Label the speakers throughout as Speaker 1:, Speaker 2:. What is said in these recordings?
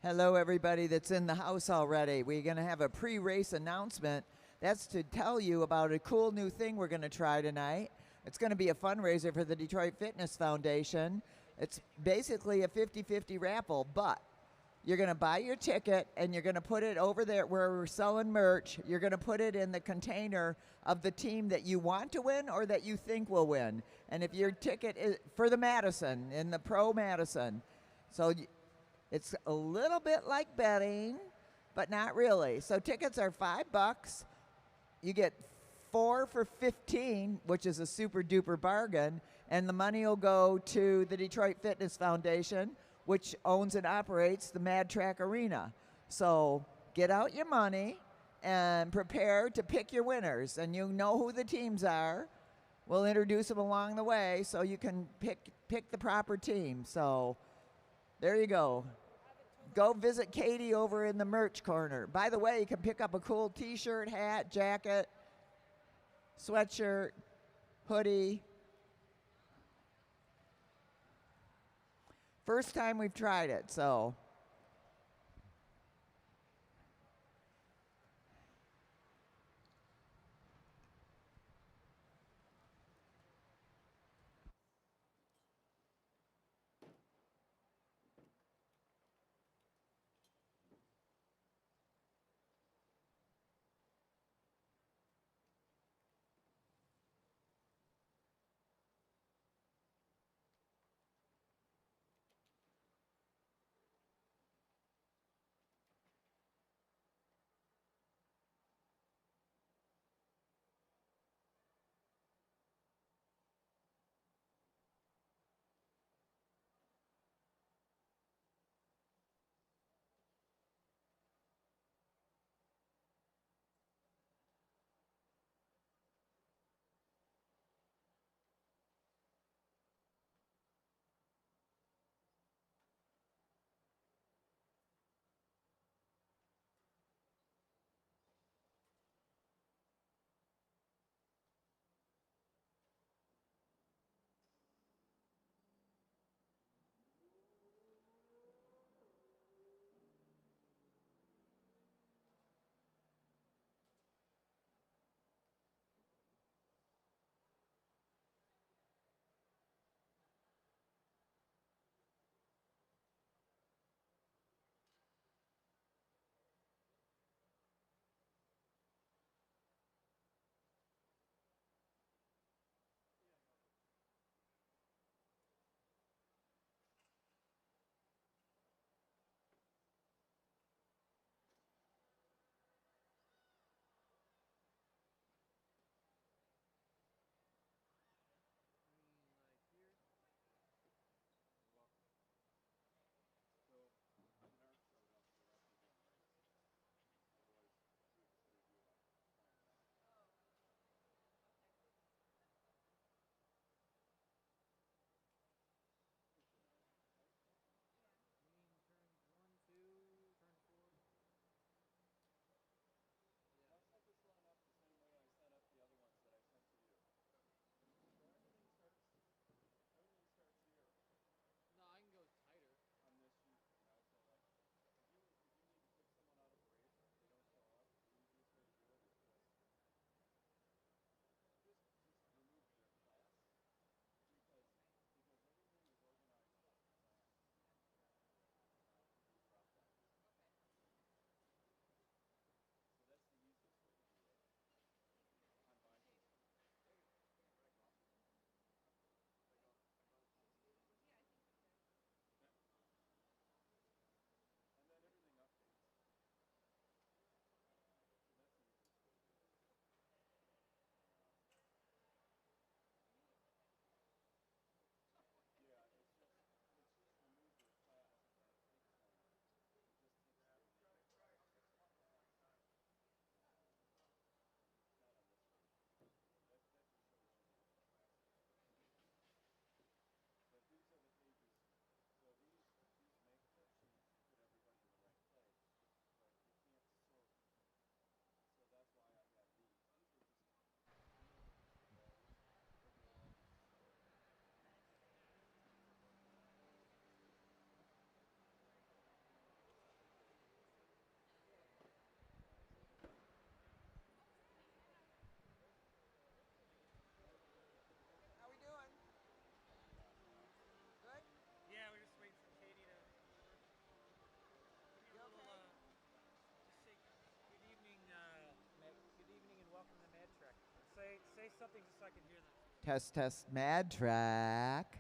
Speaker 1: Hello, everybody that's in the house already. We're going to have a pre-race announcement. That's to tell you about a cool new thing we're going to try tonight. It's going to be a fundraiser for the Detroit Fitness Foundation. It's basically a 50-50 raffle, but you're going to buy your ticket and you're going to put it over there where we're selling merch. You're going to put it in the container of the team that you want to win or that you think will win. And if your ticket is for the Madison, in the Pro Madison, so it's a little bit like betting, but not really. So tickets are $5. You get 4 for $15, which is a super duper bargain, and the money will go to the Detroit Fitness Foundation, which owns and operates the Mad Track Arena. So get out your money and prepare to pick your winners, and you know who the teams are. We'll introduce them along the way so you can pick the proper team. So there you go. Go visit Katie over in the merch corner. By the way, you can pick up a cool t-shirt, hat, jacket, sweatshirt, hoodie. First time we've tried it, so.
Speaker 2: something just so I can hear them.
Speaker 1: Test, test, Mad Track.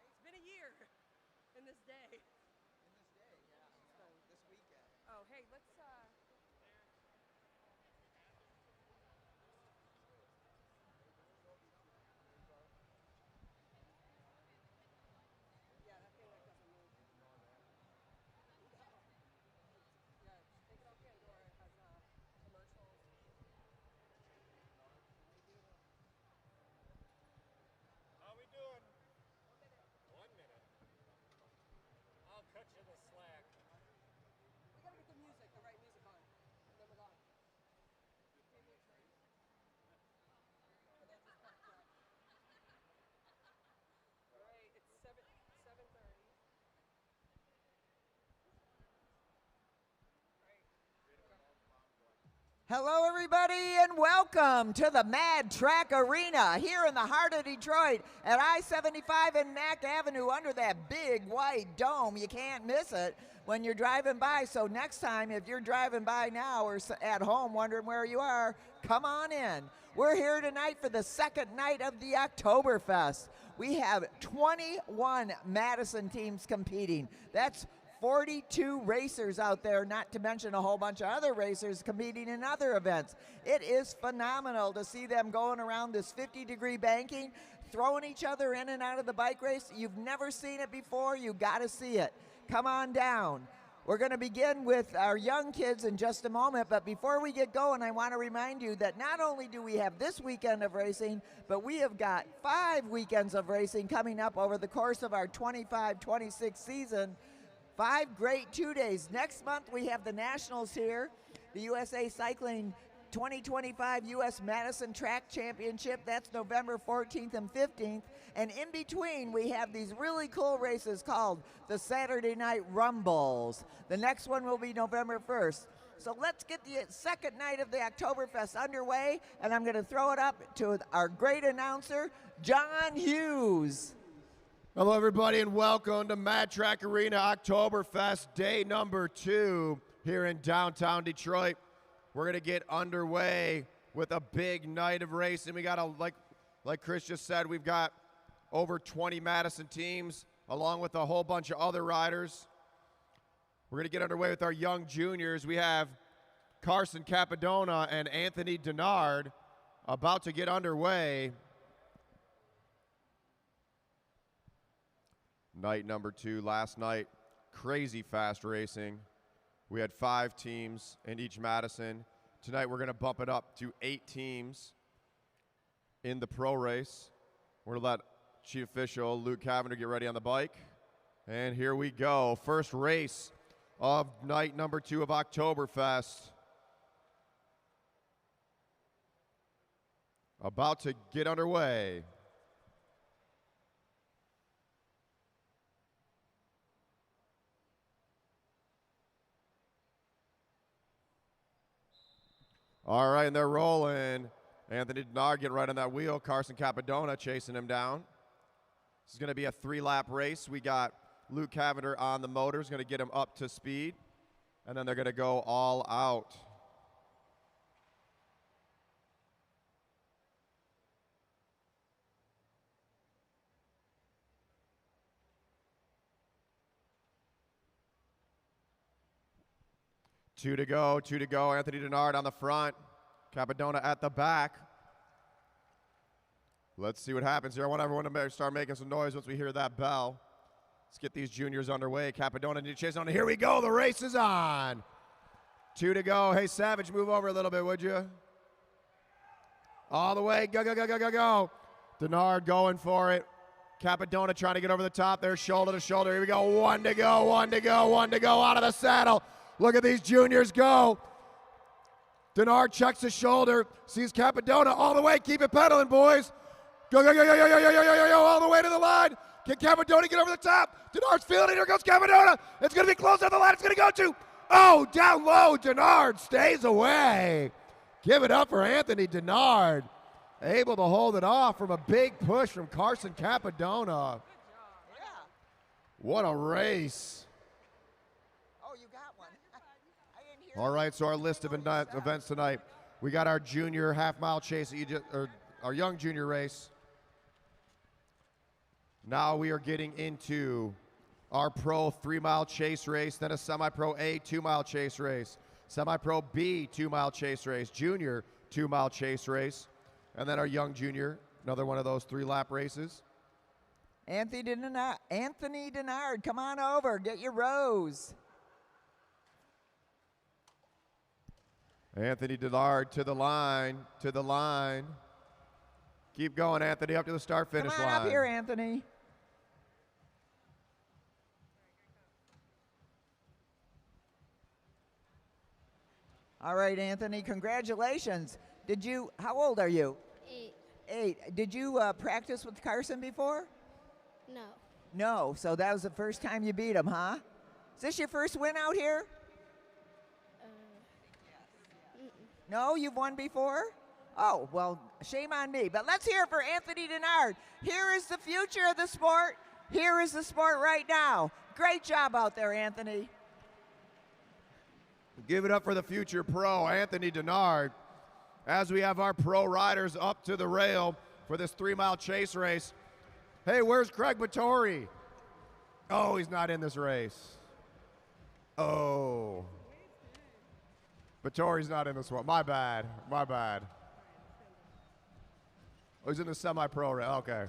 Speaker 3: It's been a year in this day.
Speaker 1: This weekend.
Speaker 3: Oh, hey, let's yeah, that thing that doesn't move. Yeah, just take it off Pandora. It has commercials.
Speaker 2: How we doing? 1 minute. I'll cut you the slack.
Speaker 3: We gotta get the music, the right music on. And then we're gone. And then just cut it. Alright, it's 7:30.
Speaker 1: Hello, everybody, and welcome to the Mad Track Arena here in the heart of Detroit at I-75 and Mack Avenue under that big white dome. You can't miss it when you're driving by. So next time, if you're driving by now or at home wondering where you are, come on in. We're here tonight for the second night of the OKtoberfest. We have 21 Madison teams competing. That's 42 racers out there, not to mention a whole bunch of other racers competing in other events. It is phenomenal to see them going around this 50-degree banking, throwing each other in and out of the bike race. You've never seen it before. You got to see it. Come on down. We're going to begin with our young kids in just a moment, but before we get going, I want to remind you that not only do we have this weekend of racing, but we have got 5 weekends of racing coming up over the course of our 25-26 season. 5 great 2 days. Next month we have the Nationals here, the USA Cycling 2025 US Madison Track Championship. That's November 14th and 15th. And in between we have these really cool races called the Saturday Night Rumbles. The next one will be November 1st. So let's get the second night of the OKtoberfest underway, and I'm going to throw it up to our great announcer, John Hughes.
Speaker 4: Hello, everybody, and welcome to Mad Track Arena OKtoberfest, day number 2 here in downtown Detroit. We're going to get underway with a big night of racing. We got, like Chris just said, we've got over 20 Madison teams, along with a whole bunch of other riders. We're going to get underway with our young juniors. We have Carson Capadona and Anthony Denard about to get underway. Night number 2, last night, crazy fast racing. We had 5 teams in each Madison. Tonight we're going to bump it up to 8 teams in the pro race. We're going to let Chief Official Luke Cavender get ready on the bike. And here we go. First race of night number 2 of OKtoberfest. About to get underway. All right, and they're rolling. Anthony Denard getting right on that wheel. Carson Capadona chasing him down. This is going to be a 3-lap race. We got Luke Cavender on the motors, going to get him up to speed. And then they're going to go all out. Two to go. Anthony Denard on the front. Capadona at the back. Let's see what happens here. I want everyone to start making some noise once we hear that bell. Let's get these juniors underway. Capadona need to chase on. Here we go. The race is on. 2 to go. Hey, Savage, move over a little bit, would you? All the way. Go, go, go, go, go, go. Denard going for it. Capadona trying to get over the top there, shoulder to shoulder. Here we go. 1 to go, 1 to go, 1 to go out of the saddle. Look at these juniors go. Denard checks his shoulder, sees Capadona all the way. Keep it pedaling, boys. Go, go, go, go, go, go, go, go, go, go, all the way to the line. Can Capadona get over the top? Denard's feeling it. Here goes Capadona. It's going to be close on the line. It's going to go to Oh, down low, Denard stays away. Give it up for Anthony Denard. Able to hold it off from a big push from Carson Capadona.
Speaker 1: Yeah.
Speaker 4: What a race.
Speaker 1: Oh, you got one. I didn't hear
Speaker 4: All right, so our list of events tonight. We got our junior half-mile chase, or our young junior race. Now we are getting into our pro 3-mile chase race, then a semi-pro A 2-mile chase race, semi-pro B 2-mile chase race, junior 2-mile chase race, and then our young junior, another one of those 3-lap races.
Speaker 1: Anthony Denard, come on over. Get your rose.
Speaker 4: Anthony Denard to the line, to the line. Keep going, Anthony, up to the start-finish line.
Speaker 1: Come on up here, Anthony. All right, Anthony, congratulations. How old are you?
Speaker 5: 8.
Speaker 1: 8. Did you practice with Carson before?
Speaker 5: No.
Speaker 1: No, so that was the first time you beat him, huh? Is this your first win out here? No, you've won before? Oh, well, shame on me. But let's hear it for Anthony Denard. Here is the future of the sport. Here is the sport right now. Great job out there, Anthony.
Speaker 4: Give it up for the future pro, Anthony Denard. As we have our pro riders up to the rail for this 3-mile chase race. Hey, where's Craig Vittori? Oh, he's not in this race. Oh. Vittori's not in this one. My bad. My bad. Oh, he's in the semi-pro race. Okay.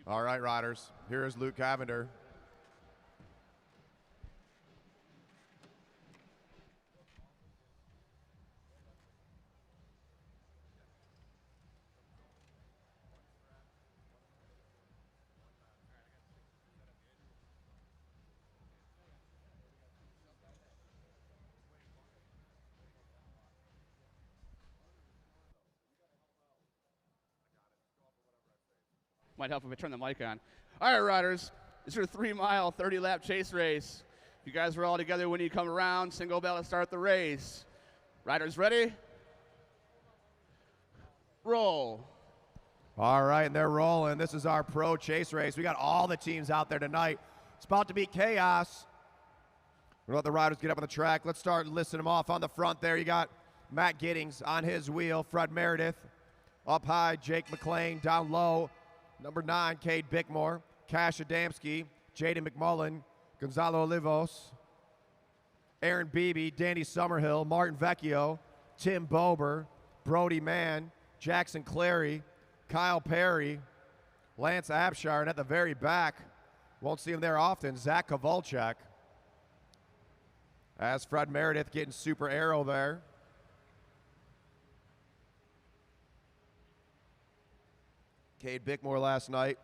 Speaker 4: All right, riders. Here is Luke Cavender.
Speaker 6: Might help if I turn the mic on. All right, riders. This is your 3-mile, 30-lap chase race. You guys are all together when you come around. Single bell to start the race. Riders ready? Roll.
Speaker 4: All right, and they're rolling. This is our pro chase race. We got all the teams out there tonight. It's about to be chaos. We'll let the riders get up on the track. Let's start listing them off. On the front there, you got Matt Giddings on his wheel. Fred Meredith. Up high, Jake McLean. Down low, number 9, Cade Bickmore. Cash Adamski. Jaden McMullen. Gonzalo Olivos. Aaron Beebe. Danny Summerhill. Martin Vecchio. Tim Bober. Brody Mann. Jackson Clary. Kyle Perry. Lance Abshire. And at the very back, won't see him there often, Zach Kovalchuk. As Fred Meredith getting super aero there. Cade Bickmore last night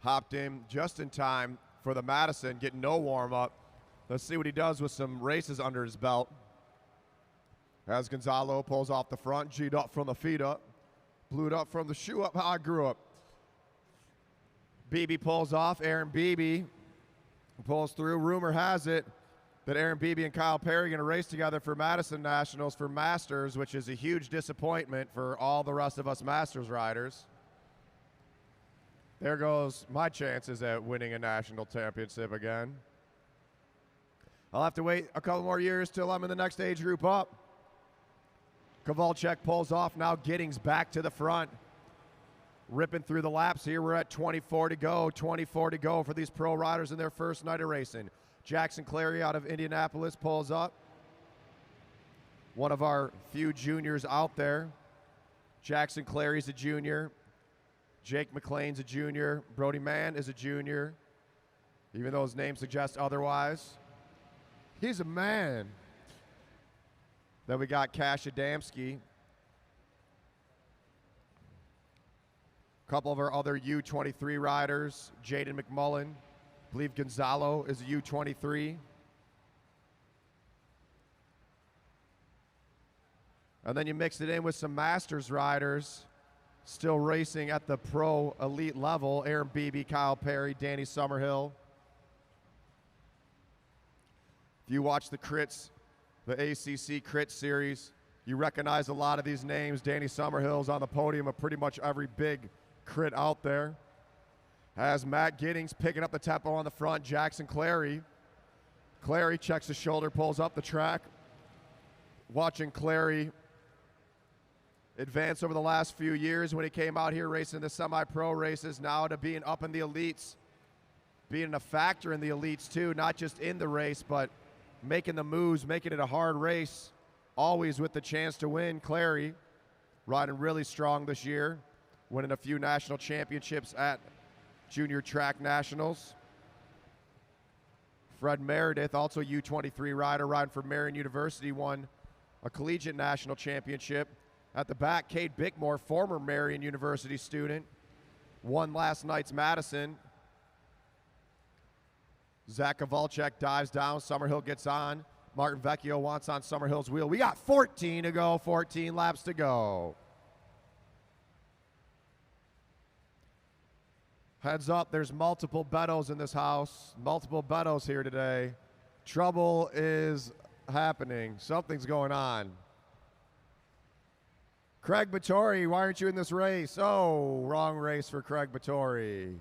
Speaker 4: hopped in just in time for the Madison, getting no warm-up. Let's see what he does with some races under his belt. As Gonzalo pulls off the front, G'd up from the feet up, blued up from the shoe up how I grew up. Beebe pulls off, Aaron Beebe pulls through. Rumor has it that Aaron Beebe and Kyle Perry are going to race together for Madison Nationals for Masters, which is a huge disappointment for all the rest of us Masters riders. There goes my chances at winning a national championship again. I'll have to wait a couple more years till I'm in the next age group up. Kovalchuk pulls off. Now Giddings back to the front. Ripping through the laps here. We're at 24 to go. 24 to go for these pro riders in their first night of racing. Jackson Clary out of Indianapolis pulls up. One of our few juniors out there. Jackson Clary's a junior. Jake McLean's a junior. Brody Mann is a junior, even though his name suggests otherwise. He's a man. Then we got Cash Adamski. A couple of our other U23 riders. Jaden McMullen. I believe Gonzalo is a U23. And then you mix it in with some Masters riders still racing at the pro elite level. Aaron Beebe, Kyle Perry, Danny Summerhill, If you watch the crits, the ACC crit series, you recognize a lot of these names. Danny Summerhill's on the podium of pretty much every big crit out there. As Matt Giddings picking up the tempo on the front, Jackson Clary. Clary checks his shoulder, pulls up the track. Watching Clary advance over the last few years when he came out here racing the semi-pro races, now to being up in the elites, being a factor in the elites too, not just in the race, but making the moves, making it a hard race, always with the chance to win. Clary riding really strong this year, winning a few national championships at Junior Track Nationals. Fred Meredith, also a U23 rider, riding for Marion University, won a collegiate national championship. At the back, Cade Bickmore, former Marion University student, won last night's Madison. Zach Kowalczyk dives down, Summerhill gets on. Martin Vecchio wants on Summerhill's wheel. We got 14 to go, 14 laps to go. Heads up, there's multiple Betos in this house. Multiple Betos here today. Trouble is happening. Something's going on. Craig Battori, why aren't you in this race? Oh, wrong race for Craig Battori.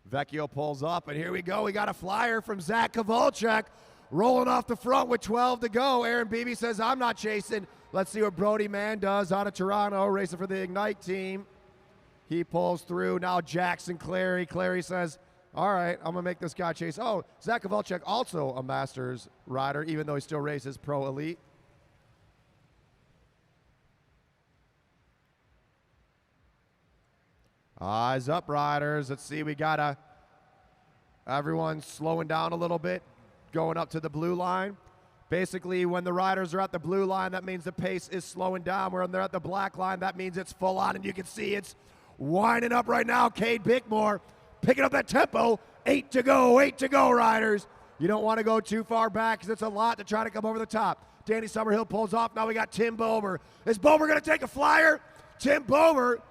Speaker 4: Vecchio pulls up, and here we go. We got a flyer from Zach Kowalczyk rolling off the front with 12 to go. Aaron Beebe says, I'm not chasing. Let's see what Brody Mann does out of Toronto, racing for the Ignite team. He pulls through. Now Jackson Clary. Clary says, all right, I'm going to make this guy chase. Oh, Zach Kowalczyk, also a Masters rider, even though he still races Pro Elite. Eyes up, riders. Let's see, we got everyone slowing down a little bit, going up to the blue line. Basically, when the riders are at the blue line, that means the pace is slowing down. When they're at the black line, that means it's full on, and you can see it's winding up right now. Cade Bickmore picking up that tempo. 8 to go, riders. You don't want to go too far back because it's a lot to try to come over the top. Danny Summerhill pulls off. Now we got Tim Bober. Is Bober going to take a flyer? Tim Bober,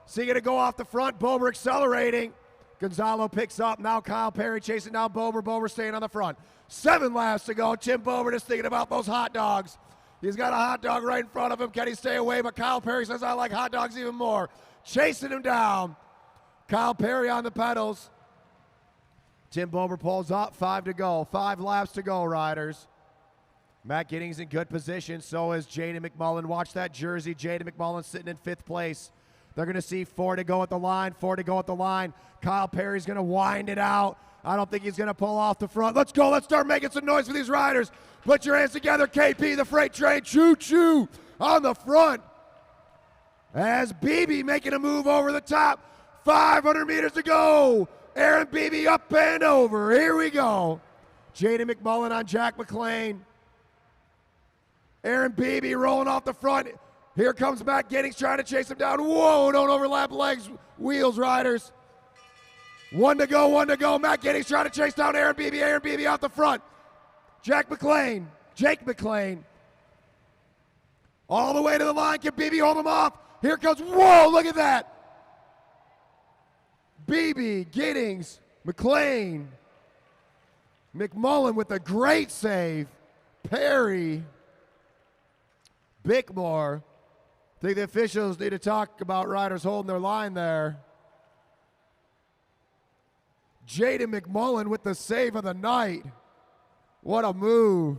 Speaker 4: see, going to go off the front. Bober accelerating. Gonzalo picks up. Now Kyle Perry chasing down Bober. Bober staying on the front. 7 laps to go. Tim Bober just thinking about those hot dogs. He's got a hot dog right in front of him. Can he stay away? But Kyle Perry says, I like hot dogs even more. Chasing him down. Kyle Perry on the pedals. Tim Bober pulls up. 5 to go. 5 laps to go, riders. Matt Giddings in good position. So is Jaden McMullen. Watch that jersey. Jaden McMullen sitting in 5th place. They're going to see 4 to go at the line. 4 to go at the line. Kyle Perry's going to wind it out. I don't think he's going to pull off the front. Let's go. Let's start making some noise for these riders. Put your hands together. KP, the freight train. Choo-choo on the front. As Beebe making a move over the top. 500 meters to go. Aaron Beebe up and over. Here we go. Jaden McMullen on Jack McLean. Aaron Beebe rolling off the front. Here comes Matt Giddings trying to chase him down. Whoa, don't overlap legs, wheels, riders. 1 to go, 1 to go. Matt Giddings trying to chase down Aaron Beebe. Aaron Beebe out the front. Jake McLean. All the way to the line. Can Beebe hold him off? Here comes, whoa, look at that. Beebe, Giddings, McLean. McMullen with a great save. Perry. Bickmore. I think the officials need to talk about riders holding their line there. Jaden McMullen with the save of the night. What a move.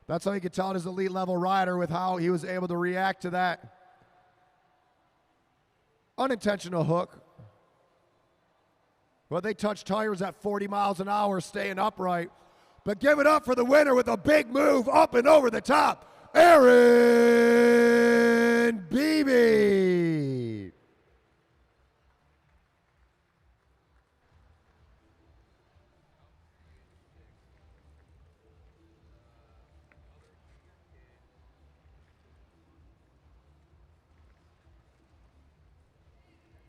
Speaker 4: That's how you can tell it is an elite level rider with how he was able to react to that unintentional hook. Well, they touched tires at 40 miles an hour, staying upright. But give it up for the winner with a big move up and over the top. Aaron Beebe.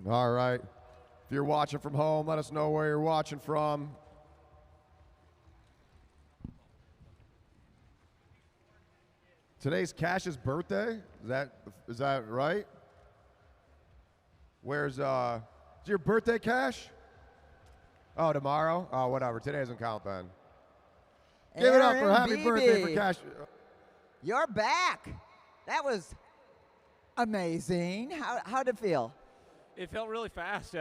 Speaker 4: All right. If you're watching from home, let us know where you're watching from. Today's Cash's birthday? Is that right? Where's is your birthday, Cash? Oh, tomorrow? Oh, whatever. Today doesn't count then. Give it up for
Speaker 1: Aaron
Speaker 4: happy birthday for
Speaker 1: Beebe,
Speaker 4: Cash.
Speaker 1: You're back. That was amazing. How'd it feel?
Speaker 5: It felt really fast.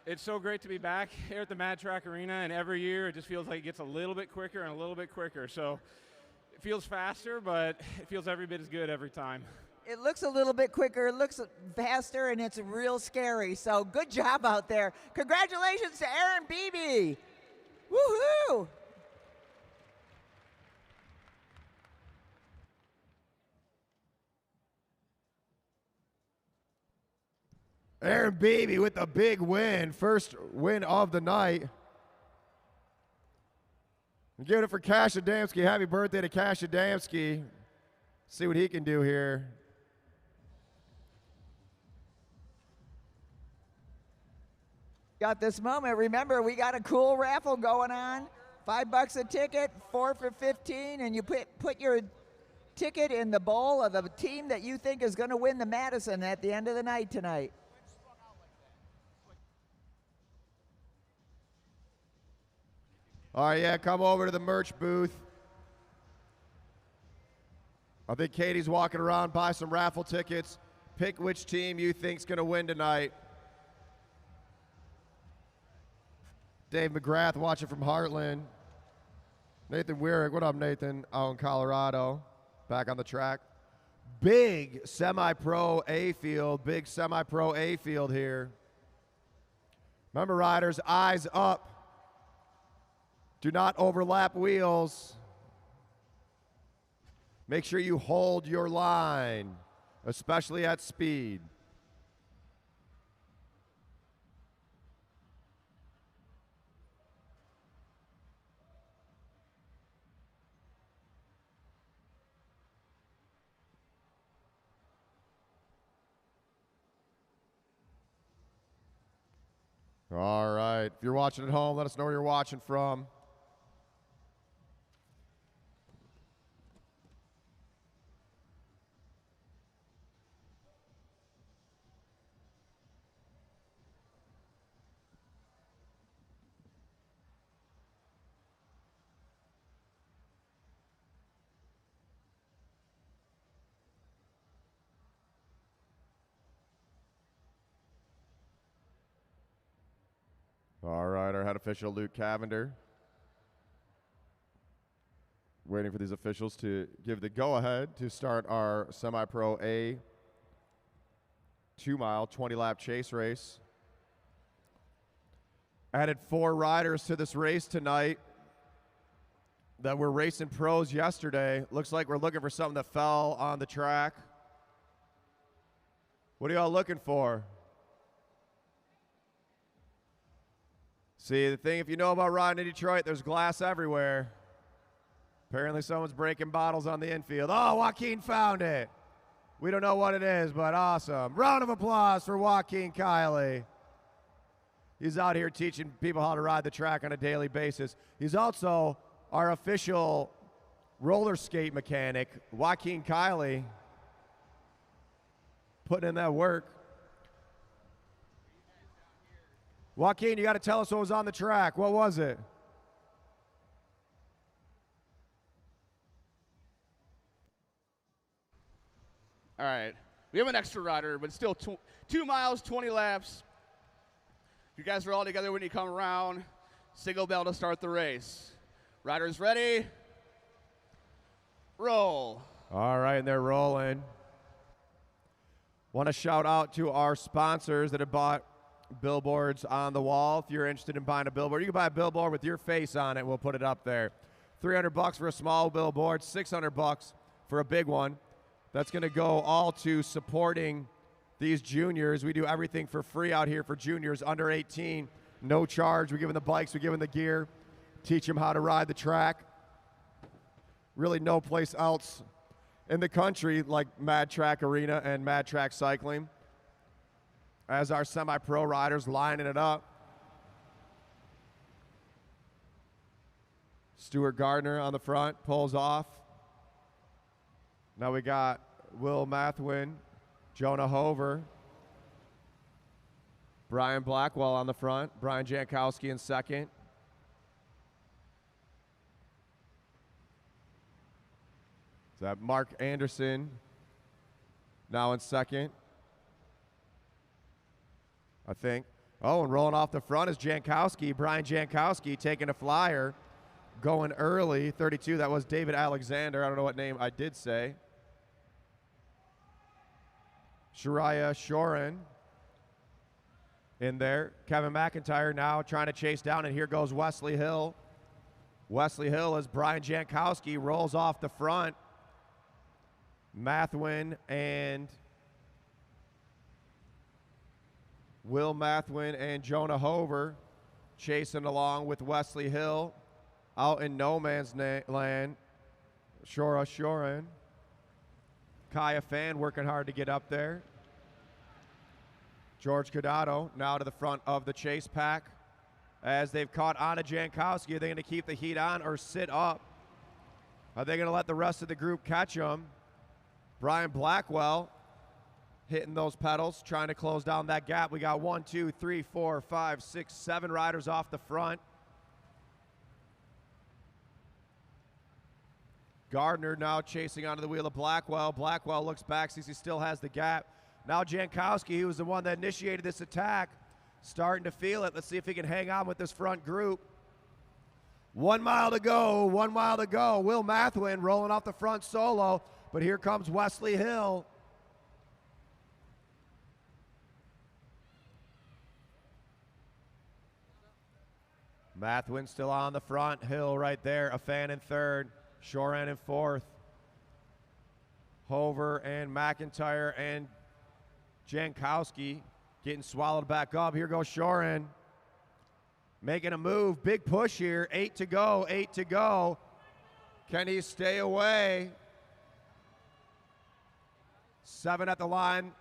Speaker 5: It's so great to be back here at the Mad Track Arena, and every year it just feels like it gets a little bit quicker and a little bit quicker. So it feels faster, but it feels every bit as good every time.
Speaker 1: It looks a little bit quicker, it looks faster, and it's real scary. So good job out there. Congratulations to Aaron Beebe. Woohoo!
Speaker 4: Aaron Beebe with the big win. First win of the night. Give it for Cash Adamski. Happy birthday to Cash Adamski. See what he can do here.
Speaker 1: Got this moment. Remember, we got a cool raffle going on. $5 a ticket, 4 for 15, and you put your ticket in the bowl of the team that you think is going to win the Madison at the end of the night tonight.
Speaker 4: All right, yeah, come over to the merch booth. I think Katie's walking around, buy some raffle tickets. Pick which team you think's going to win tonight. Dave McGrath watching from Heartland. Nathan Weirick, what up, Nathan? Out in Colorado, back on the track. Big semi-pro A field, here. Remember, riders, eyes up. Do not overlap wheels. Make sure you hold your line, especially at speed. All right. If you're watching at home, let us know where you're watching from. All right, our head official, Luke Cavender. Waiting for these officials to give the go-ahead to start our semi-pro A 2-mile, 20-lap chase race. Added 4 riders to this race tonight that were racing pros yesterday. Looks like we're looking for something that fell on the track. What are y'all looking for? See, the thing, if you know about riding in Detroit, there's glass everywhere. Apparently someone's breaking bottles on the infield. Oh, Joaquin found it. We don't know what it is, but awesome. Round of applause for Joaquin Kiley. He's out here teaching people how to ride the track on a daily basis. He's also our official roller skate mechanic, Joaquin Kiley, putting in that work. Joaquin, you got to tell us what was on the track. What was it?
Speaker 6: All right. We have an extra rider, but still 2 miles, 20 laps. You guys are all together when you come around. Single bell to start the race. Riders ready? Roll.
Speaker 4: All right, and they're rolling. Want to shout out to our sponsors that have bought billboards on the wall. If you're interested in buying a billboard, you can buy a billboard with your face on it. We'll put it up there. $300 for a small billboard, $600 for a big one. That's going to go all to supporting these juniors. We do everything for free out here for juniors under 18. No charge. We give them the bikes. We give them the gear. Teach them how to ride the track. Really no place else in the country like Mad Track Arena and Mad Track Cycling. As our semi-pro riders lining it up. Stuart Gardner on the front, pulls off. Now we got Will Mathwin, Jonah Hover. Brian Blackwell on the front. Brian Jankowski in second. Is that Mark Anderson now in second, I think. Oh, and rolling off the front is Jankowski. Brian Jankowski taking a flyer, going early. 32, that was David Alexander. I don't know what name I did say. Shariah Shorin in there. Kevin McIntyre now trying to chase down, and here goes Wesley Hill. Wesley Hill as Brian Jankowski rolls off the front. Mathwin and Will Mathwin and Jonah Hover chasing along with Wesley Hill out in no man's land. Shora Shorin. Kaya Fan working hard to get up there. George Cadado now to the front of the chase pack as they've caught on to Jankowski. Are they going to keep the heat on or sit up? Are they going to let the rest of the group catch them? Brian Blackwell hitting those pedals, trying to close down that gap. We got 1, 2, 3, 4, 5, 6, 7 riders off the front. Gardner now chasing onto the wheel of Blackwell. Blackwell looks back, sees he still has the gap. Now Jankowski, who was the one that initiated this attack, starting to feel it. Let's see if he can hang on with this front group. 1 mile to go, 1 mile to go. Will Mathwin rolling off the front solo, but here comes Wesley Hill. Mathwin still on the front. Hill right there. A fan in third. Shorin in fourth. Hover and McIntyre and Jankowski getting swallowed back up. Here goes Shorin. Making a move. Big push here. 8 to go. 8 to go. Can he stay away? 7 at the line.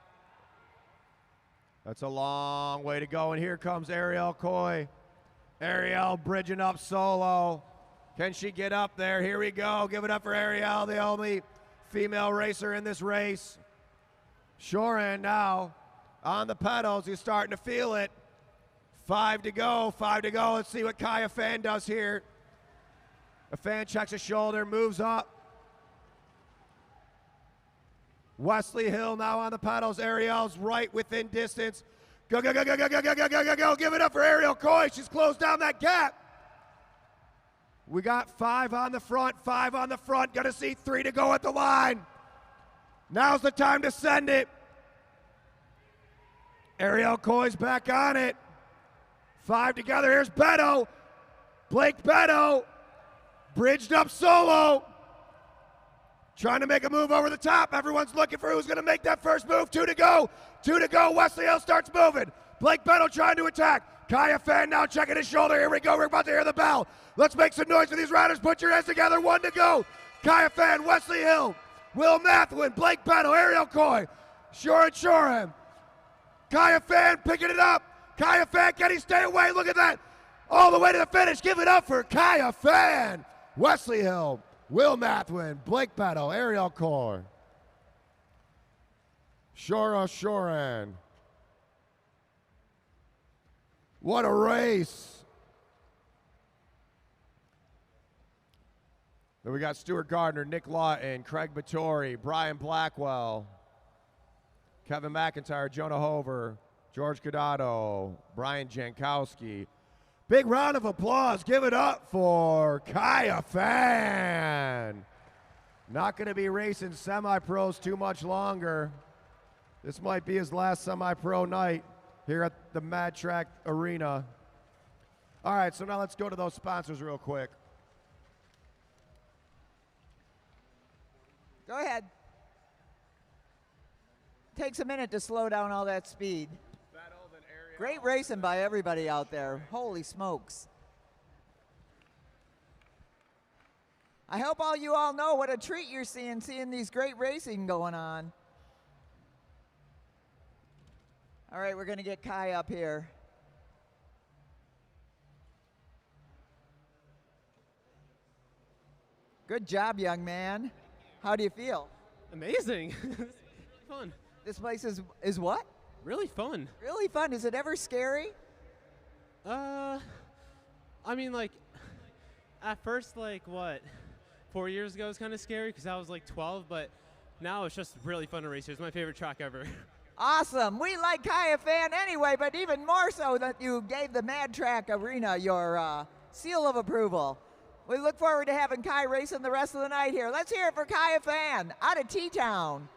Speaker 4: That's a long way to go. And here comes Ariel Coy. Ariel bridging up solo. Can she get up there? Here we go. Give it up for Ariel, the only female racer in this race. Shorin now on the pedals. He's starting to feel it. 5 to go. 5 to go. Let's see what Kaya Fan does here. A fan checks his shoulder, moves up. Wesley Hill now on the pedals. Ariel's right within distance. Go, go, go, go, go, go, go, go, go, go, go. Give it up for Ariel Coy. She's closed down that gap. We got 5 on the front, 5 on the front. Gonna see 3 to go at the line. Now's the time to send it. Ariel Coy's back on it. 5 together. Here's Beto. Blake Beto. Bridged up solo. Trying to make a move over the top. Everyone's looking for who's going to make that first move. 2 to go. 2 to go. Wesley Hill starts moving. Blake Beto trying to attack. Kaya Fan now checking his shoulder. Here we go. We're about to hear the bell. Let's make some noise for these riders. Put your hands together. 1 to go. Kaya Fan, Wesley Hill, Will Mathwin, Blake Beto, Ariel Coy, Shorin. Kaya Fan picking it up. Kaya Fan, can he stay away? Look at that. All the way to the finish. Give it up for Kaya Fan. Wesley Hill, Will Mathwin, Blake Beto, Ariel Coy, Shorin. What a race. Then we got Stuart Gardner, Nick Lawton, Craig Battori, Brian Blackwell, Kevin McIntyre, Jonah Hover, George Cadado, Brian Jankowski. Big round of applause. Give it up for Kaya Fan. Not going to be racing semi-pros too much longer. This might be his last semi-pro night here at the Mad Track Arena. All right, so now let's go to those sponsors real quick.
Speaker 1: Go ahead. Takes a minute to slow down all that speed. Great racing by everybody out there. Holy smokes. I hope all you all know what a treat you're seeing these great racing going on. All right, we're going to get Kai up here. Good job, young man. How do you feel?
Speaker 7: Amazing. Fun.
Speaker 1: This place is what?
Speaker 7: Really fun.
Speaker 1: Really fun. Is it ever scary?
Speaker 7: I mean, like, at first, like, what, 4 years ago it was kind of scary because I was like 12, but now it's just really fun to race here. It's my favorite track ever.
Speaker 1: Awesome. We like Kaya Fan anyway, but even more so that you gave the Mad Track Arena your seal of approval. We look forward to having Kai racing the rest of the night here. Let's hear it for Kaya Fan out of T-Town.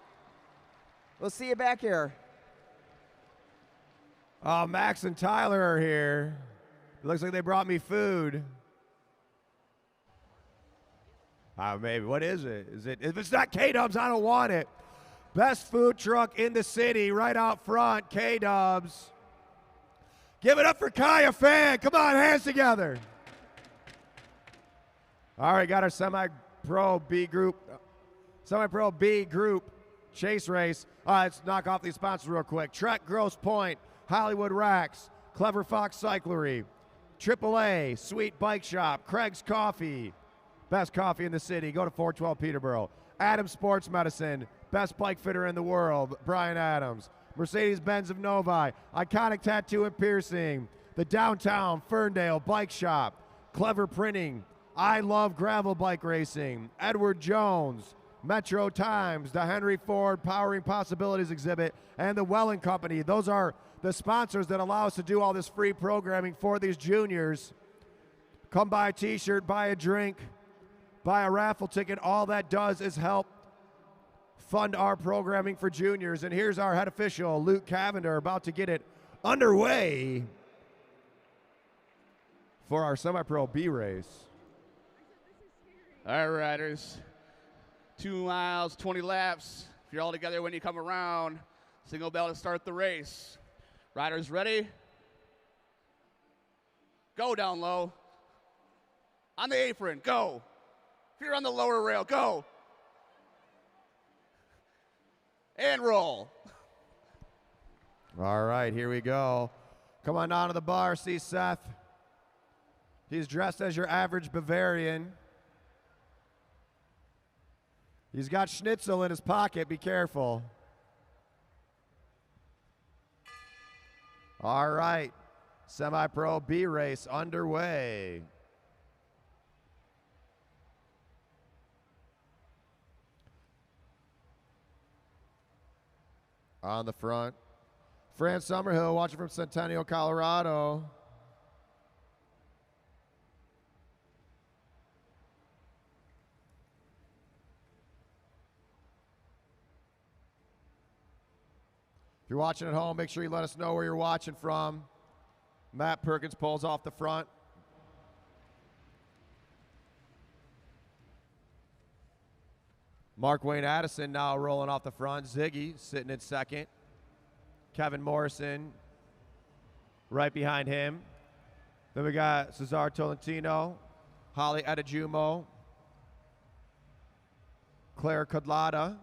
Speaker 1: We'll see you back here.
Speaker 4: Oh, Max and Tyler are here. It looks like they brought me food. Maybe. What is it? If it's not K-Dubs, I don't want it. Best food truck in the city, right out front, K-Dubs. Give it up for Kaya Fan. Come on, hands together. All right, got our semi-pro B group chase race. All right, let's knock off these sponsors real quick. Trek Grosse Point, Hollywood Racks, Clever Fox Cyclery, AAA, Sweet Bike Shop, Craig's Coffee, best coffee in the city. Go to 412 Peterborough. Adams Sports Medicine, best bike fitter in the world, Brian Adams. Mercedes-Benz of Novi, Iconic Tattoo and Piercing, the Downtown Ferndale Bike Shop, Clever Printing, I Love Gravel Bike Racing, Edward Jones, Metro Times, the Henry Ford Powering Possibilities exhibit, and the Welling Company. Those are the sponsors that allow us to do all this free programming for these juniors. Come buy a t-shirt, buy a drink, buy a raffle ticket. All that does is help fund our programming for juniors. And here's our head official, Luke Cavender, about to get it underway for our semi-pro B race.
Speaker 6: All right, riders. 2 miles, 20 laps. If you're all together when you come around, single bell to start the race. Riders ready? Go down low. On the apron, go. If you're on the lower rail, go. And roll.
Speaker 4: All right, here we go. Come on down to the bar, see Seth. He's dressed as your average Bavarian. He's got schnitzel in his pocket, be careful. All right, semi-pro B race underway. On the front, Fran Summerhill watching from Centennial, Colorado. If you're watching at home, make sure you let us know where you're watching from. Matt Perkins pulls off the front. Mark Wayne Addison now rolling off the front. Ziggy sitting in second. Kevin Morrison right behind him. Then we got Cesar Tolentino, Holly Adejumo, Claire Kudlata,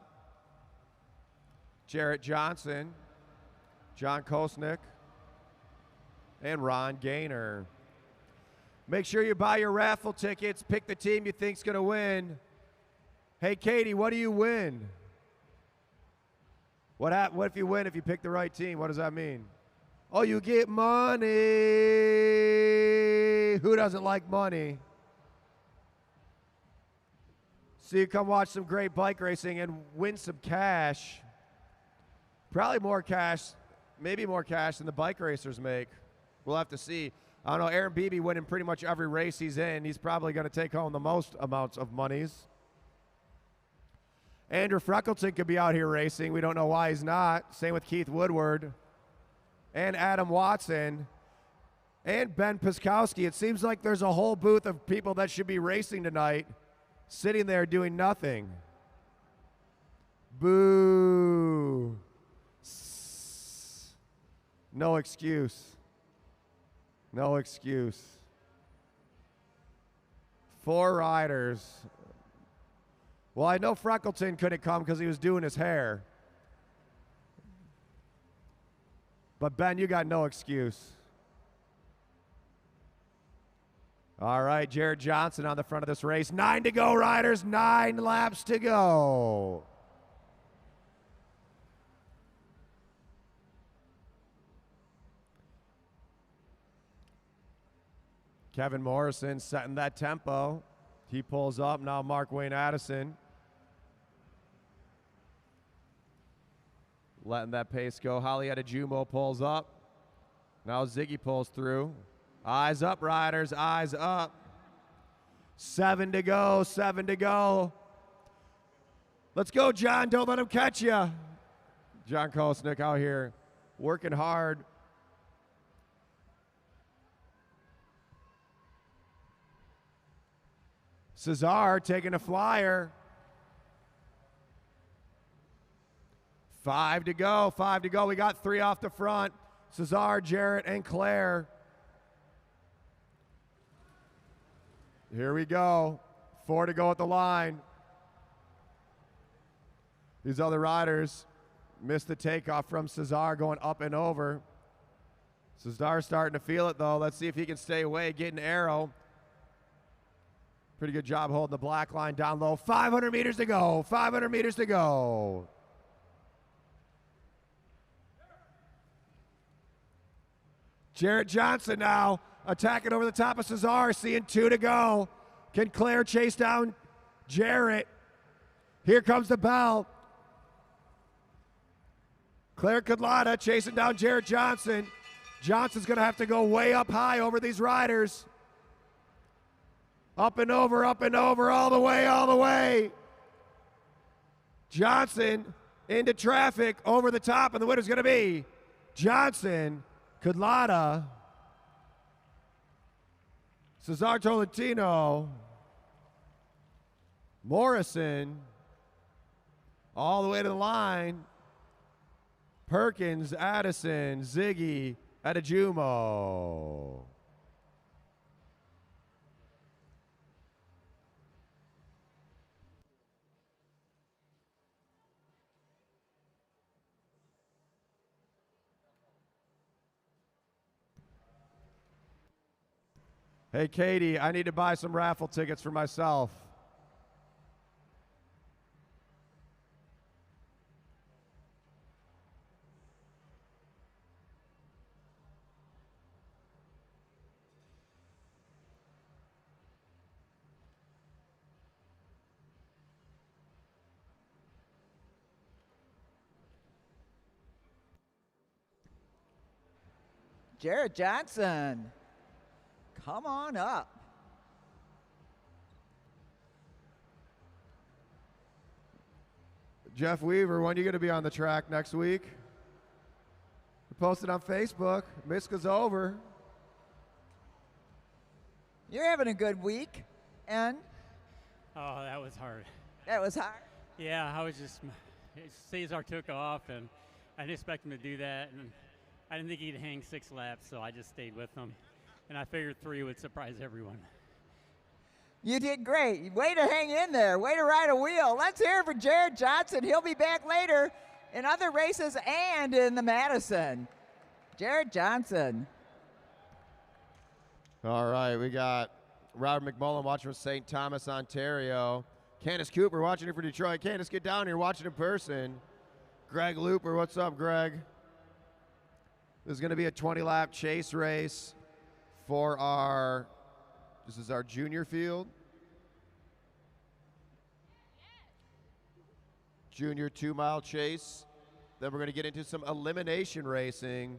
Speaker 4: Jarrett Johnson, John Kosnick, and Ron Gaynor. Make sure you buy your raffle tickets. Pick the team you think's going to win. Hey, Katie, what do you win? What if you win if you pick the right team? What does that mean? Oh, you get money. Who doesn't like money? So you come watch some great bike racing and win some cash. Probably more cash, maybe more cash than the bike racers make. We'll have to see. I don't know, Aaron Beebe winning pretty much every race he's in. He's probably going to take home the most amounts of monies. Andrew Freckleton could be out here racing. We don't know why he's not. Same with Keith Woodward and Adam Watson and Ben Piskowski. It seems like there's a whole booth of people that should be racing tonight sitting there doing nothing. Boo. No excuse. No excuse. 4 riders. Well, I know Freckleton couldn't come because he was doing his hair. But Ben, you got no excuse. All right, Jared Johnson on the front of this race. 9 to go, riders. 9 laps to go. Kevin Morrison setting that tempo. He pulls up. Now Mark Wayne Addison letting that pace go. Holly Adejumo pulls up. Now Ziggy pulls through. Eyes up, riders. Eyes up. 7 to go. 7 to go. Let's go, John. Don't let him catch you. John Kosnick out here working hard. Cesar taking a flyer. 5 to go. 5 to go. We got 3 off the front. Cesar, Jarrett, and Claire. Here we go. 4 to go at the line. These other riders missed the takeoff from Cesar going up and over. Cesar starting to feel it, though. Let's see if he can stay away, get an arrow. Pretty good job holding the black line down low. 500 meters to go. 500 meters to go. Jarrett Johnson now attacking over the top of Cesar, seeing 2 to go. Can Claire chase down Jarrett? Here comes the bell. Claire Kudlata chasing down Jarrett Johnson. Johnson's going to have to go way up high over these riders. Up and over, all the way, all the way. Johnson into traffic, over the top, and the winner's going to be Johnson, Kudlata, Cesar Tolentino, Morrison, all the way to the line. Perkins, Addison, Ziggy, Adejumo. Hey, Katie, I need to buy some raffle tickets for myself.
Speaker 1: Jarrett Johnson, come on up.
Speaker 4: Jeff Weaver, when are you going to be on the track next week? We posted on Facebook. Miska's over.
Speaker 1: You're having a good week, and
Speaker 8: Oh, that was hard.
Speaker 1: that was hard.
Speaker 8: Yeah, I was just, Cesar took off, and I didn't expect him to do that, and I didn't think he'd hang 6 laps, so I just stayed with him. And I figured 3 would surprise everyone.
Speaker 1: You did great. Way to hang in there. Way to ride a wheel. Let's hear it for Jarrett Johnson. He'll be back later in other races and in the Madison. Jarrett Johnson.
Speaker 4: All right, we got Robert McMullen watching from St. Thomas, Ontario. Candace Cooper watching it for Detroit. Candace, get down here, watching in person. Greg Looper, what's up, Greg? This is going to be a 20-lap chase race for this is our junior field. Junior 2-mile chase. Then we're going to get into some elimination racing.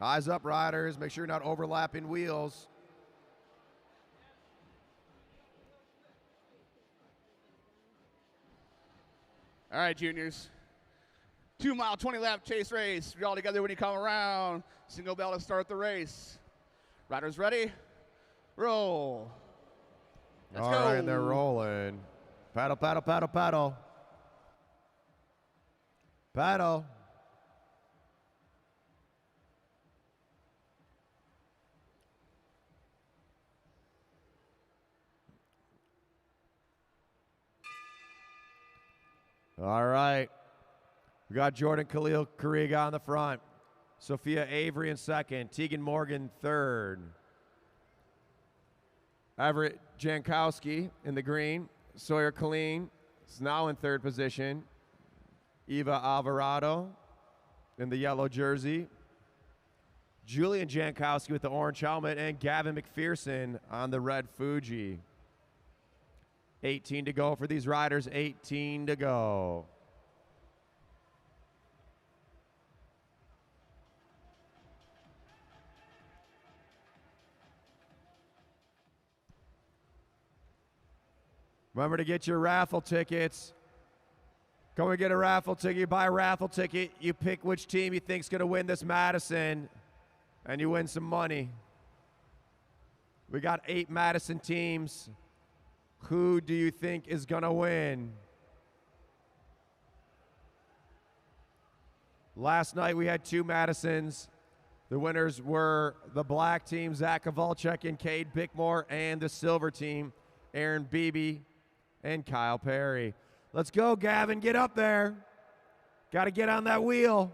Speaker 4: Eyes up, riders. Make sure you're not overlapping wheels.
Speaker 6: All right, juniors. 2-mile, 20-lap chase race. You're all together when you come around. Single bell to start the race. Riders ready? Roll. Let's
Speaker 4: All
Speaker 6: go.
Speaker 4: right, they're rolling. Paddle, paddle, paddle, paddle. Paddle. All right. We got Jordan Khalil Kariga on the front. Sophia Avery in second. Tegan Morgan third. Everett Jankowski in the green. Sawyer Colleen is now in third position. Eva Alvarado in the yellow jersey. Julian Jankowski with the orange helmet, and Gavin McPherson on the red Fuji. 18 to go for these riders, 18 to go. Remember to get your raffle tickets. Come and get a raffle ticket. You buy a raffle ticket. You pick which team you think's going to win this Madison, and you win some money. We got 8 Madison teams. Who do you think is going to win? Last night we had 2 Madisons. The winners were the black team, Zach Kowalczyk and Cade Bickmore, and the silver team, Aaron Beebe and Kyle Perry. Let's go, Gavin. Get up there. Got to get on that wheel.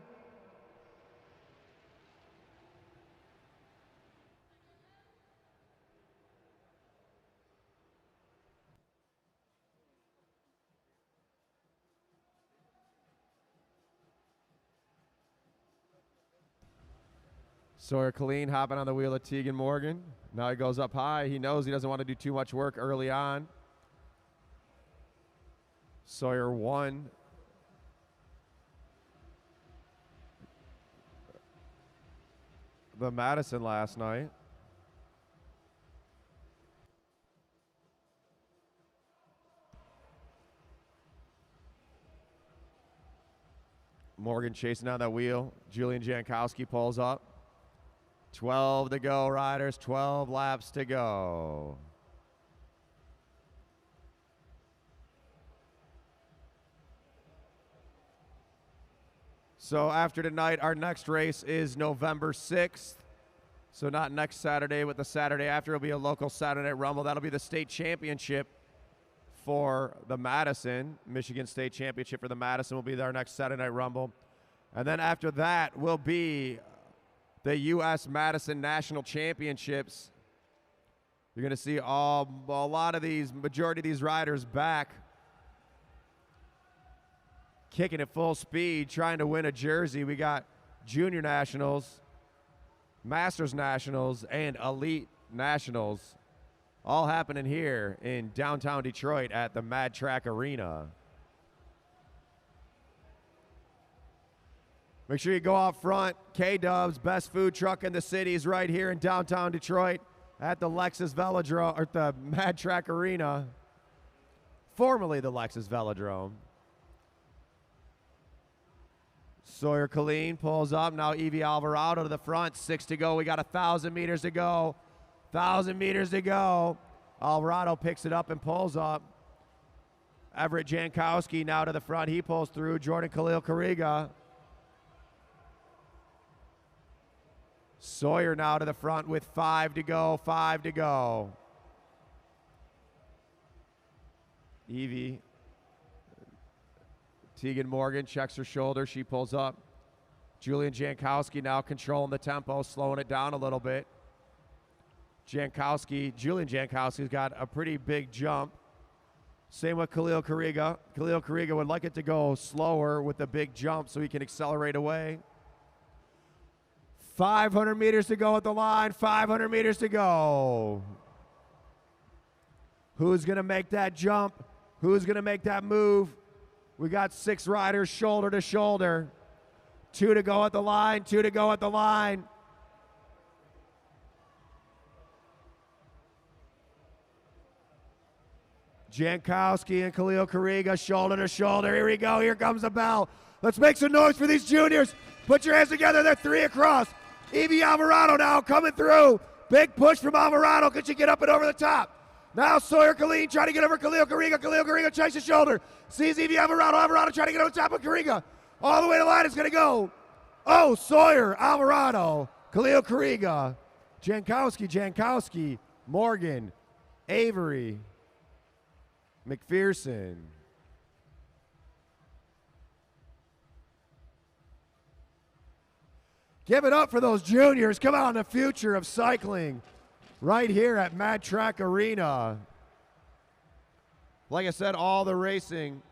Speaker 4: Sawyer Colleen hopping on the wheel of Tegan Morgan. Now he goes up high. He knows he doesn't want to do too much work early on. Sawyer won the Madison last night. Morgan chasing down that wheel. Julian Jankowski pulls up. 12 to go, riders. 12 laps to go. So after tonight, our next race is November 6th. So not next Saturday, but the Saturday after. It'll be a local Saturday Night Rumble. That'll be the state championship for the Madison. Michigan State Championship for the Madison will be our next Saturday Night Rumble. And then after that will be the U.S. Madison National Championships. You're going to see majority of these riders back, kicking at full speed, trying to win a jersey. We got Junior Nationals, Masters Nationals, and Elite Nationals all happening here in downtown Detroit at the Mad Track Arena. Make sure you go out front. K-Dub's best food truck in the city is right here in downtown Detroit at the Lexus Velodrome, or the Mad Track Arena, formerly the Lexus Velodrome. Sawyer Colleen pulls up. Now Evie Alvarado to the front. 6 to go. We got 1,000 meters to go. 1,000 meters to go. Alvarado picks it up and pulls up. Everett Jankowski now to the front. He pulls through. Jordan Khalil Kariga. Sawyer now to the front with 5 to go. 5 to go. Evie. Tegan Morgan checks her shoulder. She pulls up. Julian Jankowski now controlling the tempo, slowing it down a little bit. Julian Jankowski's got a pretty big jump. Same with Khalil Kariga. Khalil Kariga would like it to go slower with the big jump so he can accelerate away. 500 meters to go at the line. 500 meters to go. Who's going to make that jump? Who's going to make that move? We got 6 riders shoulder to shoulder. 2 to go at the line. 2 to go at the line. Jankowski and Khalil Kariga shoulder to shoulder. Here we go. Here comes the bell. Let's make some noise for these juniors. Put your hands together. They're 3 across. Evie Alvarado now coming through. Big push from Alvarado. Could she get up and over the top? Now Sawyer Colleen trying to get over Khalil Kariga. Khalil Kariga checks his shoulder. Sees Evie Alvarado. Alvarado trying to get over top of Kariga. All the way to the line is going to go. Oh, Sawyer, Alvarado, Khalil Kariga, Jankowski, Morgan, Avery, McPherson. Give it up for those juniors. Come on, the future of cycling right here at Mad Track Arena. Like I said, all the racing.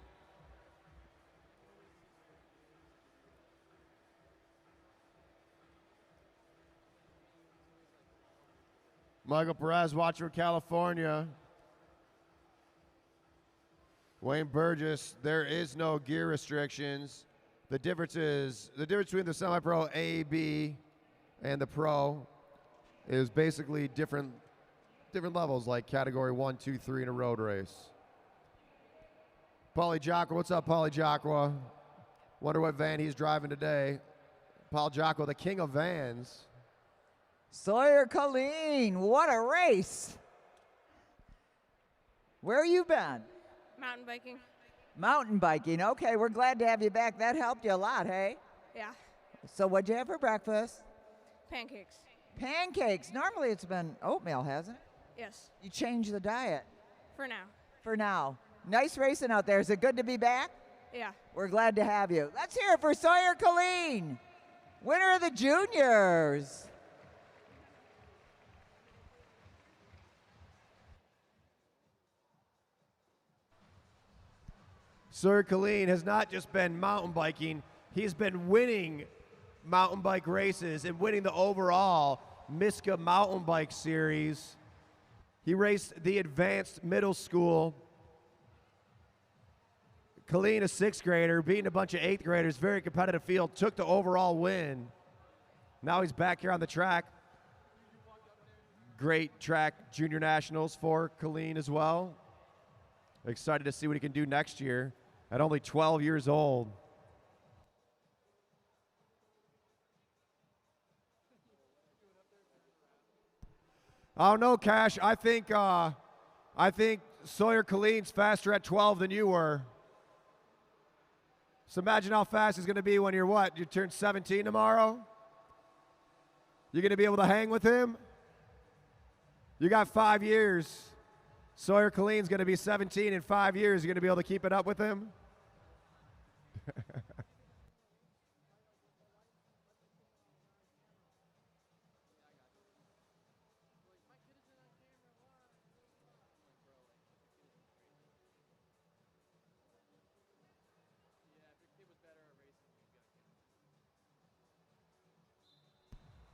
Speaker 4: Michael Perez watching from California. Wayne Burgess, there is no gear restrictions. The difference between the semi-pro A, B, and the pro is basically different levels, like category 1, 2, 3 in a road race. Paulie Jacqua, what's up, Paulie Jacqua? Wonder what van he's driving today. Paul Jacqua, the king of vans.
Speaker 1: Sawyer Colleen, what a race. Where you been?
Speaker 3: Mountain biking.
Speaker 1: Mountain biking. Okay, we're glad to have you back. That helped you a lot, hey?
Speaker 3: Yeah.
Speaker 1: So what'd you have for breakfast?
Speaker 3: Pancakes.
Speaker 1: Pancakes. Normally it's been oatmeal, hasn't it?
Speaker 3: Yes.
Speaker 1: You changed the diet.
Speaker 3: For now.
Speaker 1: For now. Nice racing out there. Is it good to be back?
Speaker 3: Yeah.
Speaker 1: We're glad to have you. Let's hear it for Sawyer Colleen, winner of the juniors.
Speaker 4: Sawyer Colleen has not just been mountain biking, he's been winning mountain bike races and winning the overall Miska Mountain Bike Series. He raced the advanced middle school. Colleen, a 6th grader, beating a bunch of 8th graders, very competitive field, took the overall win. Now he's back here on the track. Great track junior nationals for Colleen as well. Excited to see what he can do next year at only 12 years old. I don't know, Cash. I think Sawyer Colleen's faster at 12 than you were. So imagine how fast he's going to be when you're what? You turn 17 tomorrow? You're going to be able to hang with him? You got 5 years. Sawyer Colleen's going to be 17 in 5 years. You're going to be able to keep it up with him?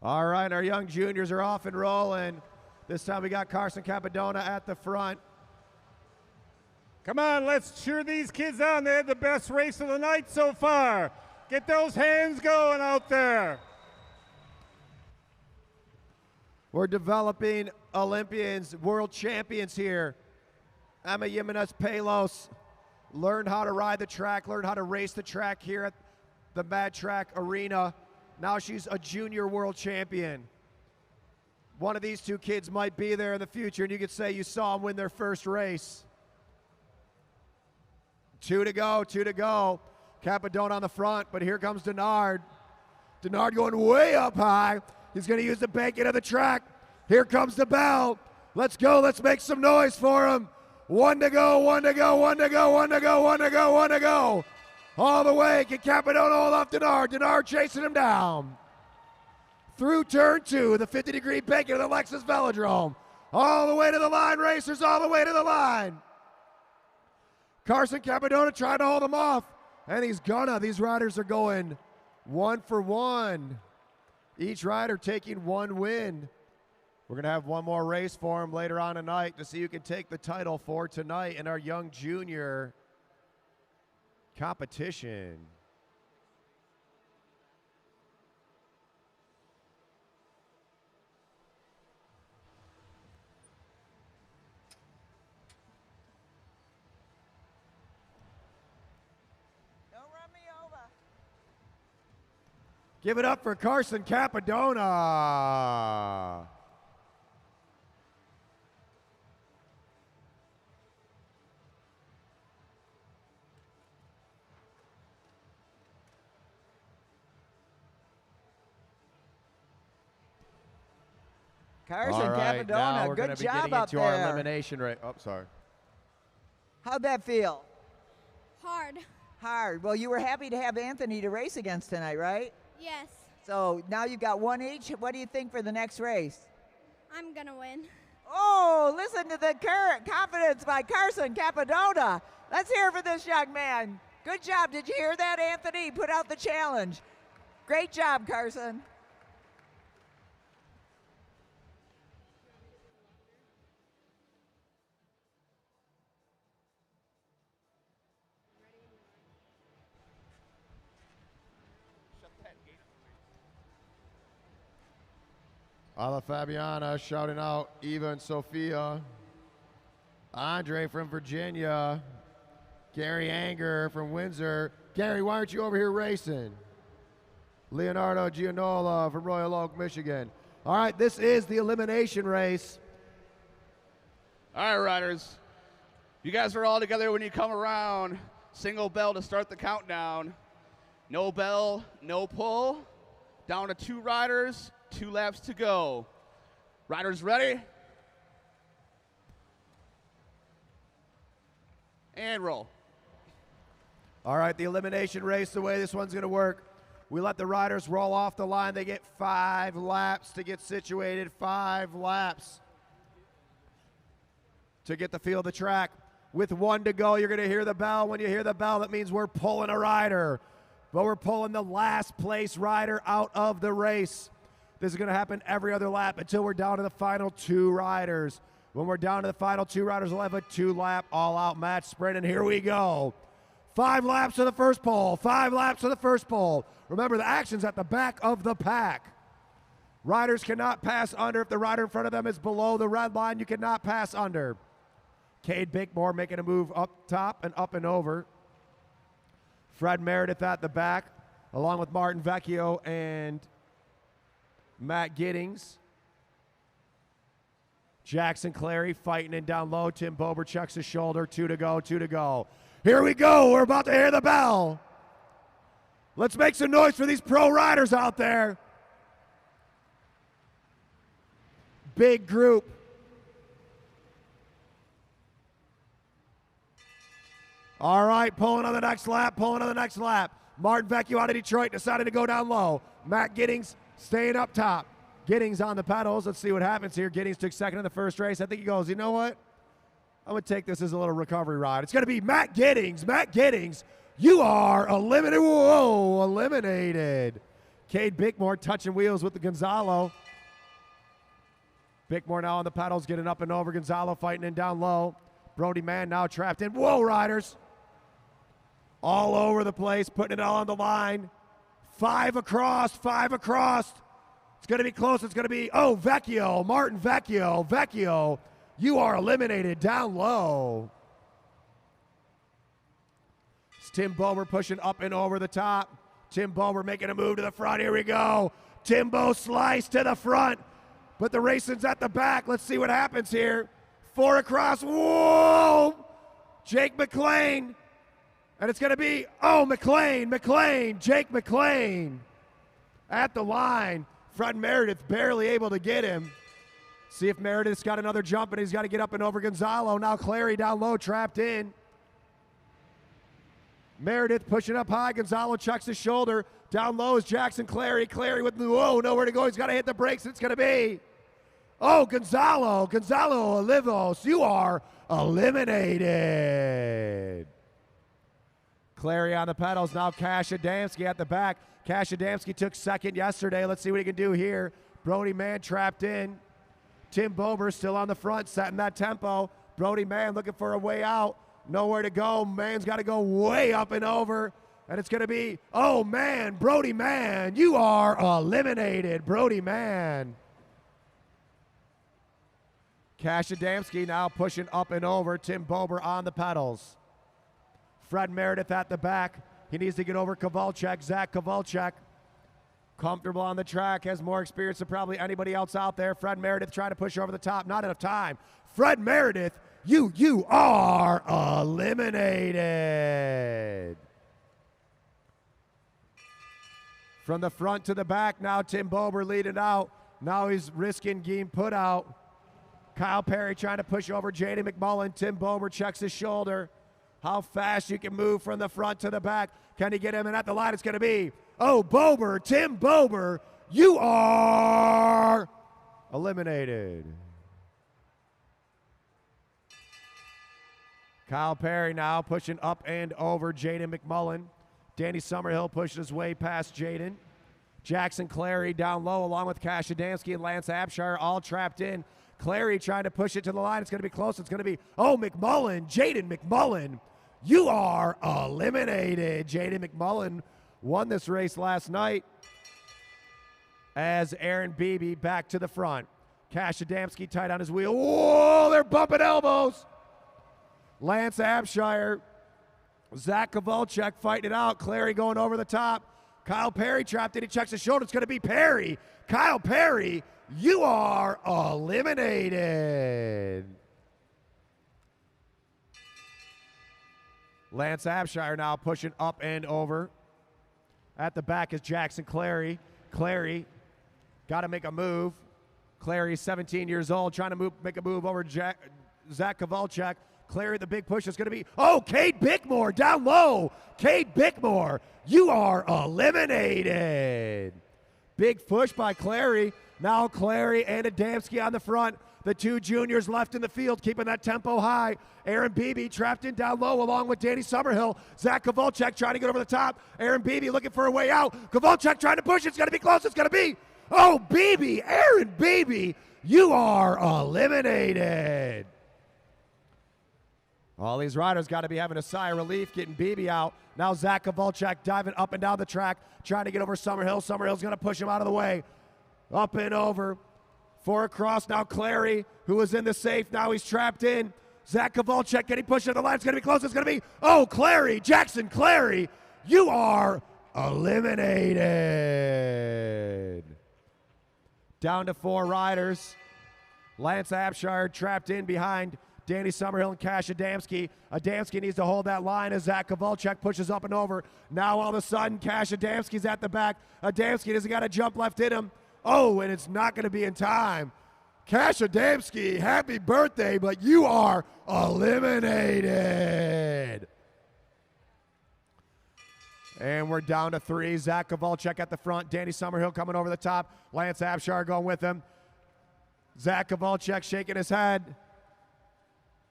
Speaker 4: All right, our young juniors are off and rolling. This time we got Carson Capadona at the front.
Speaker 2: Come on, let's cheer these kids on. They had the best race of the night so far. Get those hands going out there.
Speaker 4: We're developing Olympians, world champions here. Emma Jimenez Palos learned how to ride the track, learned how to race the track here at the Mad Track Arena. Now she's a junior world champion. One of these two kids might be there in the future, and you could say you saw them win their first race. 2 to go, 2 to go. Capadona on the front, but here comes Denard. Denard going way up high. He's going to use the banking of the track. Here comes the bell. Let's go. Let's make some noise for him. 1 to go, 1 to go, 1 to go, 1 to go, 1 to go, 1 to go. All the way. Can Capadona hold off Denard? Denard chasing him down. Through turn 2, the 50-degree banking of the Lexus Velodrome. All the way to the line, racers, all the way to the line. Carson Capadona trying to hold him off, and he's gonna. These riders are going 1 for 1. Each rider taking 1 win. We're gonna have one more race for him later on tonight to see who can take the title for tonight in our young junior competition. Give it up for Carson Capadona.
Speaker 1: Carson
Speaker 4: All right, now
Speaker 1: Capadona,
Speaker 4: we're
Speaker 1: good
Speaker 4: gonna be
Speaker 1: job
Speaker 4: getting
Speaker 1: up
Speaker 4: into our
Speaker 1: there.
Speaker 4: elimination rate. Oh, sorry.
Speaker 1: How'd that feel?
Speaker 9: Hard.
Speaker 1: Hard. Well, you were happy to have Anthony to race against tonight, right?
Speaker 9: Yes.
Speaker 1: So now you've got one each. What do you think for the next race?
Speaker 9: I'm gonna win.
Speaker 1: Oh, listen to the confidence by Carson Capadona. Let's hear for this young man. Good job. Did you hear that, Anthony? He put out the challenge. Great job, Carson.
Speaker 4: Alla Fabiana shouting out Eva and Sophia. Andre from Virginia. Gary Anger from Windsor. Gary, why aren't you over here racing? Leonardo Gianola from Royal Oak, Michigan. All right, this is the elimination race.
Speaker 6: All right, riders. You guys are all together when you come around. Single bell to start the countdown. No bell, no pull. Down to 2 riders, 2 laps to go. Riders ready? And roll.
Speaker 4: All right, the elimination race, the way this one's going to work, we let the riders roll off the line. They get 5 laps to get situated, 5 laps to get the feel of the track. With 1 to go, you're going to hear the bell. When you hear the bell, that means we're pulling a rider. But we're pulling the last place rider out of the race. This is going to happen every other lap until we're down to the final 2 riders. When we're down to the final 2 riders, we'll have a 2-lap all-out match sprint, and here we go. 5 laps to the first pole, 5 laps to the first pole. Remember, the action's at the back of the pack. Riders cannot pass under. If the rider in front of them is below the red line, you cannot pass under. Cade Bickmore making a move up top and up and over. Fred Meredith at the back, along with Martin Vecchio and Matt Giddings. Jackson Clary fighting in down low. Tim Bober checks his shoulder. 2 to go, 2 to go. Here we go. We're about to hear the bell. Let's make some noise for these pro riders out there. Big group. All right, pulling on the next lap, pulling on the next lap. Martin Vecchio out of Detroit decided to go down low. Matt Giddings staying up top. Giddings on the pedals. Let's see what happens here. Giddings took second in the first race. I think he goes, you know what? I'm going to take this as a little recovery ride. It's going to be Matt Giddings. Matt Giddings, you are eliminated. Whoa, eliminated. Cade Bickmore touching wheels with the Gonzalo. Bickmore now on the pedals, getting up and over. Gonzalo fighting in down low. Brody Mann now trapped in. Whoa, riders. All over the place, putting it all on the line. 5 across, 5 across. It's going to be close. It's going to be, oh, Vecchio, Martin Vecchio. Vecchio, you are eliminated down low. It's Tim Bober pushing up and over the top. Tim Bober making a move to the front. Here we go. Timbo slice to the front, but the racing's at the back. Let's see what happens here. 4 across. Whoa! Jake McLean. And it's going to be, oh, McLean, Jake McLean at the line. Fred Meredith barely able to get him. See if Meredith's got another jump, and he's got to get up and over Gonzalo. Now Clary down low, trapped in. Meredith pushing up high. Gonzalo checks his shoulder. Down low is Jackson Clary. Clary with, whoa, nowhere to go. He's got to hit the brakes. It's going to be, oh, Gonzalo Olivos, you are eliminated. Clary on the pedals. Now Cash Adamski at the back. Cash Adamski took second yesterday. Let's see what he can do here. Brody Mann trapped in. Tim Bober still on the front, setting that tempo. Brody Mann looking for a way out. Nowhere to go. Mann's got to go way up and over. And it's going to be, oh, man, Brody Mann, you are eliminated, Brody Mann. Cash Adamski now pushing up and over. Tim Bober on the pedals. Fred Meredith at the back. He needs to get over Kowalczyk, Zach Kowalczyk. Comfortable on the track, has more experience than probably anybody else out there. Fred Meredith trying to push over the top, not enough time. Fred Meredith, you are eliminated. From the front to the back, now Tim Bober leading out. Now he's risking being put out. Kyle Perry trying to push over J.D. McMullen. Tim Bober checks his shoulder. How fast you can move from the front to the back. Can he get him? And at the line, it's going to be Oh, Bober, Tim Bober, you are eliminated. Kyle Perry now pushing up and over Jaden McMullen. Danny Summerhill pushing his way past Jaden. Jackson Clary down low along with Cash Adamski and Lance Abshire all trapped in. Clary trying to push it to the line. It's going to be close. It's going to be, oh, McMullen, Jaden McMullen. You are eliminated. Jaden McMullen won this race last night as Aaron Beebe back to the front. Cash Adamski tight on his wheel. Whoa, they're bumping elbows. Lance Abshire, Zach Kowalczyk fighting it out. Clary going over the top. Kyle Perry trapped in. He checks his shoulder. It's going to be Perry. Kyle Perry, you are eliminated. Lance Abshire now pushing up and over. At the back is Jackson Clary. Clary got to make a move. Clary, 17 years old, trying to make a move over Zach Kowalczyk. Clary, the big push is going to be, oh, Cade Bickmore down low. Cade Bickmore, you are eliminated. Big push by Clary. Now Clary and Adamski on the front. The two juniors left in the field, keeping that tempo high. Aaron Beebe trapped in down low along with Danny Summerhill. Zach Kowalczyk trying to get over the top. Aaron Beebe looking for a way out. Kowalczyk trying to push. It's going to be close. It's going to be, oh, Beebe, Aaron Beebe, you are eliminated. All these riders got to be having a sigh of relief getting Beebe out. Now Zach Kowalczyk diving up and down the track, trying to get over Summerhill. Summerhill's going to push him out of the way. Up and over. For a cross, now Clary, who was in the safe, now he's trapped in. Zach Kowalczyk, can he push it to the line? It's going to be close. It's going to be, oh, Clary, Jackson Clary, you are eliminated. Down to 4 riders. Lance Abshire trapped in behind Danny Summerhill and Cash Adamski. Adamski needs to hold that line as Zach Kowalczyk pushes up and over. Now all of a sudden, Cash Adamski's at the back. Adamski doesn't got a jump left in him. Oh, and it's not going to be in time. Cash Adamski, happy birthday, but you are eliminated. And we're down to 3. Zach Kowalczyk at the front. Danny Summerhill coming over the top. Lance Abshire going with him. Zach Kowalczyk shaking his head.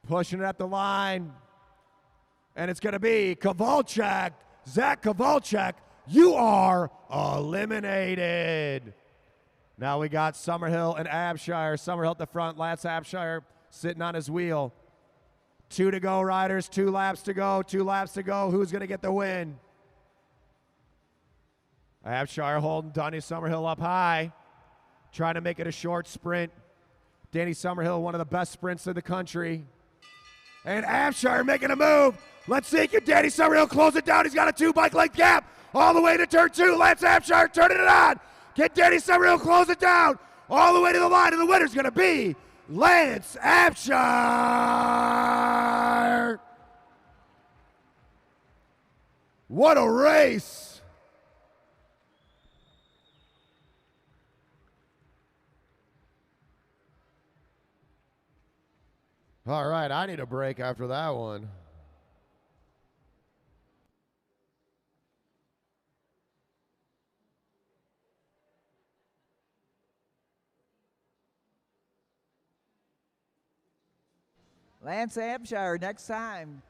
Speaker 4: Pushing it at the line. And it's going to be Kowalczyk. Zach Kowalczyk, you are eliminated. Now we got Summerhill and Abshire. Summerhill at the front. Lance Abshire sitting on his wheel. 2 to go, riders. 2 laps to go. 2 laps to go. Who's going to get the win? Abshire holding Danny Summerhill up high. Trying to make it a short sprint. Danny Summerhill, one of the best sprints in the country. And Abshire making a move. Let's see, can Danny Summerhill close it down? He's got a 2 bike length gap all the way to turn 2. Lance Abshire turning it on. Can Danny Summerhill close it down all the way to the line? And the winner's going to be Lance Abshire. What a race. All right, I need a break after that one.
Speaker 1: Lance Abshire next time.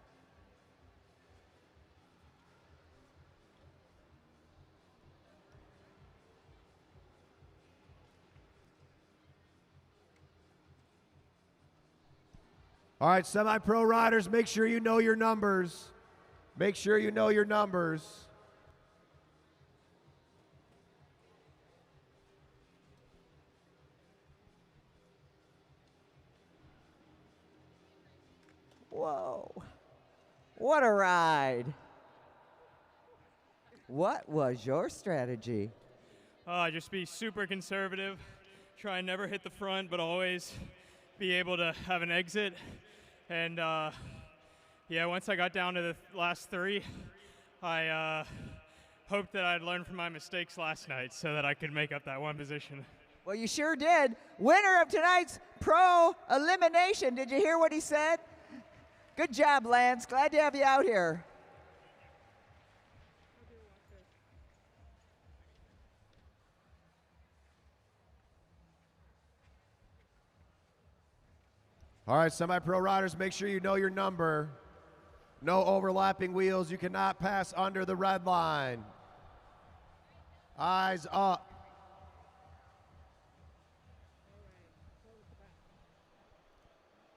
Speaker 4: All right, semi-pro riders, make sure you know your numbers. Make sure you know your numbers.
Speaker 1: Whoa. What a ride. What was your strategy?
Speaker 9: Just be super conservative. Try and never hit the front, but always be able to have an exit. And yeah, once I got down to the last 3, I hoped that I'd learned from my mistakes last night so that I could make up that one position.
Speaker 1: Well, you sure did. Winner of tonight's pro elimination. Did you hear what he said? Good job, Lance. Glad to have you out here.
Speaker 4: All right, semi-pro riders, make sure you know your number. No overlapping wheels. You cannot pass under the red line. Eyes up.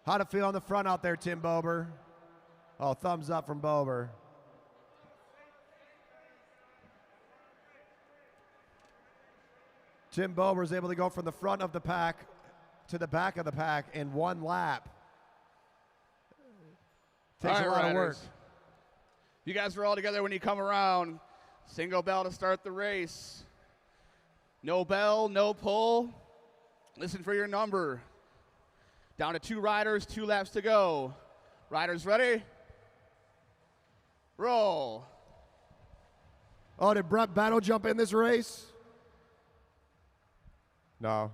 Speaker 4: How'd it feel on the front out there, Tim Bober? Oh, thumbs up from Bober. Tim Bober is able to go from the front of the pack to the back of the pack in 1 lap. Takes a lot of work.
Speaker 6: You guys are all together when you come around. Single bell to start the race. No bell, no pull. Listen for your number. Down to 2 riders, 2 laps to go. Riders ready? Roll.
Speaker 4: Oh, did Brett Battle jump in this race? No.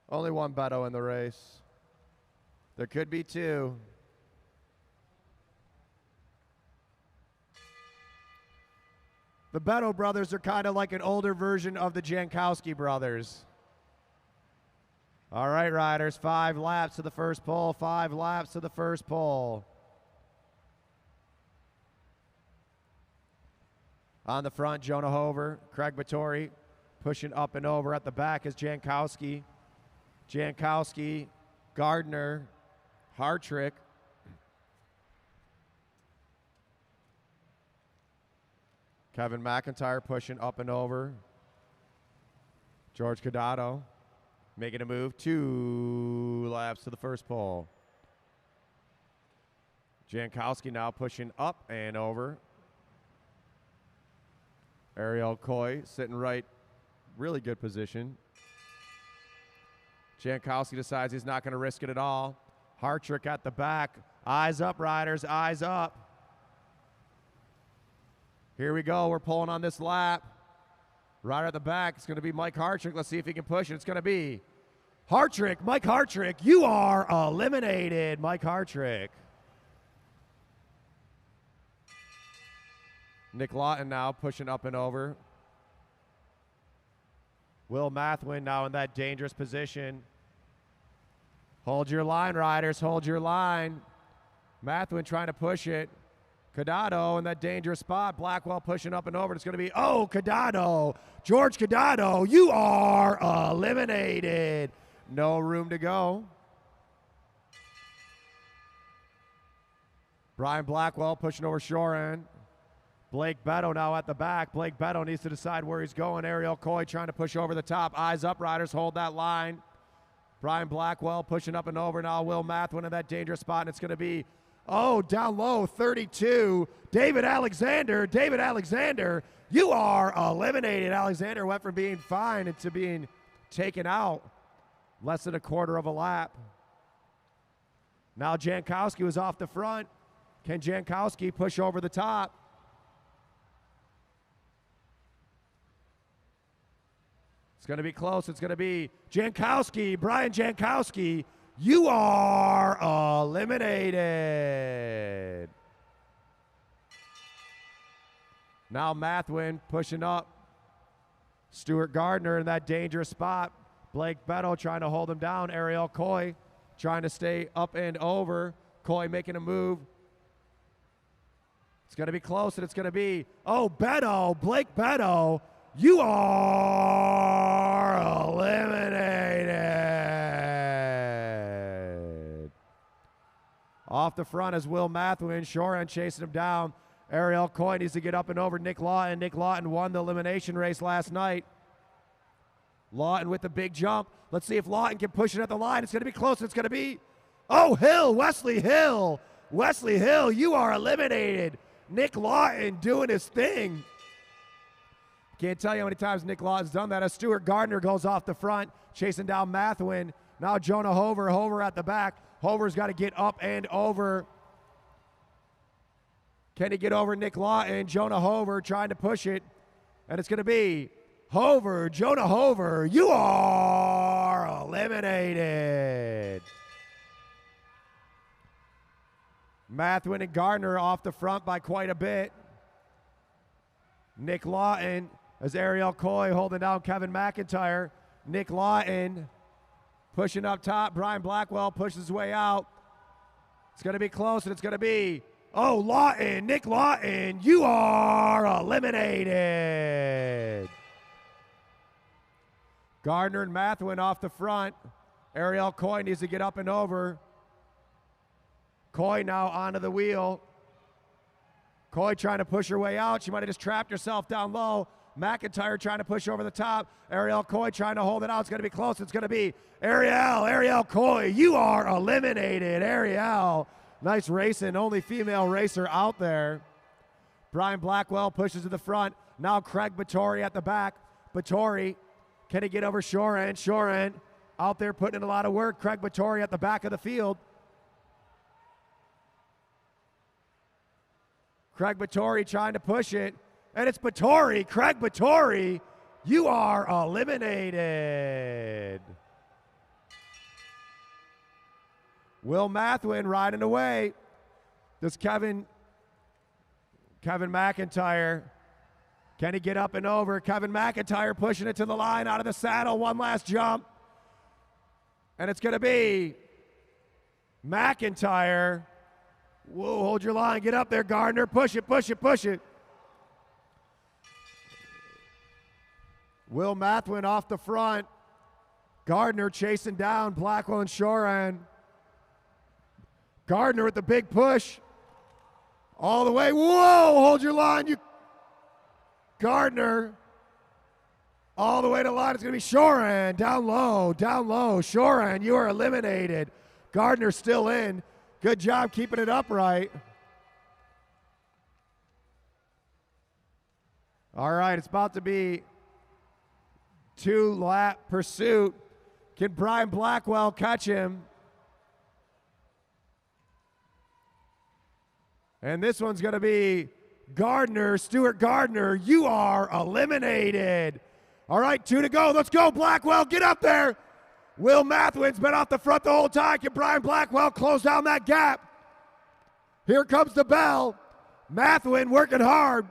Speaker 4: Only 1 Beto in the race. There could be 2. The Beto brothers are kind of like an older version of the Jankowski brothers. All right, riders, 5 laps to the first pole, 5 laps to the first pole. On the front, Jonah Hover, Craig Vittori pushing up and over. At the back is Jankowski. Jankowski, Gardner, Hartrick. Kevin McIntyre pushing up and over. George Cadado making a move. 2 laps to the first pole. Jankowski now pushing up and over. Ariel Coy sitting right, really good position. Jankowski decides he's not going to risk it at all. Hartrick at the back. Eyes up, riders, eyes up. Here we go, we're pulling on this lap. Rider at the back, it's going to be Mike Hartrick. Let's see if he can push it. It's going to be Hartrick, Mike Hartrick. You are eliminated, Mike Hartrick. Nick Lawton now pushing up and over. Will Mathwin now in that dangerous position. Hold your line, riders, hold your line. Mathwin trying to push it. Cadado in that dangerous spot. Blackwell pushing up and over. It's going to be, oh, Cadado. George Cadado, you are eliminated. No room to go. Brian Blackwell pushing over shore end. Blake Beto now at the back. Blake Beto needs to decide where he's going. Ariel Coy trying to push over the top. Eyes up, riders, hold that line. Brian Blackwell pushing up and over now. Will Mathwin in that dangerous spot, and it's going to be, oh, down low, 32. David Alexander. David Alexander, you are eliminated. Alexander went from being fine into being taken out. Less than a quarter of a lap. Now Jankowski was off the front. Can Jankowski push over the top? It's going to be close. It's going to be Jankowski, Brian Jankowski. You are eliminated. Now Mathwin pushing up. Stuart Gardner in that dangerous spot. Blake Beto trying to hold him down. Ariel Coy trying to stay up and over. Coy making a move. It's going to be close, and it's going to be, oh, Beto, Blake Beto. You are eliminated. Off the front is Will Mathwin. Shore end chasing him down. Ariel Coy needs to get up and over Nick Lawton. Nick Lawton won the elimination race last night. Lawton with the big jump. Let's see if Lawton can push it at the line. It's going to be close. It's going to be, oh, Hill, Wesley Hill. Wesley Hill, you are eliminated. Nick Lawton doing his thing. Can't tell you how many times Nick Lawton's done that. As Stuart Gardner goes off the front, chasing down Mathwin. Now Jonah Hover. Hover at the back. Hover's got to get up and over. Can he get over Nick Lawton? Jonah Hover trying to push it. And it's going to be Hover, Jonah Hover. You are eliminated. Mathwin and Gardner off the front by quite a bit. Nick Lawton as Ariel Coy holding down Kevin McIntyre. Nick Lawton pushing up top. Brian Blackwell pushes his way out. It's going to be close, and it's going to be, oh, Lawton, Nick Lawton, you are eliminated. Gardner and Mathwin off the front. Ariel Coy needs to get up and over. Coy now onto the wheel. Coy trying to push her way out. She might have just trapped herself down low. McIntyre trying to push over the top. Ariel Coy trying to hold it out. It's going to be close. It's going to be Ariel Coy. You are eliminated, Ariel. Nice racing. Only female racer out there. Brian Blackwell pushes to the front. Now Craig Battori at the back. Battori, can he get over Shoren? Shoren out there putting in a lot of work. Craig Battori at the back of the field. Craig Battori trying to push it. And it's Battori, Craig Battori, you are eliminated. Will Mathwin riding away. Does Kevin McIntyre, can he get up and over? Kevin McIntyre pushing it to the line out of the saddle. One last jump. And it's going to be McIntyre. Whoa, hold your line. Get up there, Gardner. Push it, push it, push it. Will Mathwin off the front. Gardner chasing down Blackwell and Shoran. Gardner with the big push. All the way. Whoa, hold your line. Gardner. All the way to the line. It's going to be Shoran. Down low, down low. Shoran, you are eliminated. Gardner still in. Good job keeping it upright. All right, it's about to be 2-lap pursuit. Can Brian Blackwell catch him? And this one's going to be Gardner, Stuart Gardner. You are eliminated. All right, 2 to go. Let's go, Blackwell. Get up there. Will Mathwin's been off the front the whole time. Can Brian Blackwell close down that gap? Here comes the bell. Mathwin working hard.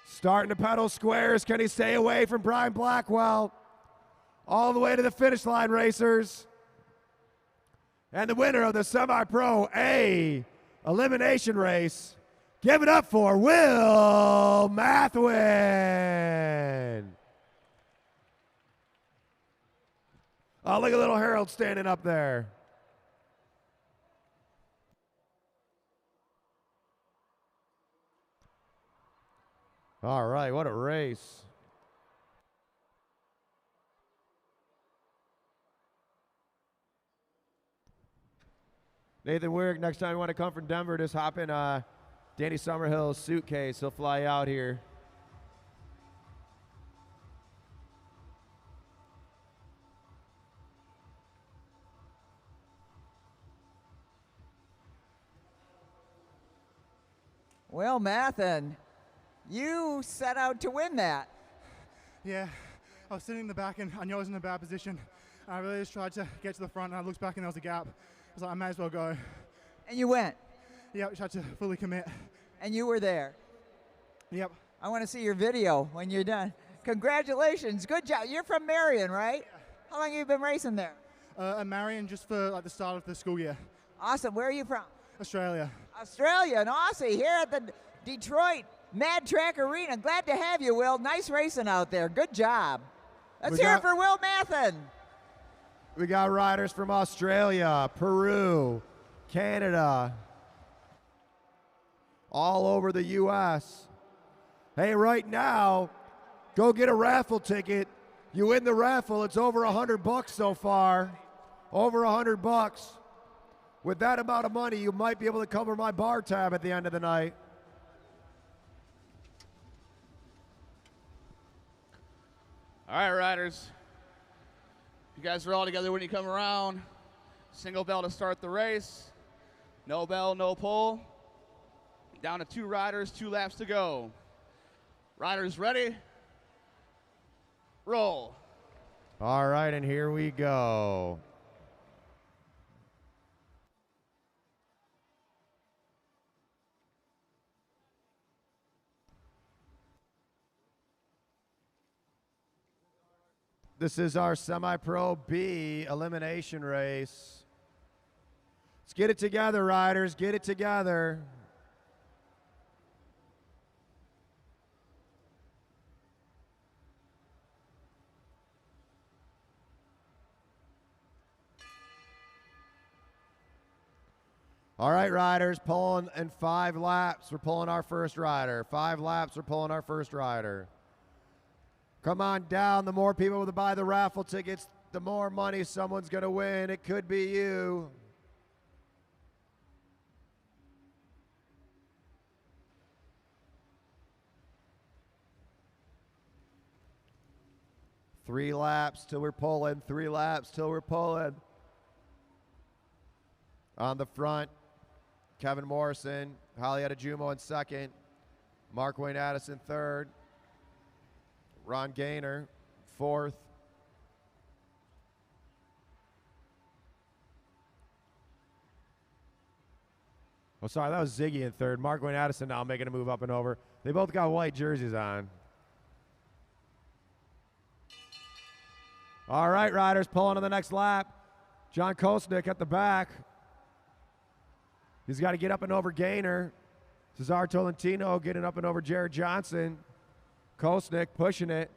Speaker 4: Starting to pedal squares. Can he stay away from Brian Blackwell? All the way to the finish line, racers. And the winner of the Semi-Pro A elimination race, give it up for Will Mathwin. Oh, look at little Harold standing up there. All right, what a race. Nathan Weirk, next time you want to come from Denver, just hop in Danny Summerhill's suitcase. He'll fly out here.
Speaker 1: Well, Mathen, you set out to win that.
Speaker 10: Yeah, I was sitting in the back and I knew I was in a bad position. I really just tried to get to the front and I looked back and there was a gap. I was like, I may as well go.
Speaker 1: And you went?
Speaker 10: Yeah, I tried to fully commit.
Speaker 1: And you were there?
Speaker 10: Yep.
Speaker 1: I want to see your video when you're done. Congratulations, good job. You're from Marion, right? Yeah. How long have you been racing there?
Speaker 10: At Marion, just for like the start of the school year.
Speaker 1: Awesome, where are you from?
Speaker 10: Australia.
Speaker 1: Australia, and Aussie, here at the Detroit Mad Track Arena. Glad to have you, Will. Nice racing out there. Good job. Let's hear it for Will Mathen.
Speaker 4: We got riders from Australia, Peru, Canada, all over the U.S. Hey, right now, go get a raffle ticket. You win the raffle. It's over $100 so far. Over $100. With that amount of money, you might be able to cover my bar tab at the end of the night.
Speaker 6: All right, riders. You guys are all together when you come around. Single bell to start the race. No bell, no pole. Down to 2 riders, 2 laps to go. Riders ready? Roll.
Speaker 4: All right, and here we go. This is our semi-pro B elimination race. Let's get it together, riders. Get it together. All right, riders, pulling in 5 laps. We're pulling our first rider. 5 laps, we're pulling our first rider. Come on down. The more people to buy the raffle tickets, the more money someone's going to win. It could be you. Three laps till we're pulling. 3 laps till we're pulling. On the front, Kevin Morrison, Holly Adejumo in second, Mark Wayne Addison third, Ron Gaynor fourth. Oh, sorry, that was Ziggy in third. Mark Wayne Addison now making a move up and over. They both got white jerseys on. All right, riders, pulling to the next lap. John Kosnick at the back. He's got to get up and over Gaynor. Cesar Tolentino getting up and over Jared Johnson. Kosnick pushing it.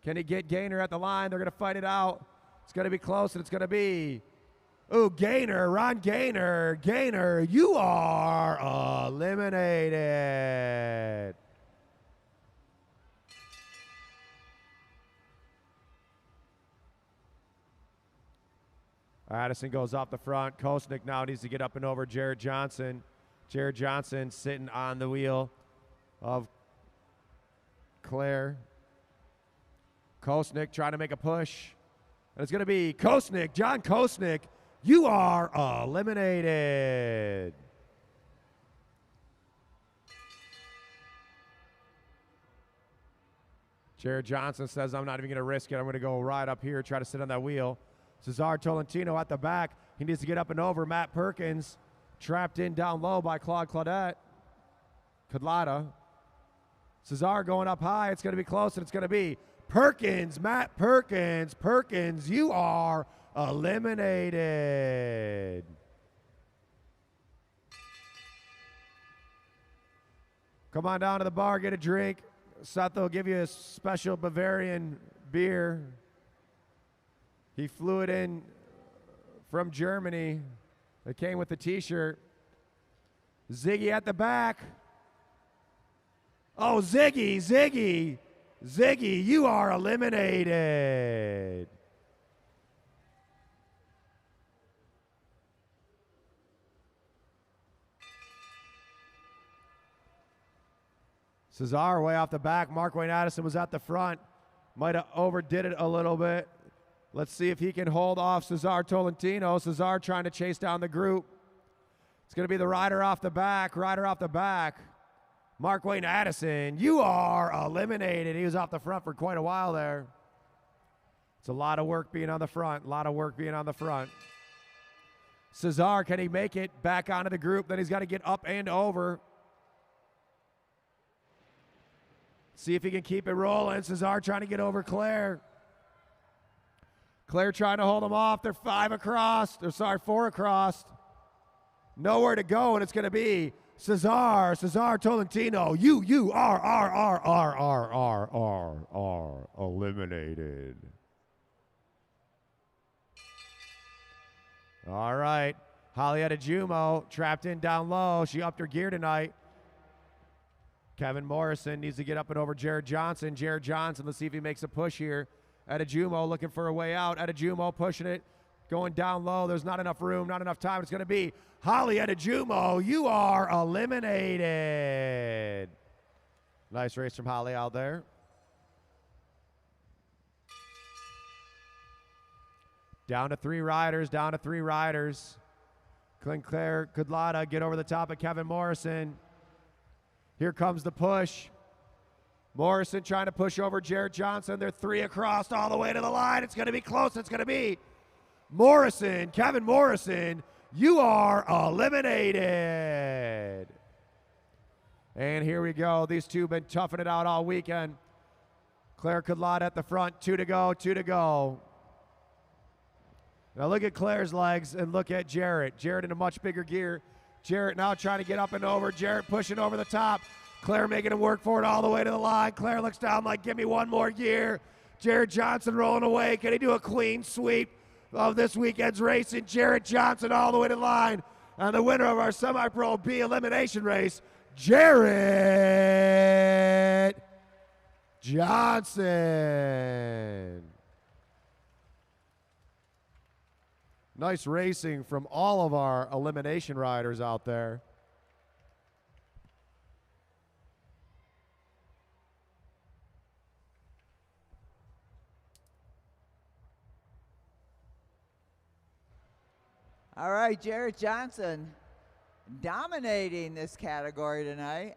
Speaker 4: Can he get Gaynor at the line? They're going to fight it out. It's going to be close, and it's going to be, ooh, Gaynor, Ron Gaynor. Gaynor, you are eliminated. Addison goes off the front. Kosnick now needs to get up and over Jared Johnson. Jared Johnson sitting on the wheel of Claire. Kosnick trying to make a push. And it's going to be Kosnick, John Kosnick. You are eliminated. Jared Johnson says, I'm not even going to risk it. I'm going to go right up here, try to sit on that wheel. Cesar Tolentino at the back. He needs to get up and over. Matt Perkins trapped in down low by Claude Claudette. Cadlata. Cesar going up high. It's going to be close, and it's going to be Perkins, Matt Perkins. Perkins, you are eliminated. Come on down to the bar, get a drink. Seth will give you a special Bavarian beer. He flew it in from Germany. It came with the t-shirt. Ziggy at the back. Oh, Ziggy, you are eliminated. Cesar way off the back. Mark Wayne Addison was at the front. Might have overdid it a little bit. Let's see if he can hold off Cesar Tolentino. Cesar trying to chase down the group. It's going to be the rider off the back. Mark Wayne Addison, you are eliminated. He was off the front for quite a while there. It's a lot of work being on the front. Cesar, can he make it back onto the group? Then he's got to get up and over. See if he can keep it rolling. Cesar trying to get over Claire. Claire trying to hold him off. They're 4 across. Nowhere to go, and it's going to be Cesar Tolentino. You are eliminated. All right. Holly Adejumo trapped in down low. She upped her gear tonight. Kevin Morrison needs to get up and over Jared Johnson. Let's see if he makes a push here. Adejumo looking for a way out. Adejumo pushing it, going down low. There's not enough room, not enough time. It's going to be Holly Adejumo. You are eliminated. Nice race from Holly out there. Down to 3 riders. Claire Kudlata get over the top of Kevin Morrison. Here comes the push. Morrison trying to push over Jared Johnson. They're 3 across all the way to the line. It's going to be close. It's going to be Morrison. Kevin Morrison, you are eliminated. And here we go. These two have been toughing it out all weekend. Claire Kudlot at the front, 2 to go, 2 to go. Now look at Claire's legs and look at Jarrett. Jarrett in a much bigger gear. Jarrett now trying to get up and over. Jarrett pushing over the top. Claire making him work for it all the way to the line. Claire looks down like, give me one more gear. Jarrett Johnson rolling away. Can he do a clean sweep of this weekend's racing? Jarrett Johnson all the way to the line. And the winner of our semi-pro B elimination race, Jarrett Johnson. Nice racing from all of our elimination riders out there.
Speaker 1: All right, Jarrett Johnson dominating this category tonight.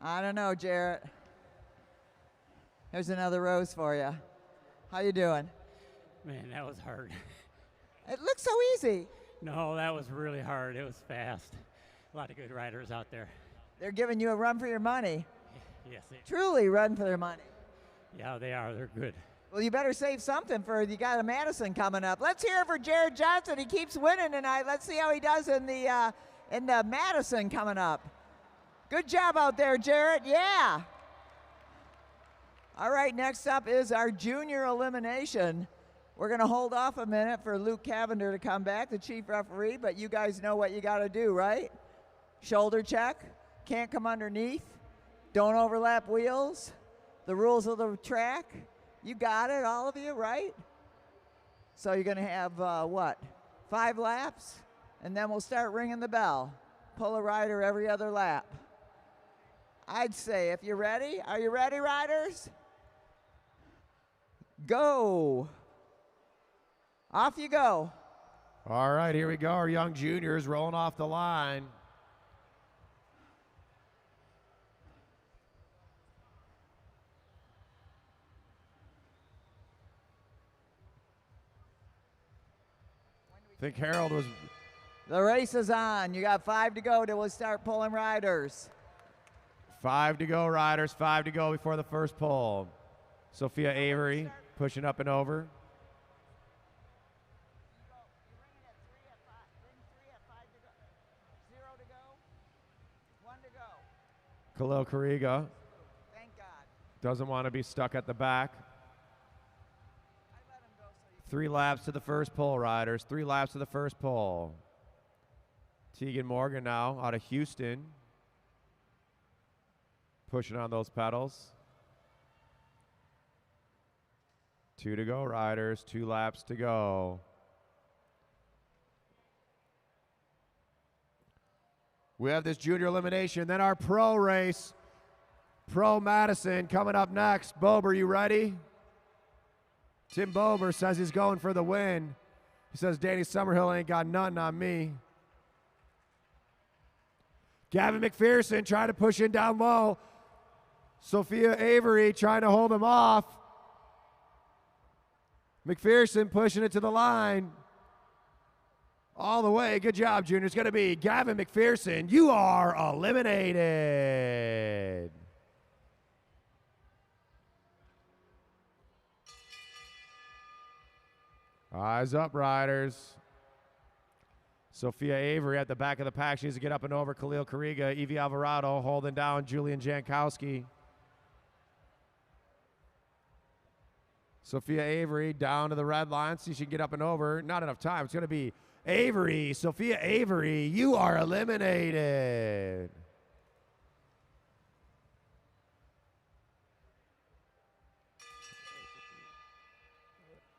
Speaker 1: I don't know, Jarrett. Here's another rose for you. How you doing?
Speaker 8: Man, that was hard.
Speaker 1: It looks so easy.
Speaker 8: No, that was really hard. It was fast. A lot of good riders out there.
Speaker 1: They're giving you a run for your money.
Speaker 8: Yes,
Speaker 1: Truly run for their money.
Speaker 8: yeah, they are. They're good.
Speaker 1: Well, you better save something for, you got a Madison coming up. Let's hear it for Jarrett Johnson. He keeps winning tonight. Let's see how he does in the Madison coming up. Good job out there, Jarrett. Yeah. All right, next up is our junior elimination. We're going to hold off a minute for Luke Cavender to come back, the chief referee, but you guys know what you got to do, right? Shoulder check, can't come underneath, don't overlap wheels, the rules of the track. You got it, all of you, right? So you're going to have, 5 laps? And then we'll start ringing the bell. Pull a rider every other lap. I'd say, if you're ready, are you ready, riders? Go. Off you go.
Speaker 4: All right, here we go. Our young juniors rolling off the line. I think Harold was...
Speaker 1: The race is on. You got 5 to go till we start pulling riders.
Speaker 4: 5 to go, riders. 5 to go before the first pull. Sophia Avery pushing up and over. Khalil Kariga doesn't want to be stuck at the back. 3 laps to the first pull, riders. 3 laps to the first pull. Tegan Morgan now out of Houston. Pushing on those pedals. 2 to go, riders. 2 laps to go. We have this junior elimination, then our pro race. Pro Madison coming up next. Bober, you ready? Tim Bober says he's going for the win. He says Danny Summerhill ain't got nothing on me. Gavin McPherson trying to push in down low. Sophia Avery trying to hold him off. McPherson pushing it to the line. All the way. Good job, Junior. It's going to be Gavin McPherson. You are eliminated. Eyes up, riders. Sophia Avery at the back of the pack. She needs to get up and over. Khalil Kariga, Evie Alvarado holding down Julian Jankowski. Sophia Avery down to the red line. See if she can get up and over. Not enough time. It's going to be Avery. Sophia Avery, you are eliminated.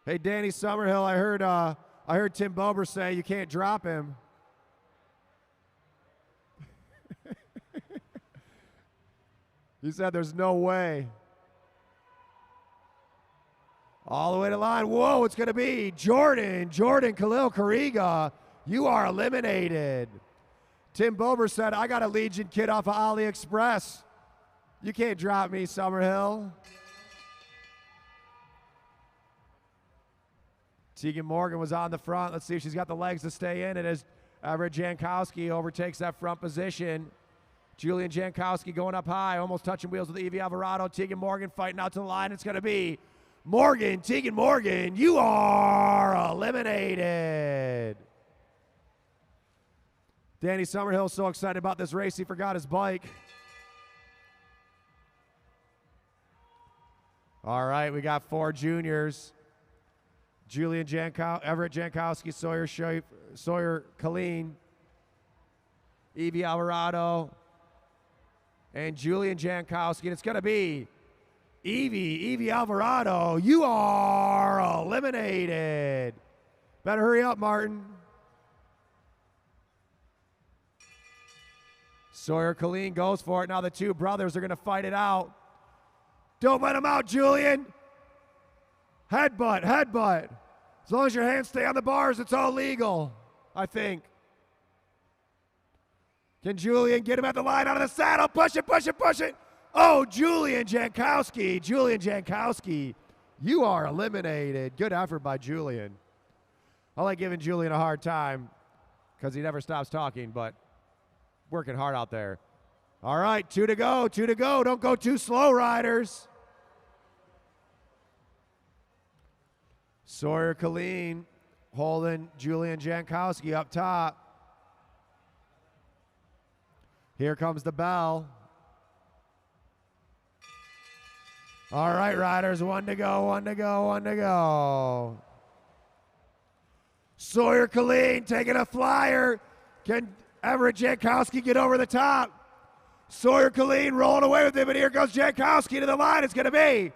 Speaker 4: Hey, Danny Summerhill, I heard Tim Bober say you can't drop him. He said there's no way. All the way to the line. Whoa, it's going to be Jordan Khalil Kariga. You are eliminated. Tim Bober said, I got a Legion kit off of AliExpress. You can't drop me, Summerhill. Tegan Morgan was on the front. Let's see if she's got the legs to stay in it as Everett Jankowski overtakes that front position. Julian Jankowski going up high, almost touching wheels with Evie Alvarado. Tegan Morgan fighting out to the line. It's going to be Morgan. Tegan Morgan, you are eliminated. Danny Summerhill so excited about this race he forgot his bike. All right, we got 4 juniors. Julian Everett Jankowski, Sawyer Colleen, Evie Alvarado, and Julian Jankowski. And it's going to be Evie Alvarado. You are eliminated. Better hurry up, Martin. Sawyer Colleen goes for it. Now the 2 brothers are going to fight it out. Don't let him out, Julian. Headbutt, headbutt. As long as your hands stay on the bars, it's all legal, I think. Can Julian get him at the line out of the saddle? Push it, push it, push it. Oh, Julian Jankowski, you are eliminated. Good effort by Julian. I like giving Julian a hard time because he never stops talking, but working hard out there. All right, 2 to go, 2 to go. Don't go too slow, riders. Sawyer Colleen holding Julian Jankowski up top. Here comes the bell. All right, riders, 1 to go, 1 to go, 1 to go. Sawyer Colleen taking a flyer. Can Everett Jankowski get over the top? Sawyer Colleen rolling away with him, and here goes Jankowski to the line. It's going to be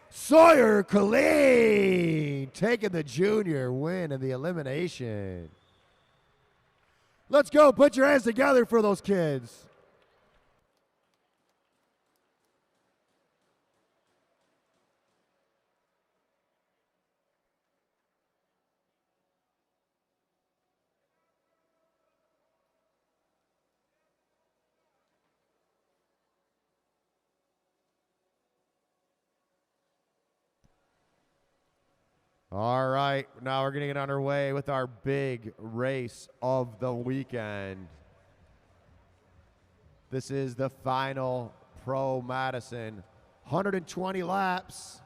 Speaker 4: Sawyer Colleen taking the junior win and the elimination. Let's go. Put your hands together for those kids. All right, now we're going to get underway with our big race of the weekend. This is the final Pro Madison, 120 laps.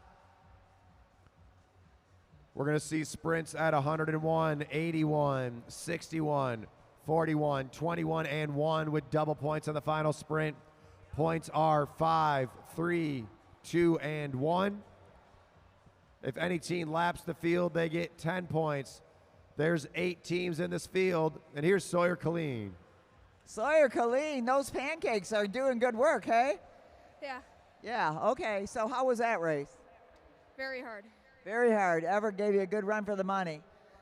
Speaker 4: We're going to see sprints at 101, 81, 61, 41, 21, and 1 with double points on the final sprint. Points are 5, 3, 2, and 1. If any team laps the field, they get 10 points. There's 8 teams in this field, and here's Sawyer Colleen.
Speaker 1: Sawyer Colleen, those pancakes are doing good work, hey?
Speaker 3: Yeah,
Speaker 1: Yeah, okay. So how was that race?
Speaker 3: very hard.
Speaker 1: Very hard. Everett gave you a good run for the money,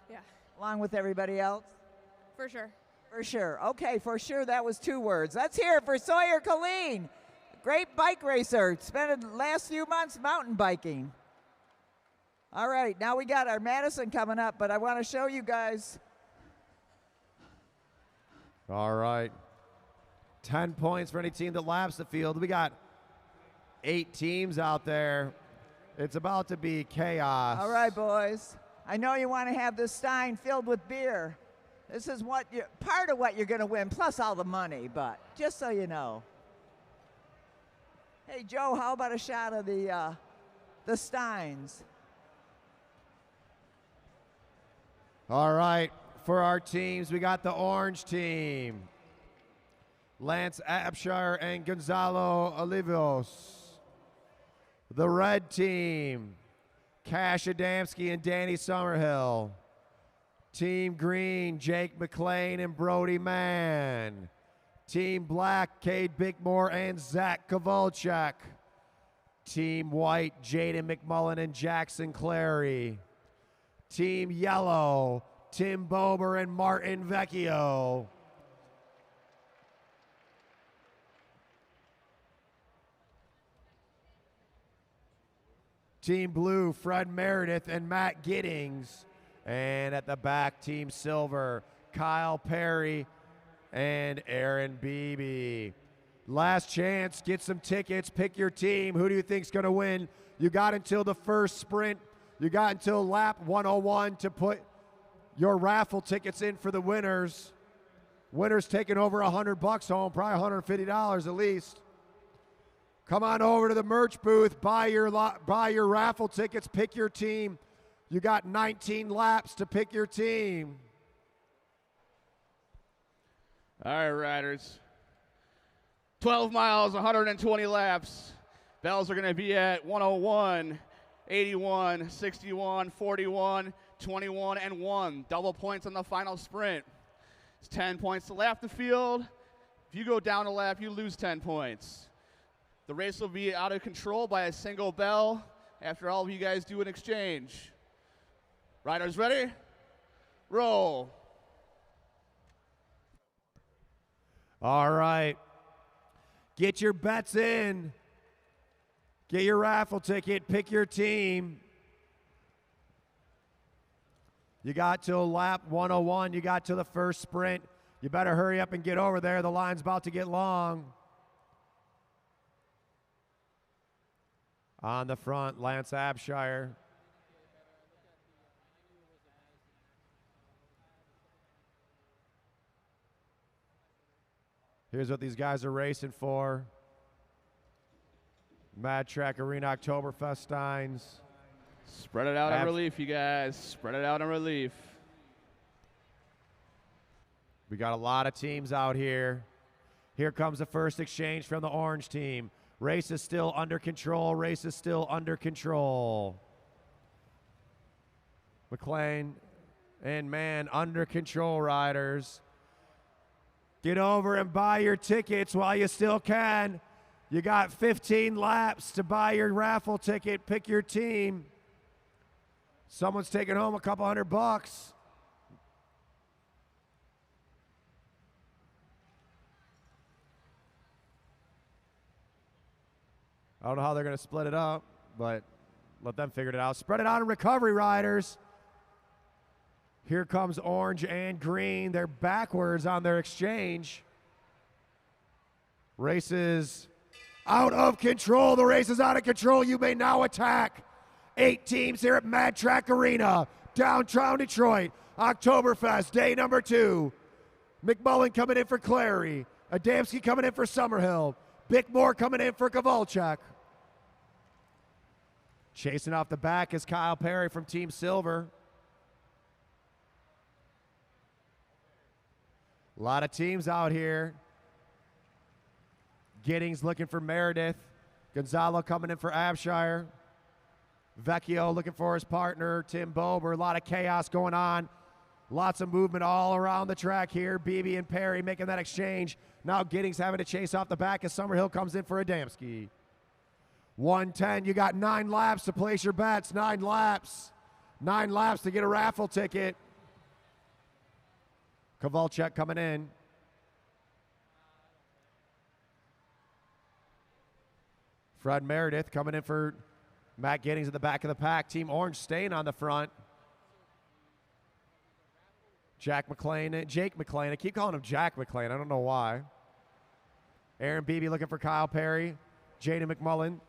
Speaker 3: Yeah,
Speaker 1: along with everybody else?
Speaker 3: for sure.
Speaker 1: For sure. Okay, for sure, that was 2 words. Let's hear it for Sawyer Colleen. Great bike racer. Spent the last few months mountain biking. All right, now we got our Madison coming up, but I want to show you guys.
Speaker 4: All right. 10 points for any team that laps the field. We got 8 teams out there. It's about to be chaos.
Speaker 1: All right, boys. I know you want to have this stein filled with beer. This is part of what you're going to win, plus all the money, but just so you know. Hey, Joe, how about a shot of the steins?
Speaker 4: All right, for our teams, we got the orange team. Lance Abshire and Gonzalo Olivos. The red team, Cash Adamski and Danny Summerhill. Team green, Jake McLean and Brody Mann. Team black, Cade Bickmore and Zach Kovalchuk. Team white, Jaden McMullen and Jackson Clary. Team yellow, Tim Bober and Martin Vecchio. Team blue, Fred Meredith and Matt Giddings. And at the back, Team silver, Kyle Perry and Aaron Beebe. Last chance, get some tickets, pick your team. Who do you think's gonna win? You got until the first sprint. You got until lap 101 to put your raffle tickets in for the winners. Winners taking over $100 home, probably $150 at least. Come on over to the merch booth, buy your raffle tickets, pick your team. You got 19 laps to pick your team.
Speaker 6: All right, riders. 12 miles, 120 laps. Bells are going to be at 101, 81, 61, 41, 21, and 1. Double points on the final sprint. It's 10 points to lap the field. If you go down a lap, you lose 10 points. The race will be out of control by a single bell after all of you guys do an exchange. Riders ready? Roll.
Speaker 4: All right. Get your bets in. Get your raffle ticket. Pick your team. You got till lap 101. You got to the first sprint. You better hurry up and get over there. The line's about to get long. On the front, Lance Abshire. Here's what these guys are racing for. Mad Track Arena Oktoberfest Steins.
Speaker 6: Spread it out on relief, you guys. Spread it out on relief.
Speaker 4: We got a lot of teams out here. Here comes the first exchange from the orange team. Race is still under control. Race is still under control. McLean and Mann under control, riders. Get over and buy your tickets while you still can. You got 15 laps to buy your raffle ticket. Pick your team. Someone's taking home a couple $100. I don't know how they're going to split it up, but let them figure it out. Spread it out in recovery, riders. Here comes orange and green. They're backwards on their exchange. Race is out of control. The race is out of control. You may now attack. 8 teams here at Mad Track Arena, downtown Detroit. Oktoberfest, day number 2. McMullen coming in for Clary. Adamski coming in for Summerhill. Bickmore coming in for Kowalczyk. Chasing off the back is Kyle Perry from Team Silver. A lot of teams out here. Giddings looking for Meredith. Gonzalo coming in for Abshire. Vecchio looking for his partner, Tim Bober. A lot of chaos going on. Lots of movement all around the track here. Beebe and Perry making that exchange. Now Giddings having to chase off the back as Summerhill comes in for Adamski. 110, you got 9 laps to place your bets. 9 laps. 9 laps to get a raffle ticket. Kowalczyk coming in. Fred Meredith coming in for Matt Giddings at the back of the pack. Team Orange staying on the front. Jake McLean. I keep calling him Jack McLean. I don't know why. Aaron Beebe looking for Kyle Perry. Jaden McMullen.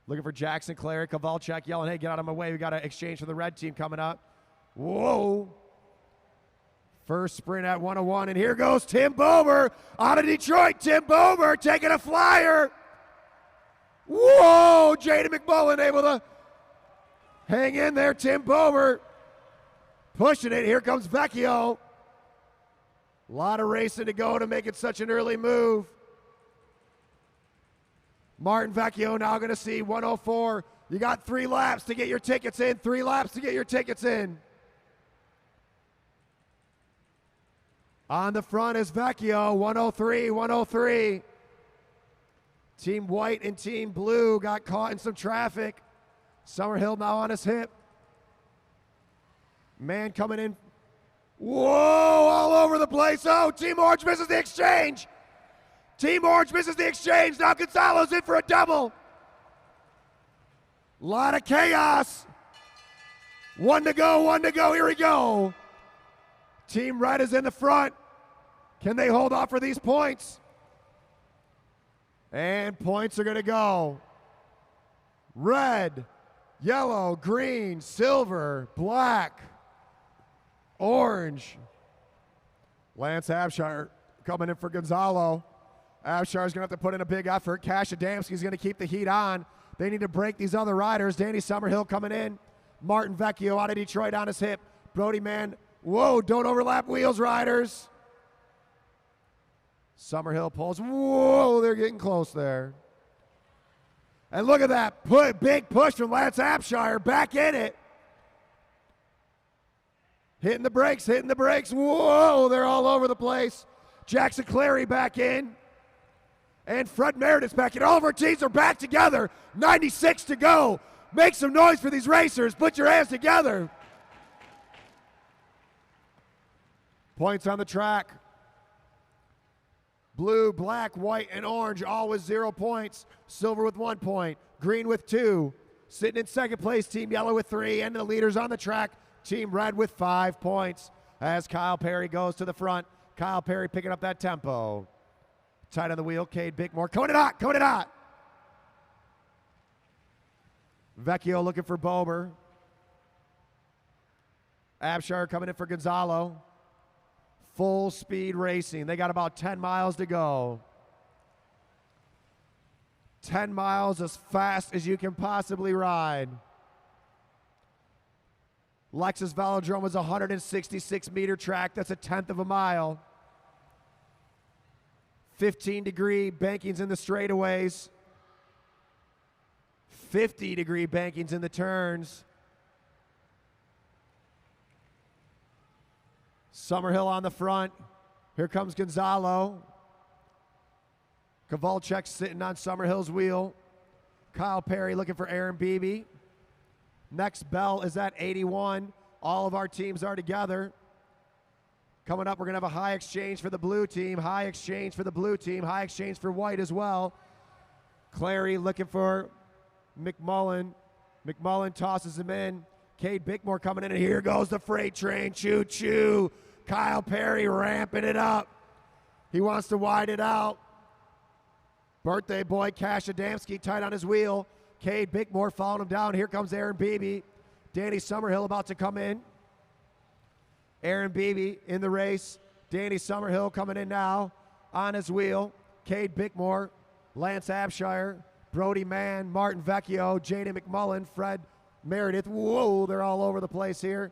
Speaker 4: Looking for Jackson Clary. Kowalczyk yelling, hey, get out of my way. We got an exchange for the red team coming up. Whoa. First sprint at 101, and here goes Tim Bober out of Detroit. Tim Bober taking a flyer. Whoa, Jaden McMullen able to hang in there. Tim Bober pushing it. Here comes Vecchio. A lot of racing to go to make it such an early move. Martin Vecchio now going to see 104. You got 3 laps to get your tickets in. 3 laps to get your tickets in. On the front is Vecchio, 103, 103. Team White and Team Blue got caught in some traffic. Summerhill now on his hip. Man coming in. Whoa, all over the place. Oh, Team Orange misses the exchange. Team Orange misses the exchange. Now Gonzalo's in for a double. A lot of chaos. 1 to go, 1 to go. Here we go. Team Red is in the front. Can they hold off for these points? And points are going to go. red, yellow, green, silver, black, orange. Lance Abshire coming in for Gonzalo. Abshire's going to have to put in a big effort. Cash Adamski's going to keep the heat on. They need to break these other riders. Danny Summerhill coming in. Martin Vecchio out of Detroit on his hip. Brody Mann. Whoa, don't overlap wheels, riders. Summerhill pulls. Whoa, they're getting close there. And look at that big push from Lance Abshire. Back in it. Hitting the brakes, hitting the brakes. Whoa, they're all over the place. Jackson Clary back in. And Fred Meredith's back in. All of our teams are back together. 96 to go. Make some noise for these racers. Put your hands together. Points on the track. Blue, black, white, and orange, all with 0 points. Silver with 1 point. Green with 2. Sitting in second place, Team Yellow with 3. And the leaders on the track, Team Red with 5 points. As Kyle Perry goes to the front. Kyle Perry picking up that tempo. Tight on the wheel, Cade Bickmore. Coming in hot, coming in hot. Vecchio looking for Bober. Abshire coming in for Gonzalo. Full speed racing. They got about 10 miles to go. 10 miles as fast as you can possibly ride. Lexus Velodrome is a 166-meter track. That's a 1/10 of a mile. 15-degree bankings in the straightaways. 50-degree bankings in the turns. Summerhill on the front. Here comes Gonzalo. Kowalczyk sitting on Summerhill's wheel. Kyle Perry looking for Aaron Beebe. Next bell is at 81. All of our teams are together. Coming up, we're going to have a high exchange for the blue team, high exchange for the blue team, high exchange for white as well. Clary looking for McMullen. McMullen tosses him in. Cade Bickmore coming in, and here goes the freight train. Choo-choo. Kyle Perry ramping it up. He wants to wide it out. Birthday boy Cash Adamski tight on his wheel. Cade Bickmore following him down. Here comes Aaron Beebe. Danny Summerhill about to come in. Aaron Beebe in the race. Danny Summerhill coming in now on his wheel. Cade Bickmore, Lance Abshire, Brody Mann, Martin Vecchio, Jaden McMullen, Fred Meredith. Whoa, they're all over the place here.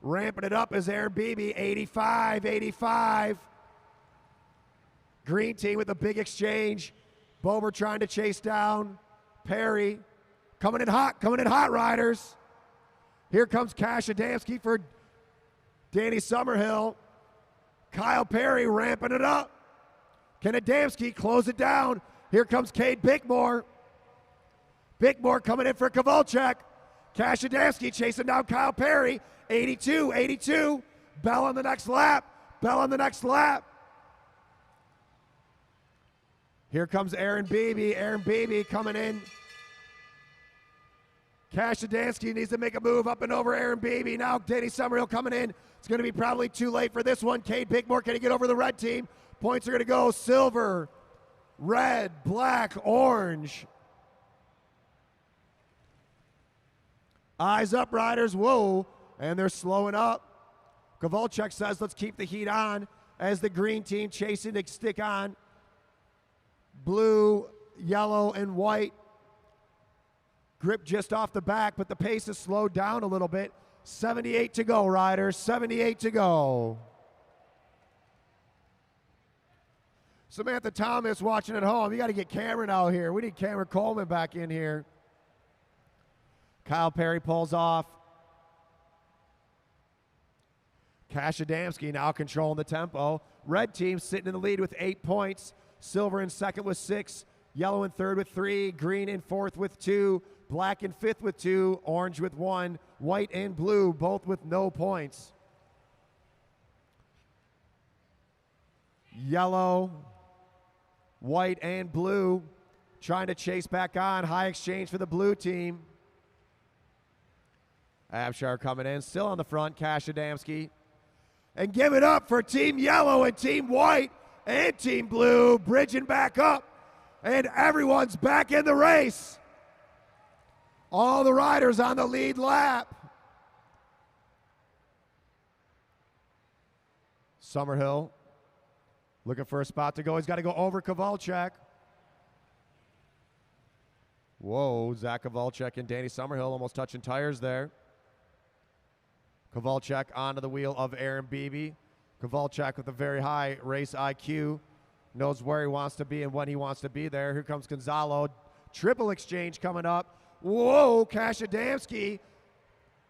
Speaker 4: Ramping it up is Aaron Beebe, 85. Green team with a big exchange. Bober trying to chase down Perry. Coming in hot, riders. Here comes Cash Adamski for Danny Summerhill. Kyle Perry ramping it up. Can Adamski close it down? Here comes Cade Bickmore. Bickmore coming in for Kowalczyk. Cash Adamski chasing down Kyle Perry. 82. Bell on the next lap. Here comes Aaron Beebe. Aaron Beebe coming in. Cash Adamski needs to make a move up and over Aaron Beebe. Now Danny Summerhill coming in. It's going to be probably too late for this one. Cade Bickmore, can he get over the red team? Points are going to go silver, red, black, orange. Eyes up, riders. Whoa. And they're slowing up. Kowalczyk says, let's keep the heat on as the green team chasing to stick on. Blue, yellow, and white. Grip just off the back, but the pace is slowed down a little bit. 78 to go, riders. 78 to go. Samantha Thomas watching at home. You got to get Cameron out here. We need Cameron Coleman back in here. Kyle Perry pulls off. Cash Adamski now controlling the tempo. Red team sitting in the lead with 8 points. Silver in second with 6. Yellow in third with 3. Green in fourth with 2. Black in fifth with 2. Orange with 1. White and blue both with no points. Yellow, white, and blue trying to chase back on. High exchange for the blue team. Abshire coming in, still on the front, Cash Adamski. And give it up for Team Yellow and Team White and Team Blue, bridging back up. And everyone's back in the race. All the riders on the lead lap. Summerhill looking for a spot to go. He's got to go over Kowalczyk. Whoa, Zach Kowalczyk and Danny Summerhill almost touching tires there. Kowalczyk onto the wheel of Aaron Beebe. Kowalczyk with a very high race IQ. Knows where he wants to be and when he wants to be there. Here comes Gonzalo. Triple exchange coming up. Whoa, Cash Adamski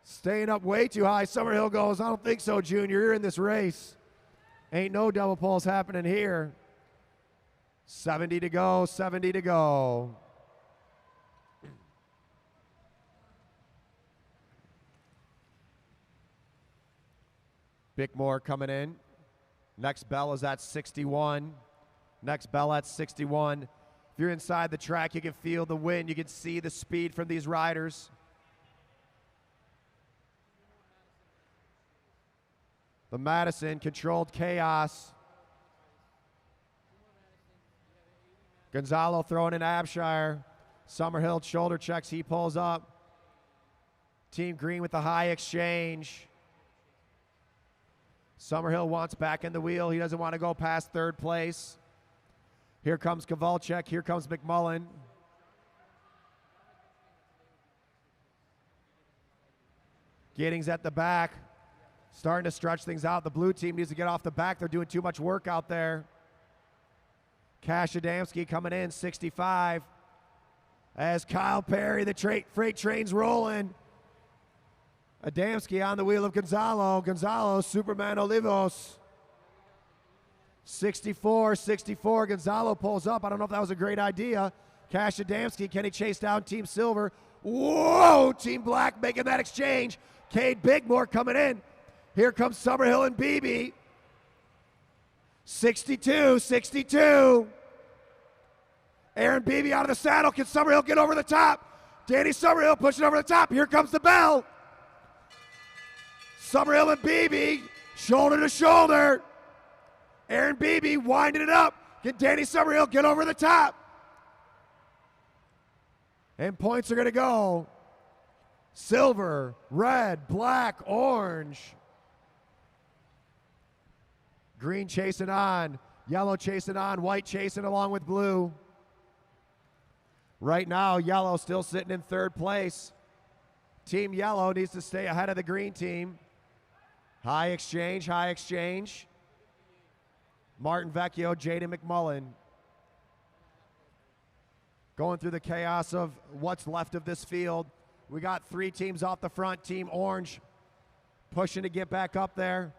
Speaker 4: staying up way too high. Summerhill goes, I don't think so, Junior. You're in this race. Ain't no double poles happening here. 70 to go, 70 to go. Bickmore coming in. Next bell is at 61. Next bell at 61. If you're inside the track, you can feel the wind. You can see the speed from these riders. The Madison controlled chaos. Gonzalo throwing in Abshire. Summerhill shoulder checks. He pulls up. Team Green with the high exchange. Summerhill wants back in the wheel. He doesn't want to go past third place. Here comes Kowalczyk. Here comes McMullen. Giddings at the back. Starting to stretch things out. The blue team needs to get off the back. They're doing too much work out there. Cash Adamski coming in, 65. As Kyle Perry, the freight train's rolling. Adamski on the wheel of Gonzalo. Gonzalo, Superman Olivos. 64, 64. Gonzalo pulls up. I don't know if that was a great idea. Cash Adamski, can he chase down Team Silver? Whoa, Team Black making that exchange. Cade Bigmore coming in. Here comes Summerhill and Beebe. 62, 62. Aaron Beebe out of the saddle. Can Summerhill get over the top? Danny Summerhill pushing over the top. Here comes the bell. Summerhill and Beebe, shoulder to shoulder. Aaron Beebe winding it up. Can Danny Summerhill get over the top? And points are going to go. Silver, red, black, orange. Green chasing on. Yellow chasing on. White chasing along with blue. Right now, yellow still sitting in third place. Team yellow needs to stay ahead of the green team. High exchange, high exchange. Martin Vecchio, Jaden McMullen. Going through the chaos of what's left of this field. We got three teams off the front. Team Orange pushing to get back up there.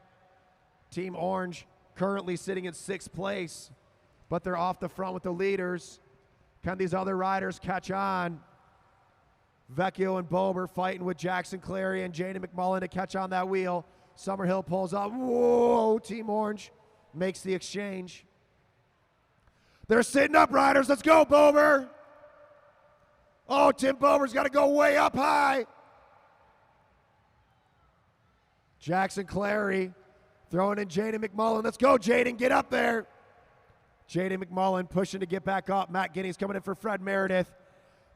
Speaker 4: Team Orange currently sitting in sixth place, but they're off the front with the leaders. Can these other riders catch on? Vecchio and Bober fighting with Jackson Clary and Jaden McMullen to catch on that wheel. Summerhill pulls up. Whoa, Team Orange makes the exchange. They're sitting up, riders. Let's go, Bober. Oh, Tim Bober's got to go way up high. Jackson Clary throwing in Jaden McMullen. Let's go, Jaden. Get up there. Jaden McMullen pushing to get back up. Matt Guinea's coming in for Fred Meredith.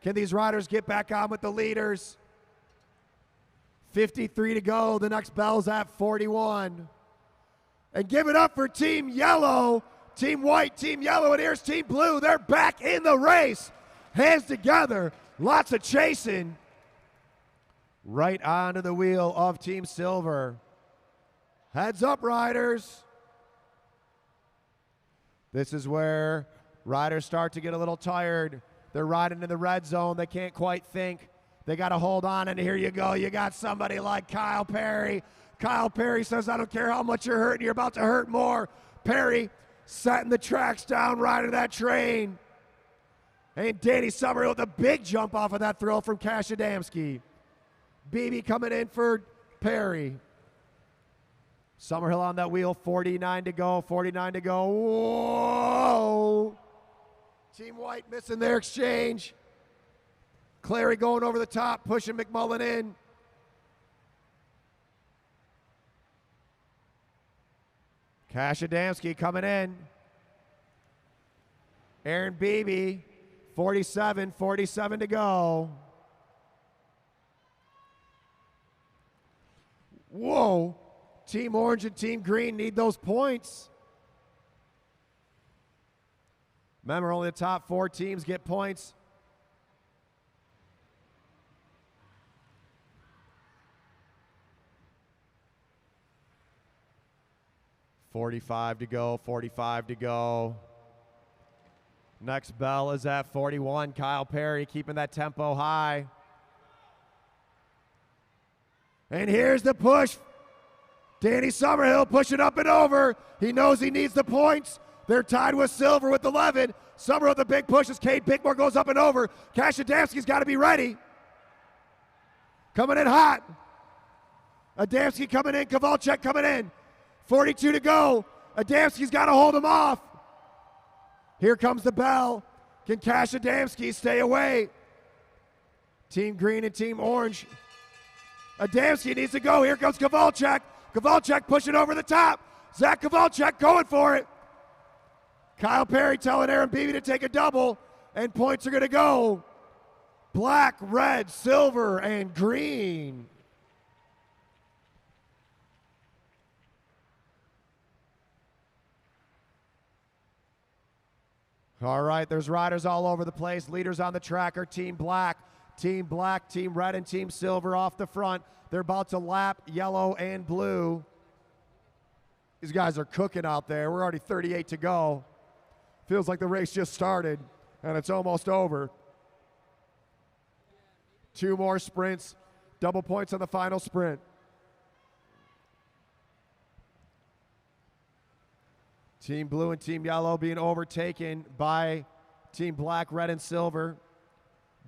Speaker 4: Can these riders get back on with the leaders? 53 to go. The next bell's at 41. And give it up for Team Yellow. Team White, Team Yellow, and here's Team Blue. They're back in the race. Hands together. Lots of chasing. Right onto the wheel of Team Silver. Heads up, riders. This is where riders start to get a little tired. They're riding in the red zone. They can't quite think. They got to hold on, and here you go. You got somebody like Kyle Perry. Kyle Perry says, I don't care how much you're hurting. You're about to hurt more. Perry setting the tracks down, riding that train. And Danny Summerhill with a big jump off of that throw from Cash Adamski. Beebe coming in for Perry. Summerhill on that wheel, 49 to go, 49 to go. Whoa! Team White missing their exchange. Clary going over the top, pushing McMullen in. Cash Adamski coming in. Aaron Beebe, 47 to go. Whoa. Team Orange and Team Green need those points. Remember, only the top 4 teams get points. .45 to go, 45 to go. Next bell is at 41. Kyle Perry keeping that tempo high. And here's the push. Danny Summerhill pushing up and over. He knows he needs the points. They're tied with silver with 11. Summerhill, the big push as Cade Bickmore goes up and over. Cash Adamski's got to be ready. Coming in hot. Adamski coming in, Kowalczyk coming in. 42 to go. Adamski's got to hold him off. Here comes the bell. Can Cash Adamski stay away? Team Green and Team Orange. Adamski needs to go. Here comes Kowalczyk. Kowalczyk pushing over the top. Zach Kowalczyk going for it. Kyle Perry telling Aaron Beebe to take a double, and points are going to go. Black, red, silver, and green. All right, there's riders all over the place. Leaders on the track are Team Black, Team Red, and Team Silver off the front. They're about to lap yellow and blue. These guys are cooking out there. We're already 38 to go. Feels like the race just started, and it's almost over. 2 more sprints, double points on the final sprint. Team Blue and Team Yellow being overtaken by Team Black, Red, and Silver.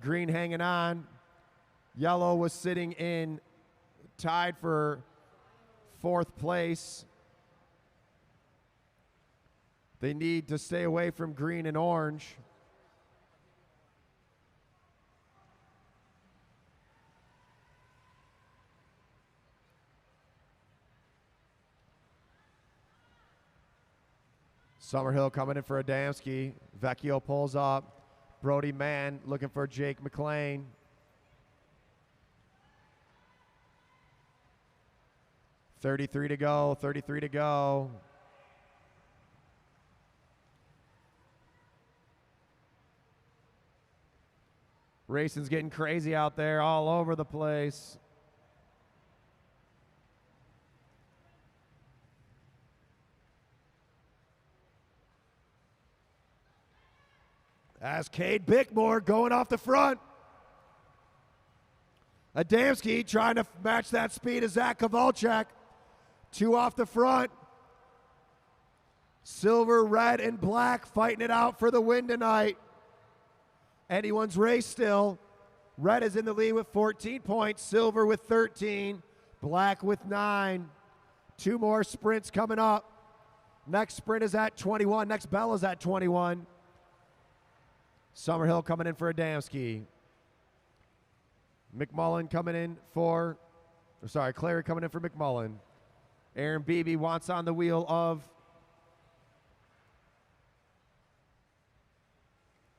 Speaker 4: Green hanging on. Yellow was sitting in tied for 4th place. They need to stay away from green and orange. Summerhill coming in for Adamski. Vecchio pulls up. Brody Mann looking for Jake McLean. .33 to go, 33 to go. Racing's getting crazy out there, all over the place. As Cade Bickmore going off the front. Adamski trying to match that speed of Zach Kowalczyk. 2 off the front. Silver, red, and black fighting it out for the win tonight. Anyone's race still. Red is in the lead with 14 points. Silver with 13. Black with 9. 2 more sprints coming up. Next sprint is at 21. Next bell is at 21. Summerhill coming in for Adamski. McMullen coming in for, Clary coming in for McMullen. Aaron Beebe wants on the wheel of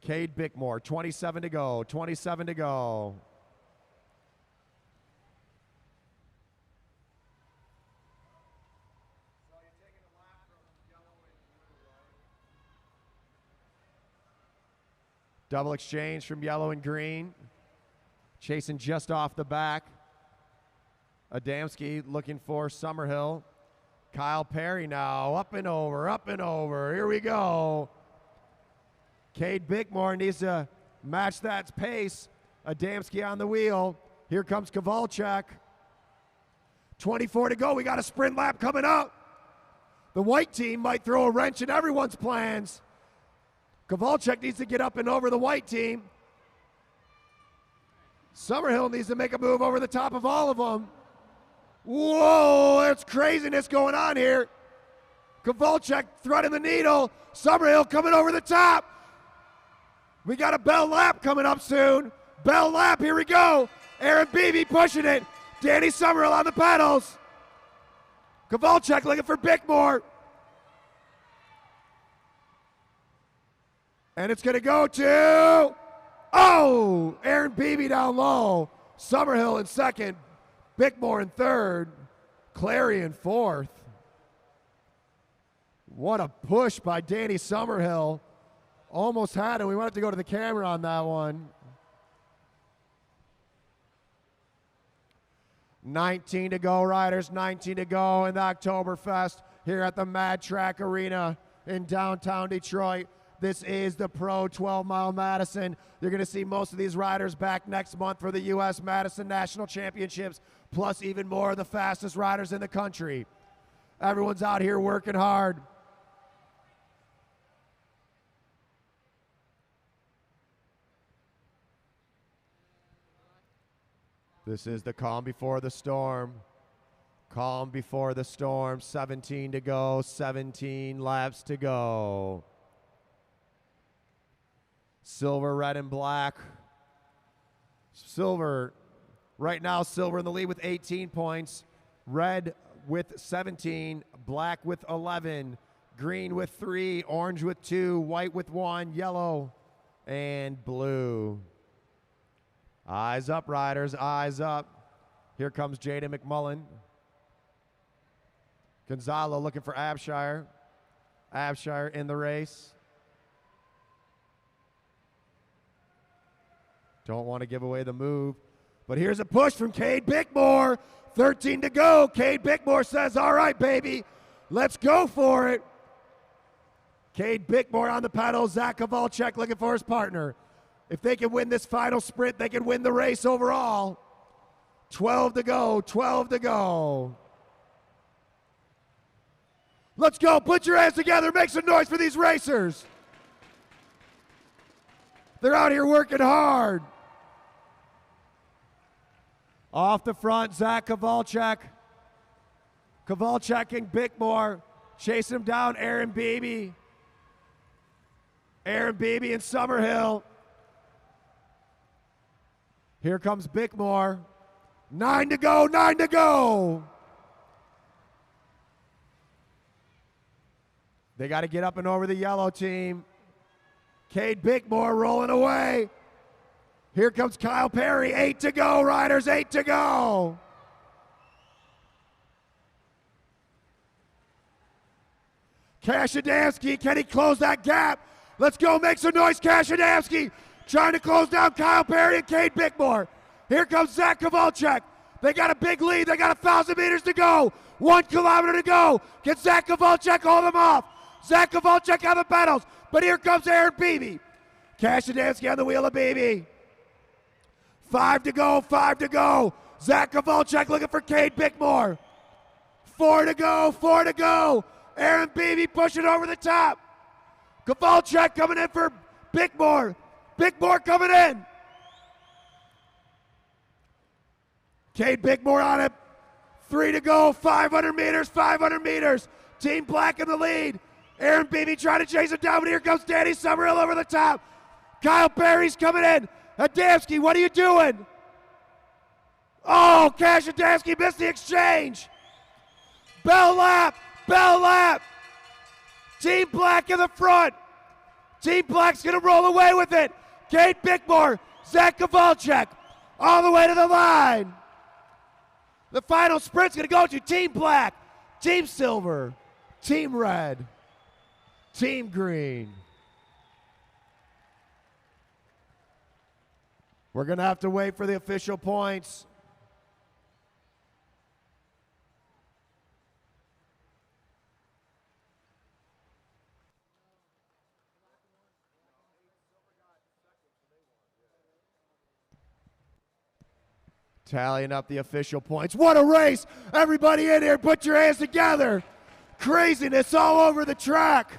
Speaker 4: Cade Bickmore. 27 to go, 27 to go. Double exchange from yellow and green. Chasing just off the back. Adamski looking for Summerhill. Kyle Perry now, up and over, up and over. Here we go. Cade Bickmore needs to match that pace. Adamski on the wheel. Here comes Kowalczyk. 24 to go. We got a sprint lap coming up. The white team might throw a wrench in everyone's plans. Kowalczyk needs to get up and over the white team. Summerhill needs to make a move over the top of all of them. Whoa, there's craziness going on here. Kowalczyk threading the needle. Summerhill coming over the top. We got a bell lap coming up soon. Bell lap, here we go. Aaron Beebe pushing it. Danny Summerhill on the pedals. Kowalczyk looking for Bickmore. And it's going to go to, Aaron Beebe down low. Summerhill in second. Bickmore in third. Clarion fourth. What a push by Danny Summerhill. Almost had it. We wanted to go to the camera on that one. 19 to go, riders. 19 to go in the Oktoberfest here at the Mad Track Arena in downtown Detroit. This is the Pro 12-Mile Madison. You're going to see most of these riders back next month for the U.S. Madison National Championships, plus even more of the fastest riders in the country. Everyone's out here working hard. This is the calm before the storm. Calm before the storm. 17 to go. 17 laps to go. Silver, red, and black. Silver, right now, silver in the lead with 18 points. Red with 17. Black with 11. Green with 3. Orange with 2. White with 1. Yellow and blue. Eyes up, riders, eyes up. Here comes Jaden McMullen. Gonzalo looking for Abshire. Abshire in the race. Don't want to give away the move. But here's a push from Cade Bickmore. 13 to go. Cade Bickmore says, all right, baby, let's go for it. Cade Bickmore on the pedal. Zach Kowalczyk looking for his partner. If they can win this final sprint, they can win the race overall. 12 to go, 12 to go. Let's go, put your hands together, make some noise for these racers. They're out here working hard. Off the front, Zach Kowalczyk. Kowalczyk and Bickmore chasing him down, Aaron Beebe. Aaron Beebe and Summerhill. Here comes Bickmore. 9 to go, 9 to go. They got to get up and over the yellow team. Cade Bickmore rolling away. Here comes Kyle Perry. 8 to go, riders, 8 to go. Cash Adamski, can he close that gap? Let's go, make some noise, Cash Adamski. Trying to close down Kyle Perry and Cade Bickmore. Here comes Zach Kowalczyk. They got a big lead. They got 1,000 meters to go. 1 kilometer to go. Can Zach Kowalczyk hold them off? Zach Kowalczyk on the pedals. But here comes Aaron Beebe. Cash Adamski on the wheel of Beebe. 5 to go, 5 to go. Zach Kowalczyk looking for Cade Bickmore. 4 to go, 4 to go. Aaron Beebe pushing over the top. Kowalczyk coming in for Bickmore. Bickmore coming in. Cade Bickmore on it. 3 to go, 500 meters, 500 meters. Team Black in the lead. Aaron Beebe trying to chase him down, but here comes Danny Summerhill over the top. Kyle Perry's coming in. Adamski, what are you doing? Oh, Cash Adamski missed the exchange. Bell lap, bell lap. Team Black in the front. Team Black's gonna roll away with it. Cade Bickmore, Zach Kowalczyk, all the way to the line. The final sprint's gonna go to Team Black, Team Silver, Team Red, Team Green. We're gonna have to wait for the official points. Tallying up the official points. What a race! Everybody in here, put your hands together. Craziness all over the track.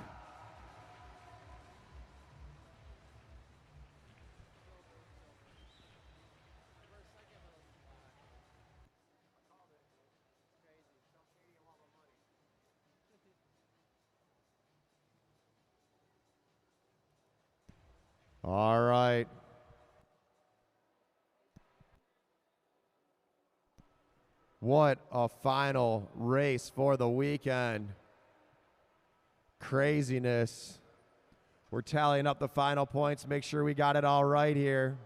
Speaker 4: All right. What a final race for the weekend. Craziness. We're tallying up the final points. Make sure we got it all right here.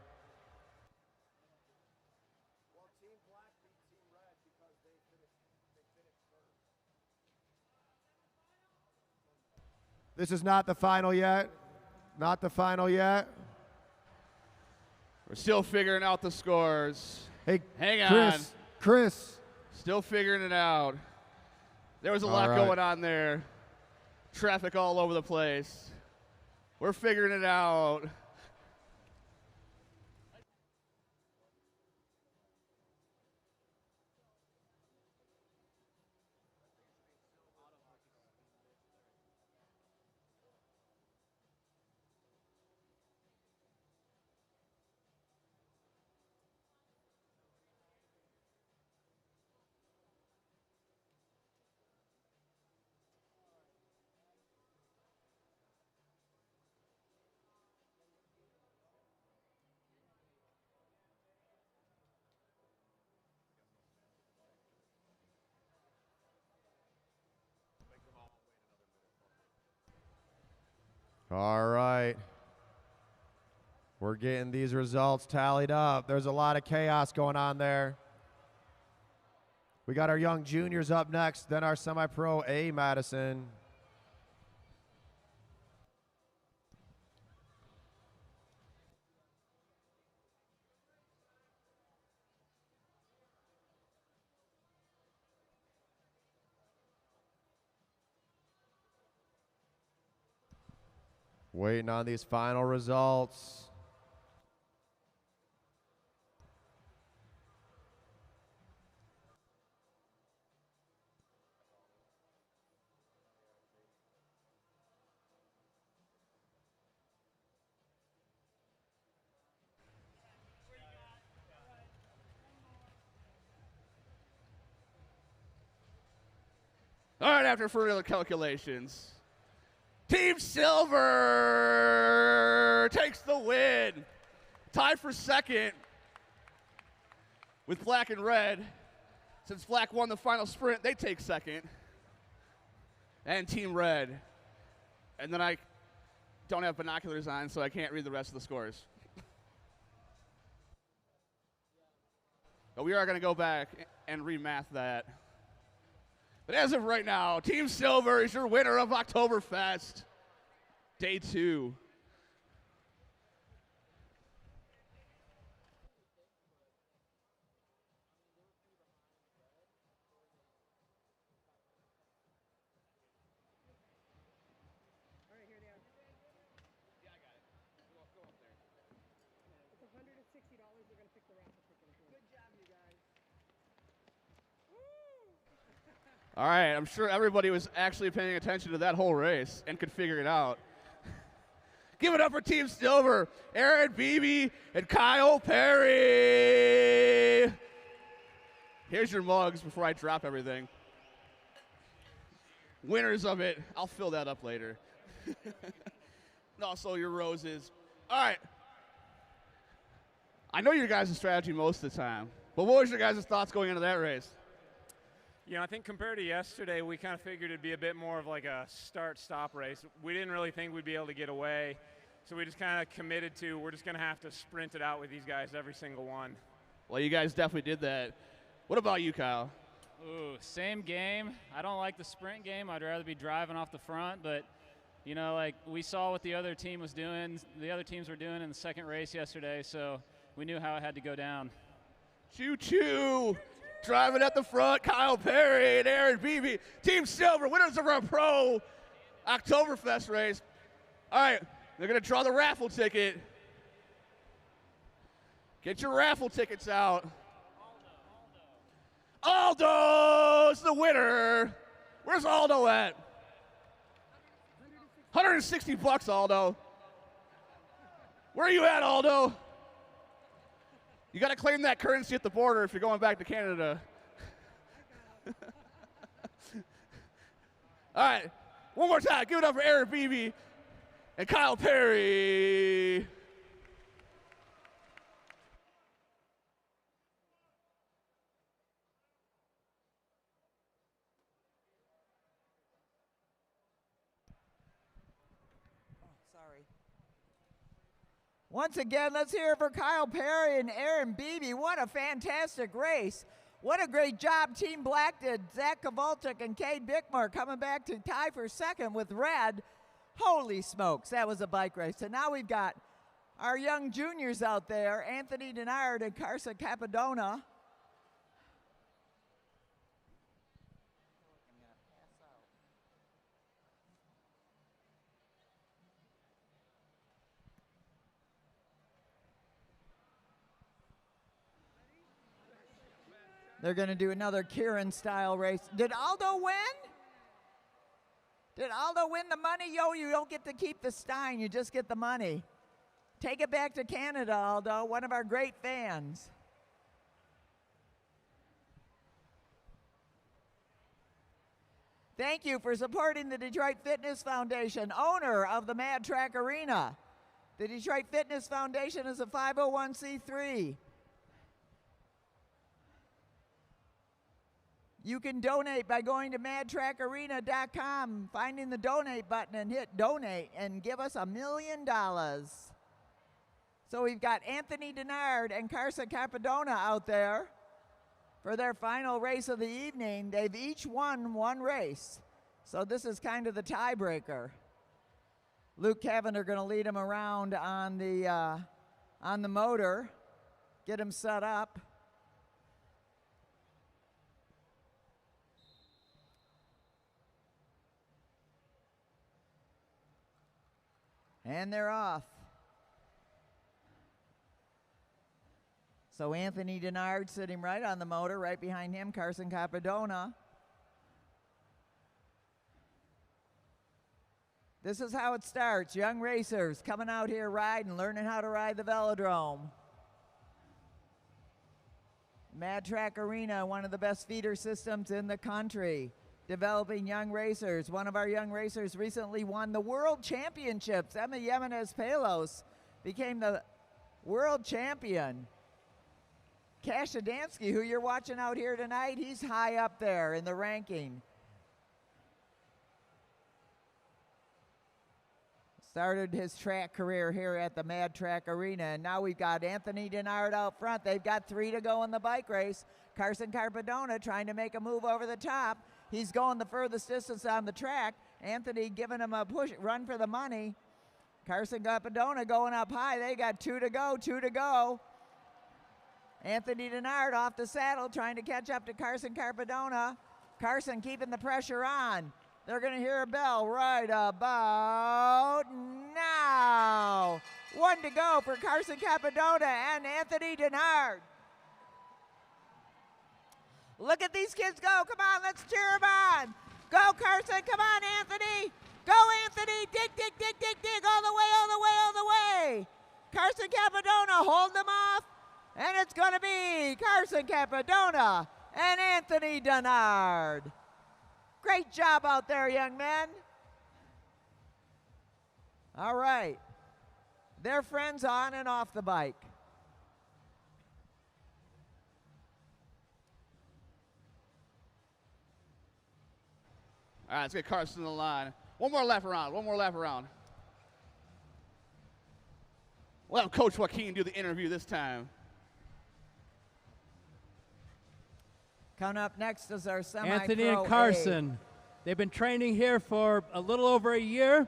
Speaker 4: This is not the final yet. Not the final yet.
Speaker 6: We're still figuring out the scores.
Speaker 4: Hey,
Speaker 6: hang
Speaker 4: Chris,
Speaker 6: on.
Speaker 4: Chris.
Speaker 6: Still figuring it out. There was a lot going on there. Traffic all over the place. We're figuring it out.
Speaker 4: All right. We're getting these results tallied up. There's a lot of chaos going on there. We got our young juniors up next, then our semi-pro A Madison. Waiting on these final results.
Speaker 6: All right, after further calculations, Team Silver takes the win. Tied for second with black and red. Since black won the final sprint, they take second. And Team Red. And then I don't have binoculars on, so I can't read the rest of the scores. But we are going to go back and remath that. But as of right now, Team Silver is your winner of OKtoberfest, Day 2. All right, I'm sure everybody was actually paying attention to that whole race and could figure it out. Give it up for Team Silver, Aaron Beebe and Kyle Perry. Here's your mugs before I drop everything. Winners of it, I'll fill that up later. And also your roses. All right. I know your guys' strategy most of the time, but what was your guys' thoughts going into that race?
Speaker 5: You know, I think compared to yesterday, we kind of figured it'd be a bit more of like a start-stop race. We didn't really think we'd be able to get away, so we just kind of committed to we're just going to have to sprint it out with these guys every single one.
Speaker 6: Well, you guys definitely did that. What about you, Kyle?
Speaker 11: Ooh, same game. I don't like the sprint game. I'd rather be driving off the front, but you know, like we saw what the other team was doing, the other teams were doing in the second race yesterday, so we knew how it had to go down.
Speaker 6: Choo-choo! Driving at the front, Kyle Perry and Aaron Beebe. Team Silver, winners of our pro OKtoberfest race. All right, they're going to draw the raffle ticket. Get your raffle tickets out. Aldo's the winner. Where's Aldo at? $160, Aldo. Where are you at, Aldo? You got to claim that currency at the border if you're going back to Canada. All right, one more time. Give it up for Aaron Beebe and Kyle Perry.
Speaker 1: Once again, let's hear it for Kyle Perry and Aaron Beebe. What a fantastic race. What a great job Team Black did. Zach Kowalczyk and Cade Bickmore coming back to tie for second with red. Holy smokes, that was a bike race. And now we've got our young juniors out there, Anthony Denard and Carson Capadona. They're going to do another Kieran-style race. Did Aldo win? Did Aldo win the money? Yo, you don't get to keep the Stein. You just get the money. Take it back to Canada, Aldo, one of our great fans. Thank you for supporting the Detroit Fitness Foundation, owner of the Mad Track Arena. The Detroit Fitness Foundation is a 501c3. You can donate by going to madtrackarena.com, finding the donate button and hit donate and give us $1 million. So we've got Anthony Denard and Carson Capadona out there for their final race of the evening. They've each won one race. So this is kind of the tiebreaker. Luke Cavender going to lead him around on the motor, get him set up. And they're off. So Anthony Denard sitting right on the motor, right behind him, Carson Capadona. This is how it starts. Young racers coming out here riding, learning how to ride the velodrome. Mad Track Arena, one of the best feeder systems in the country. Developing young racers. One of our young racers recently won the World Championships. Emma Yemenes Palos became the world champion. Cash Adamski, who you're watching out here tonight, he's high up there in the ranking. Started his track career here at the Mad Track Arena, and now we've got Anthony Denard out front. They've got 3 to go in the bike race. Carson Capadona trying to make a move over the top. He's going the furthest distance on the track. Anthony giving him a push, run for the money. Carson Capadona going up high. They got 2 to go, 2 to go. Anthony Denard off the saddle trying to catch up to Carson Capadona. Carson keeping the pressure on. They're going to hear a bell right about now. 1 to go for Carson Capadona and Anthony Denard. Look at these kids go. Come on, let's cheer them on. Go, Carson. Come on, Anthony. Go, Anthony. Dig, dig, dig, dig, dig. All the way, all the way, all the way. Carson Capadona holding them off. And it's going to be Carson Capadona and Anthony Denard. Great job out there, young men. All right. They're friends on and off the bike.
Speaker 6: All right, let's get Carson on the line. One more lap around, one more lap around. We'll have Coach Joaquin do the interview this time.
Speaker 1: Coming up next is our semi-pro
Speaker 12: Anthony and Carson. They've been training here for a little over a year.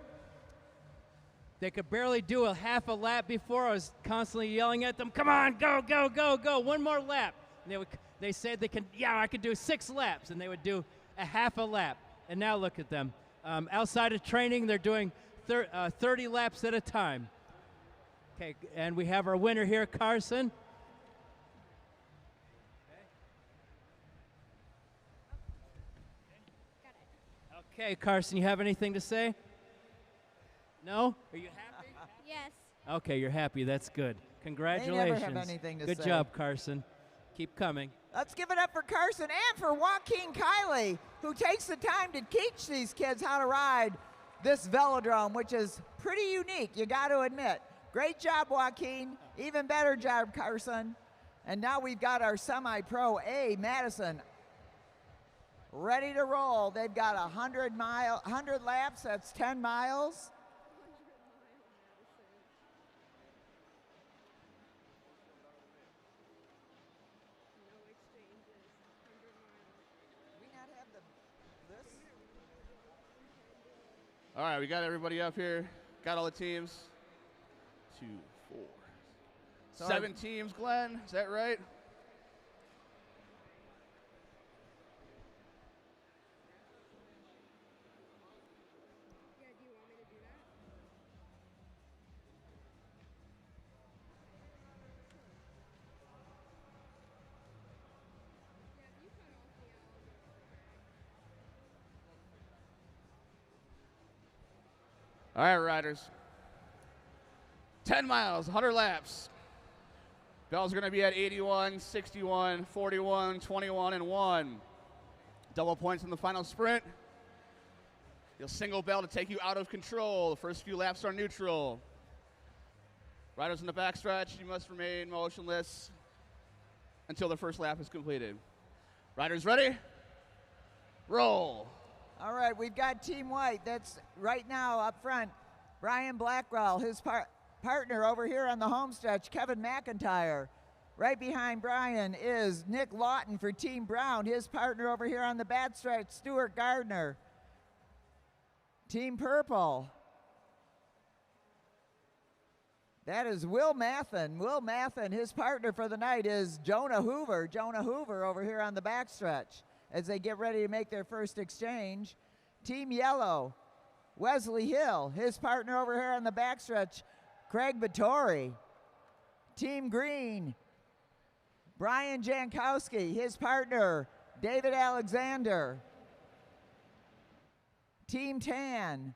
Speaker 12: They could barely do a half a lap before. I was constantly yelling at them, come on, go, go, go, go, one more lap. And they said they can, yeah, I could do 6 laps, and they would do a half a lap. And now look at them. Outside of training, they're doing 30 laps at a time. Okay, and we have our winner here, Carson. Okay, Carson, you have anything to say? No? Are you happy?
Speaker 13: Yes.
Speaker 12: Okay, you're happy. That's good. Congratulations.
Speaker 1: They never have anything to say.
Speaker 12: Good job, Carson. Keep coming.
Speaker 1: Let's give it up for Carson and for Joaquin Kiley, who takes the time to teach these kids how to ride this velodrome, which is pretty unique, you got to admit. Great job, Joaquin. Even better job, Carson. And now we've got our semi-pro A, Madison, ready to roll. They've got 100 laps, that's 10 miles.
Speaker 6: All right, we got everybody up here. Got all the teams. 2, 4,
Speaker 1: So
Speaker 6: 7 teams, Glenn. Is that right? All right, riders. 10 miles, 100 laps. Bell's going to be at 81, 61, 41, 21, and 1. Double points in the final sprint. You'll single bell to take you out of control. The first few laps are neutral. Riders in the backstretch, you must remain motionless until the first lap is completed. Riders ready? Roll.
Speaker 1: All right, we've got Team White. That's right now up front. Brian Blackwell, his partner over here on the home stretch, Kevin McIntyre. Right behind Brian is Nick Lawton for Team Brown. His partner over here on the back stretch, Stuart Gardner. Team Purple. That is Will Mathen. Will Mathen, his partner for the night is Jonah Hoover. Jonah Hoover over here on the backstretch as they get ready to make their first exchange. Team Yellow, Wesley Hill. His partner over here on the backstretch, Craig Vittori. Team Green, Brian Jankowski. His partner, David Alexander. Team Tan,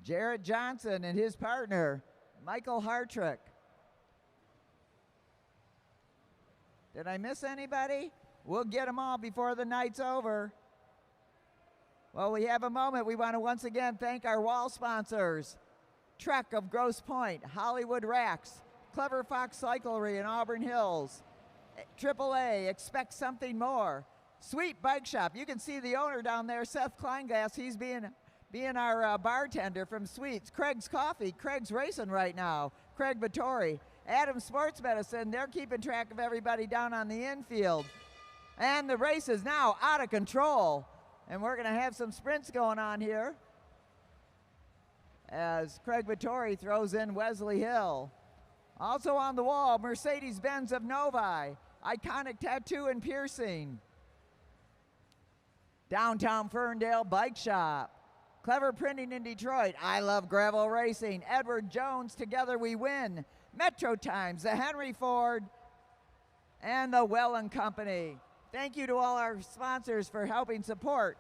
Speaker 1: Jarrett Johnson and his partner, Michael Hartrick. Did I miss anybody? We'll get them all before the night's over. Well, we have a moment. We want to once again thank our wall sponsors. Trek of Grosse Pointe, Hollywood Racks, Clever Fox Cyclery in Auburn Hills, AAA, Expect Something More, Sweet Bike Shop. You can see the owner down there, Seth Kleinglass. He's being our bartender from Sweets. Craig's Coffee. Craig's racing right now. Craig Vittori. Adam Sports Medicine. They're keeping track of everybody down on the infield. And the race is now out of control. And we're going to have some sprints going on here as Craig Vittori throws in Wesley Hill. Also on the wall, Mercedes-Benz of Novi. Iconic Tattoo and Piercing. Downtown Ferndale Bike Shop. Clever Printing in Detroit. I Love Gravel Racing. Edward Jones, Together We Win. Metro Times, the Henry Ford, and the Wellen Company. Thank you to all our sponsors for helping support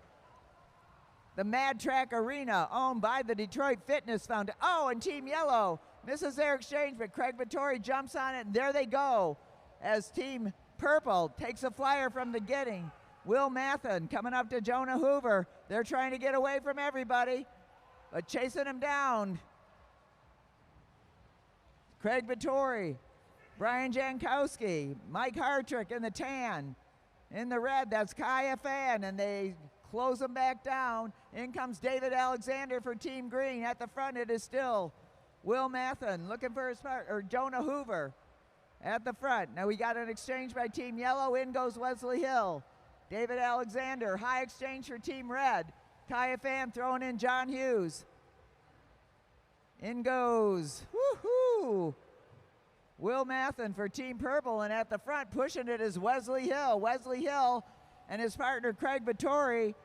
Speaker 1: the Mad Track Arena, owned by the Detroit Fitness Foundation. Oh, and Team Yellow misses their exchange, but Craig Vittori jumps on it, and there they go as Team Purple takes a flyer from the getting. Will Mathen coming up to Jonah Hoover. They're trying to get away from everybody, but chasing him down. Craig Vittori, Brian Jankowski, Mike Hartrick in the tan. In the red, that's Kaya Fan, and they close them back down. In comes David Alexander for Team Green. At the front, it is still Will Mathen looking for his partner, or Jonah Hoover at the front. Now we got an exchange by Team Yellow. In goes Wesley Hill. David Alexander, high exchange for Team Red. Kaya Fan throwing in John Hughes. In goes, woohoo! Will Mathen for Team Purple, and at the front pushing it is Wesley Hill. Wesley Hill and his partner Craig Vittori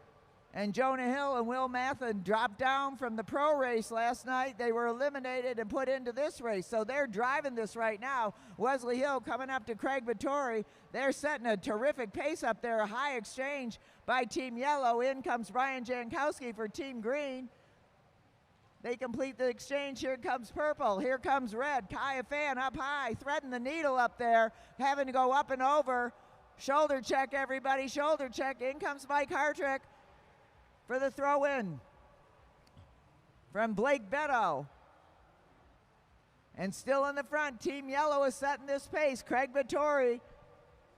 Speaker 1: and Jonah Hill and Will Mathen dropped down from the pro race last night. They were eliminated and put into this race, so they're driving this right now. Wesley Hill coming up to Craig Vittori. They're setting a terrific pace up there. A high exchange by Team Yellow. In comes Brian Jankowski for Team Green. They complete the exchange. Here comes Purple. Here comes Red. Kaya Fan up high, threading the needle up there, having to go up and over. Shoulder check, everybody. Shoulder check. In comes Mike Hartrick for the throw-in from Blake Beto. And still in the front, Team Yellow is setting this pace. Craig Vittori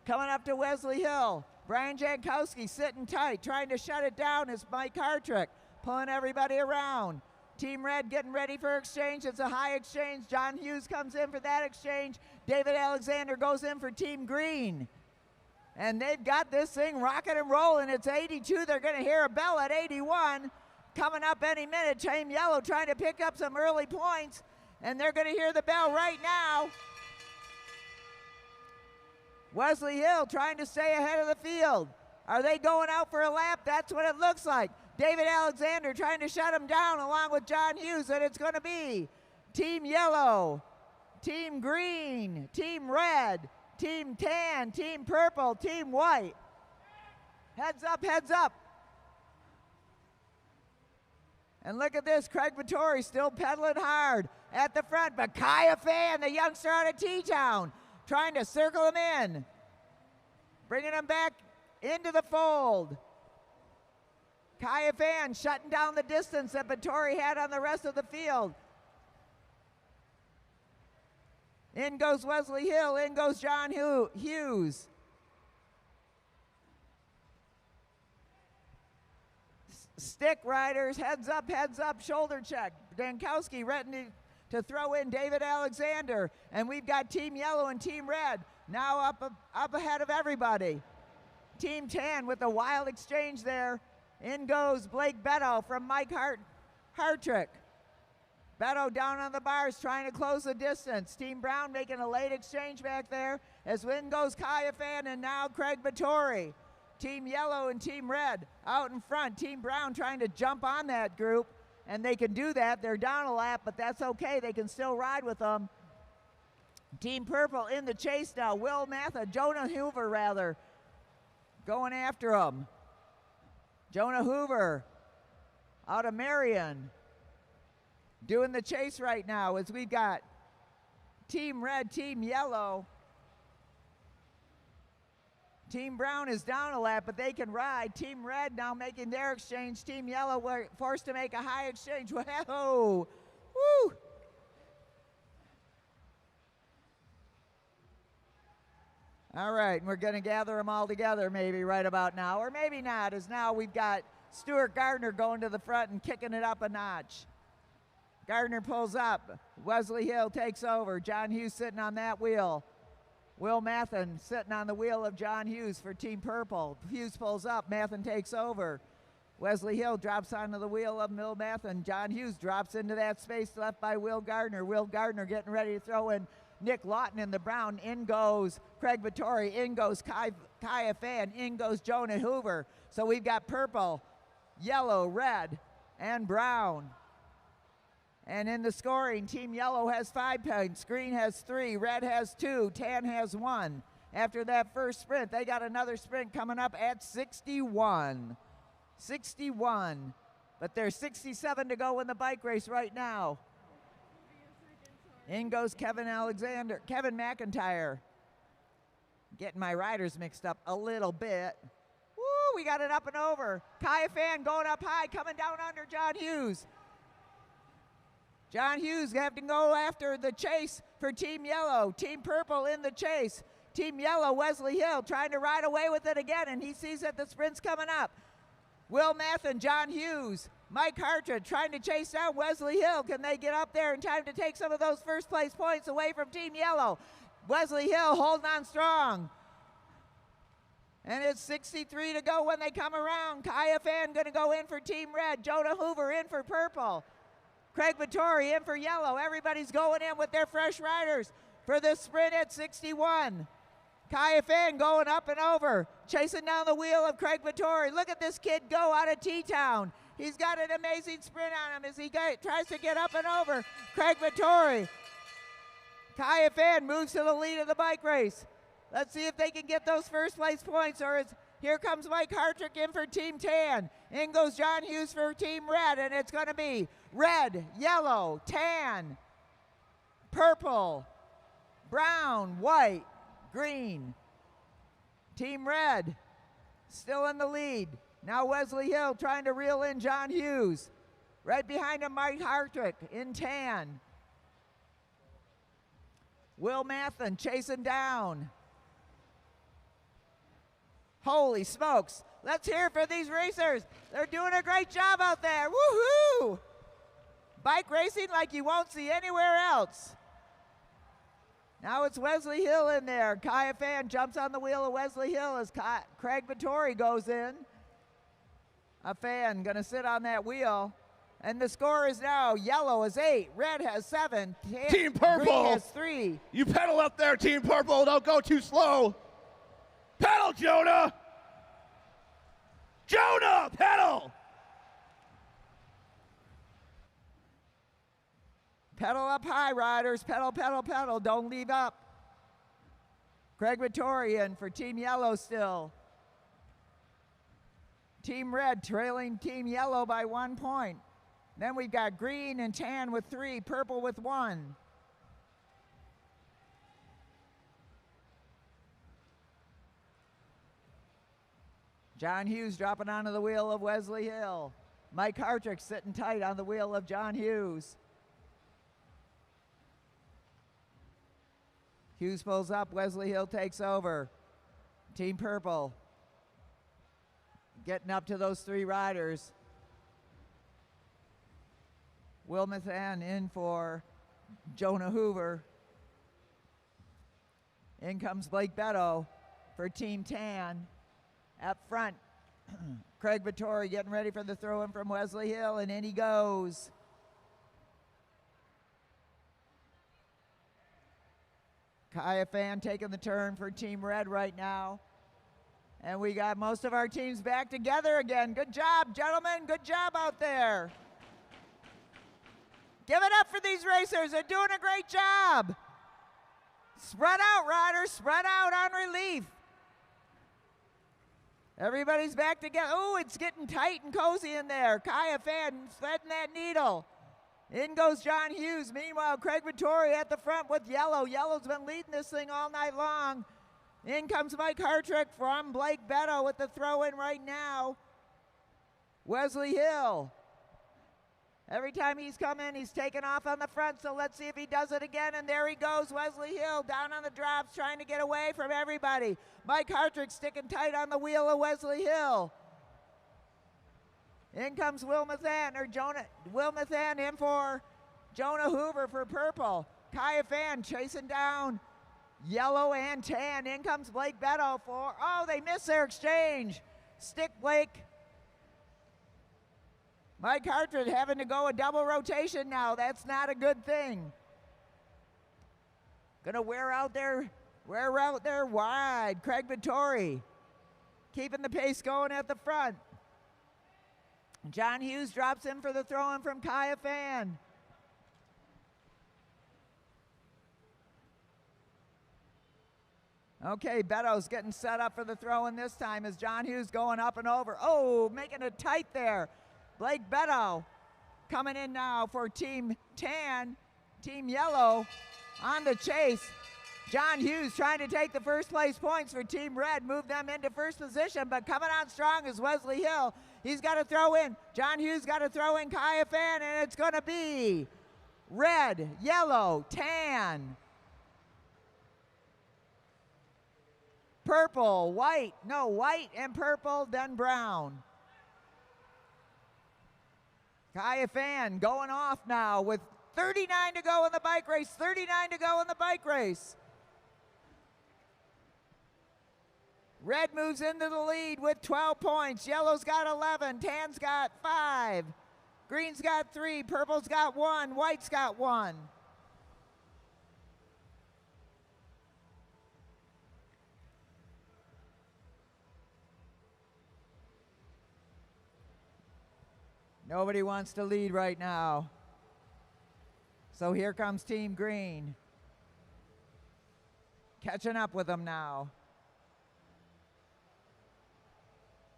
Speaker 1: coming up to Wesley Hill. Brian Jankowski sitting tight, trying to shut it down is Mike Hartrick, pulling everybody around. Team Red getting ready for exchange. It's a high exchange. John Hughes comes in for that exchange. David Alexander goes in for Team Green. And they've got this thing rocking and rolling. It's 82. They're going to hear a bell at 81. coming up any minute. Team Yellow trying to pick up some early points, and they're going to hear the bell right now. Wesley Hill trying to stay ahead of the field. Are they going out for a lap? That's what it looks like. David Alexander trying to shut him down along with John Hughes, and it's going to be Team Yellow, Team Green, Team Red, Team Tan, Team Purple, Team White. Heads up, heads up. And look at this, Craig Vittori still pedaling hard at the front, but Kaya Fan, the youngster out of T-Town, trying to circle him in, bringing him back into the fold. Kaya Fan shutting down the distance that Vittori had on the rest of the field. In goes Wesley Hill, in goes John Hughes. Stick riders, heads up, shoulder check. Dankowski ready to throw in David Alexander. And we've got Team Yellow and Team Red now up ahead of everybody. Team Tan with a wild exchange there. In goes Blake Beto from Mike Hartrick. Beto down on the bars trying to close the distance. Team Brown making a late exchange back there as in goes Kaya Fan and now Craig Vittori. Team Yellow and Team Red out in front. Team Brown trying to jump on that group, and they can do that. They're down a lap, but that's okay. They can still ride with them. Team Purple in the chase now. Will Matha, Jonah Hoover rather, going after him. Jonah Hoover out of Marion doing the chase right now as we've got Team Red, Team Yellow. Team Brown is down a lap, but they can ride. Team Red now making their exchange. Team Yellow were forced to make a high exchange. Whoa! Woo! All right, we're going to gather them all together maybe right about now, or maybe not, as now we've got Stuart Gardner going to the front and kicking it up a notch. Gardner pulls up. Wesley Hill takes over. John Hughes sitting on that wheel. Will Mathen sitting on the wheel of John Hughes for Team Purple. Hughes pulls up. Mathen takes over. Wesley Hill drops onto the wheel of Will Mathen. John Hughes drops into that space left by Will Gardner. Will Gardner getting ready to throw in Nick Lawton in the brown. In goes Craig Vittori. In goes Kaya Fan. In goes Jonah Hoover. So we've got purple, yellow, red, and brown. And in the scoring, Team Yellow has 5 points, Green has 3, Red has 2, Tan has 1. After that first sprint, they got another sprint coming up at 61. 61. But there's 67 to go in the bike race right now. In goes Kevin McIntyre. Getting my riders mixed up a little bit. Woo, we got it up and over. Kaya Fan going up high, coming down under John Hughes. John Hughes have to go after the chase for Team Yellow. Team Purple in the chase. Team Yellow, Wesley Hill, trying to ride away with it again, and he sees that the sprint's coming up. Will Mathen, John Hughes, Mike Hartridge trying to chase down Wesley Hill. Can they get up there in time to take some of those first place points away from Team Yellow? Wesley Hill holding on strong. And it's 63 to go when they come around. Kaya Fan going to go in for Team Red. Jonah Hoover in for Purple. Craig Vittori in for Yellow. Everybody's going in with their fresh riders for this sprint at 61. Kaya Fan going up and over, chasing down the wheel of Craig Vittori. Look at this kid go out of T-Town. He's got an amazing sprint on him as he tries to get up and over Craig Vittori. Kaya Fan moves to the lead of the bike race. Let's see if they can get those first place points, or here comes Mike Hartrick in for Team Tan. In goes John Hughes for Team Red, and it's going to be red, yellow, tan, purple, brown, white, green. Team Red still in the lead. Now Wesley Hill trying to reel in John Hughes. Right behind him, Mike Hartrick in tan. Will Mathen chasing down. Holy smokes. Let's hear it for these racers. They're doing a great job out there. Woohoo! Bike racing like you won't see anywhere else. Now it's Wesley Hill in there. Kaya Fan jumps on the wheel of Wesley Hill as Craig Vittori goes in. a fan going to sit on that wheel. And the score is now yellow is 8, red has 7,
Speaker 6: Team Purple
Speaker 1: green has 3.
Speaker 6: You pedal up there, Team Purple. Don't go too slow. Pedal, Jonah. Jonah, pedal.
Speaker 1: Pedal up high, riders. Pedal, pedal, pedal. Don't leave up. Craig Vittorian for Team Yellow still. Team Red trailing Team Yellow by 1 point. Then we've got green and tan with 3, purple with 1. John Hughes dropping onto the wheel of Wesley Hill. Mike Hartrick sitting tight on the wheel of John Hughes. Hughes pulls up, Wesley Hill takes over. Team Purple getting up to those 3 riders. Will Mathan in for Jonah Hoover. In comes Blake Beto for Team Tan. Up front, Craig Vittori getting ready for the throw-in from Wesley Hill, and in he goes. Kaya Fan taking the turn for Team Red right now. And we got most of our teams back together again. Good job, gentlemen. Good job out there. Give it up for these racers. They're doing a great job. Spread out, riders. Spread out on relief. Everybody's back together. Oh, it's getting tight and cozy in there. Kaya Fan threading that needle. In goes John Hughes. Meanwhile, Craig Vittori at the front with Yellow. Yellow's been leading this thing all night long. In comes Mike Hartrick from Blake Beto with the throw-in right now. Wesley Hill. Every time he's come in, he's taken off on the front, so let's see if he does it again. And there he goes, Wesley Hill, down on the drops, trying to get away from everybody. Mike Hartrick sticking tight on the wheel of Wesley Hill. In comes Will Mathan in for Jonah Hoover for purple. Kaya Fan chasing down Yellow and tan. In comes Blake Beto for, oh, they missed their exchange. Stick Blake. Mike Hartrick having to go a double rotation now. That's not a good thing. Gonna wear out there wide. Craig Vittori keeping the pace going at the front. John Hughes drops in for the throw-in from Kaya Fan. Okay, Beto's getting set up for the throw-in this time as John Hughes going up and over. Oh, making it tight there. Blake Beto coming in now for Team Tan. Team Yellow on the chase. John Hughes trying to take the first place points for Team Red, move them into first position, but coming on strong is Wesley Hill. He's got to throw in. John Hughes got to throw in Kaya Fan, and it's going to be red, yellow, tan, purple, white. No, white and purple, then brown. Kaya Fan going off now with 39 to go in the bike race. 39 to go in the bike race. Red moves into the lead with 12 points. Yellow's got 11. Tan's got 5. Green's got 3. Purple's got 1. White's got 1. Nobody wants to lead right now. So here comes Team Green. Catching up with them now.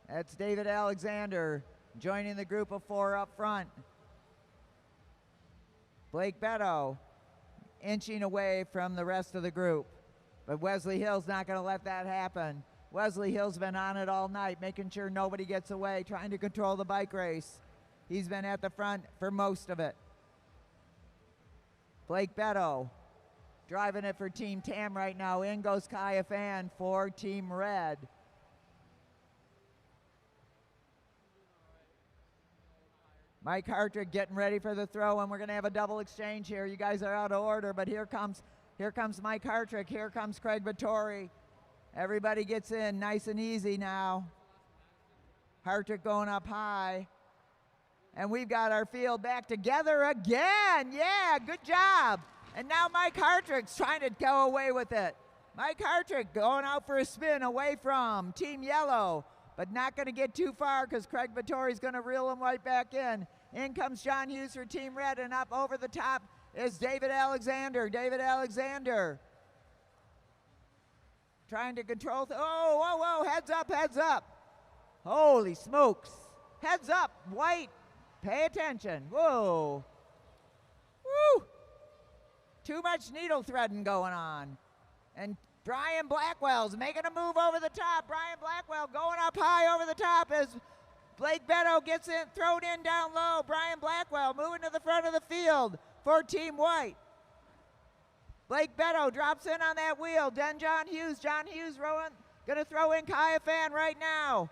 Speaker 1: That's David Alexander joining the group of 4 up front. Blake Beto inching away from the rest of the group. But Wesley Hill's not going to let that happen. Wesley Hill's been on it all night, making sure nobody gets away, trying to control the bike race. He's been at the front for most of it. Blake Beto driving it for Team Tam right now. In goes Kaya Fan for Team Red. Mike Hartrick getting ready for the throw, and we're going to have a double exchange here. You guys are out of order, but here comes Mike Hartrick. Here comes Craig Vittori. Everybody gets in nice and easy now. Hartrick going up high. And we've got our field back together again. Yeah, good job. And now Mike Hartrick's trying to go away with it. Mike Hartrick going out for a spin away from Team Yellow, but not going to get too far because Craig Vittori's going to reel him right back in. In comes John Hughes for Team Red, and up over the top is David Alexander. David Alexander trying to control. Oh, whoa, whoa, heads up, heads up. Holy smokes. Heads up, white. Pay attention. Whoa. Woo. Too much needle threading going on. And Brian Blackwell's making a move over the top. Brian Blackwell going up high over the top as Blake Beto gets in, thrown in down low. Brian Blackwell moving to the front of the field for Team White. Blake Beto drops in on that wheel. Then John Hughes. John Hughes going to throw in Kaya Fan right now.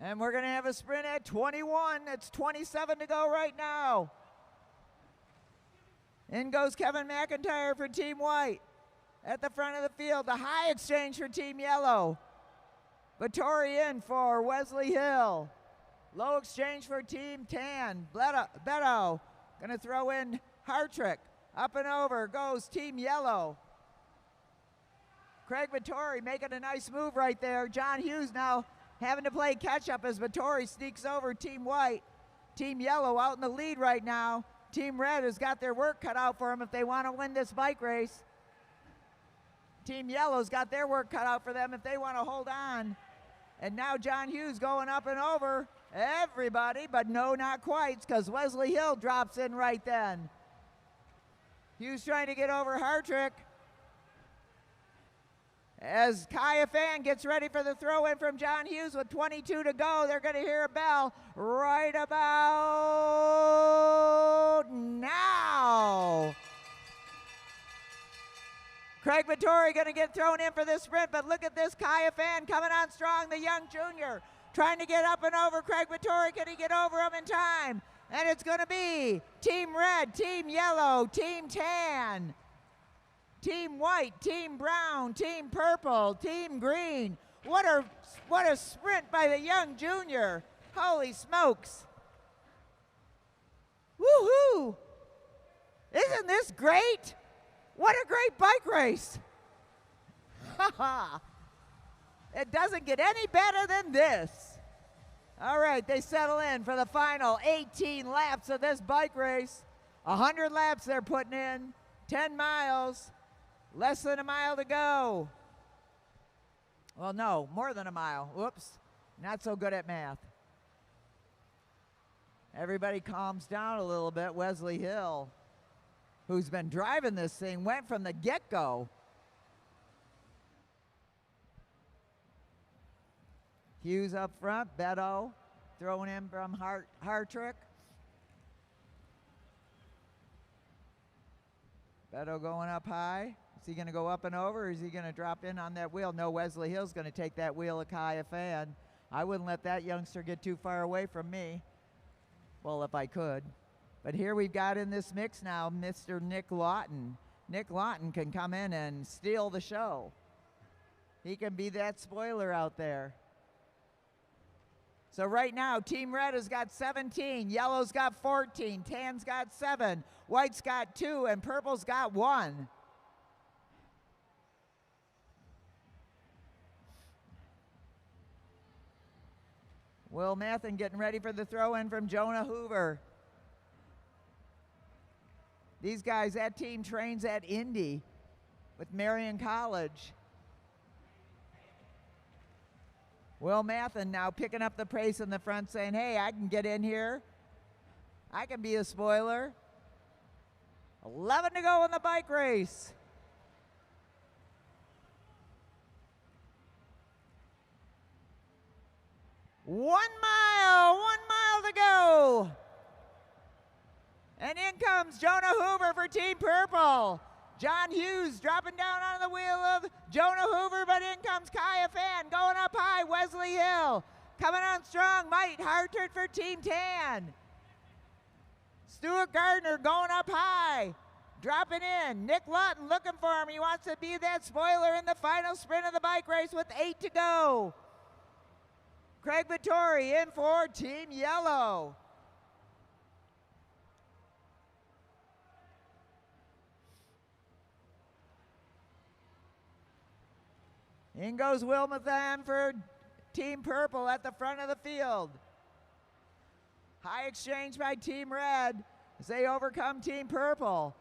Speaker 1: And we're going to have a sprint at 21. It's 27 to go right now. In goes Kevin McIntyre for Team White. At the front of the field, the high exchange for Team Yellow. Vittori in for Wesley Hill. Low exchange for Team Tan. Beto going to throw in Hartrick. Up and over goes Team Yellow. Craig Vittori making a nice move right there. John Hughes now having to play catch-up as Vittori sneaks over Team White. Team Yellow out in the lead right now. Team Red has got their work cut out for them if they want to win this bike race. Team Yellow's got their work cut out for them if they want to hold on. And now John Hughes going up and over everybody, but no, not quite, because Wesley Hill drops in right then. Hughes trying to get over Hartrick. As Kaya Fan gets ready for the throw-in from John Hughes with 22 to go, they're going to hear a bell right about now. Craig Vittori going to get thrown in for this sprint, but look at this Kaya Fan coming on strong, the young junior, trying to get up and over Craig Vittori. Can he get over him in time? And it's going to be Team Red, Team Yellow, Team Tan, Team White, Team Brown, Team Purple, Team Green. What a sprint by the young junior. Holy smokes. Woohoo! Isn't this great? What a great bike race. It doesn't get any better than this. All right, they settle in for the final 18 laps of this bike race. 100 laps they're putting in, 10 miles. Less than a mile to go. Well, no, more than a mile. Whoops, not so good at math. Everybody calms down a little bit. Wesley Hill, who's been driving this thing, went from the get-go. Hughes up front, Beto throwing in from Hartrick. Beto going up high. Is he going to go up and over, or is he going to drop in on that wheel? No, Wesley Hill's going to take that wheel of Kaya Fan. I wouldn't let that youngster get too far away from me. Well, if I could. But here we've got in this mix now Mr. Nick Lawton. Nick Lawton can come in and steal the show. He can be that spoiler out there. So right now, Team Red has got 17, Yellow's got 14, Tan's got 7, White's got 2, and Purple's got 1. Will Mathen getting ready for the throw-in from Jonah Hoover. These guys, that team trains at Indy with Marion College. Will Mathen now picking up the pace in the front, saying, hey, I can get in here. I can be a spoiler. 11 to go in the bike race. One mile to go. And in comes Jonah Hoover for Team Purple. John Hughes dropping down on the wheel of Jonah Hoover, but in comes Kaya Fan going up high. Wesley Hill coming on strong. Mike Hartrick for Team Tan. Stuart Gardner going up high. Dropping in, Nick Lawton looking for him. He wants to be that spoiler in the final sprint of the bike race with 8 to go. Craig Vittori in for Team Yellow. In goes Will Mathan for Team Purple at the front of the field. High exchange by Team Red as they overcome Team Purple.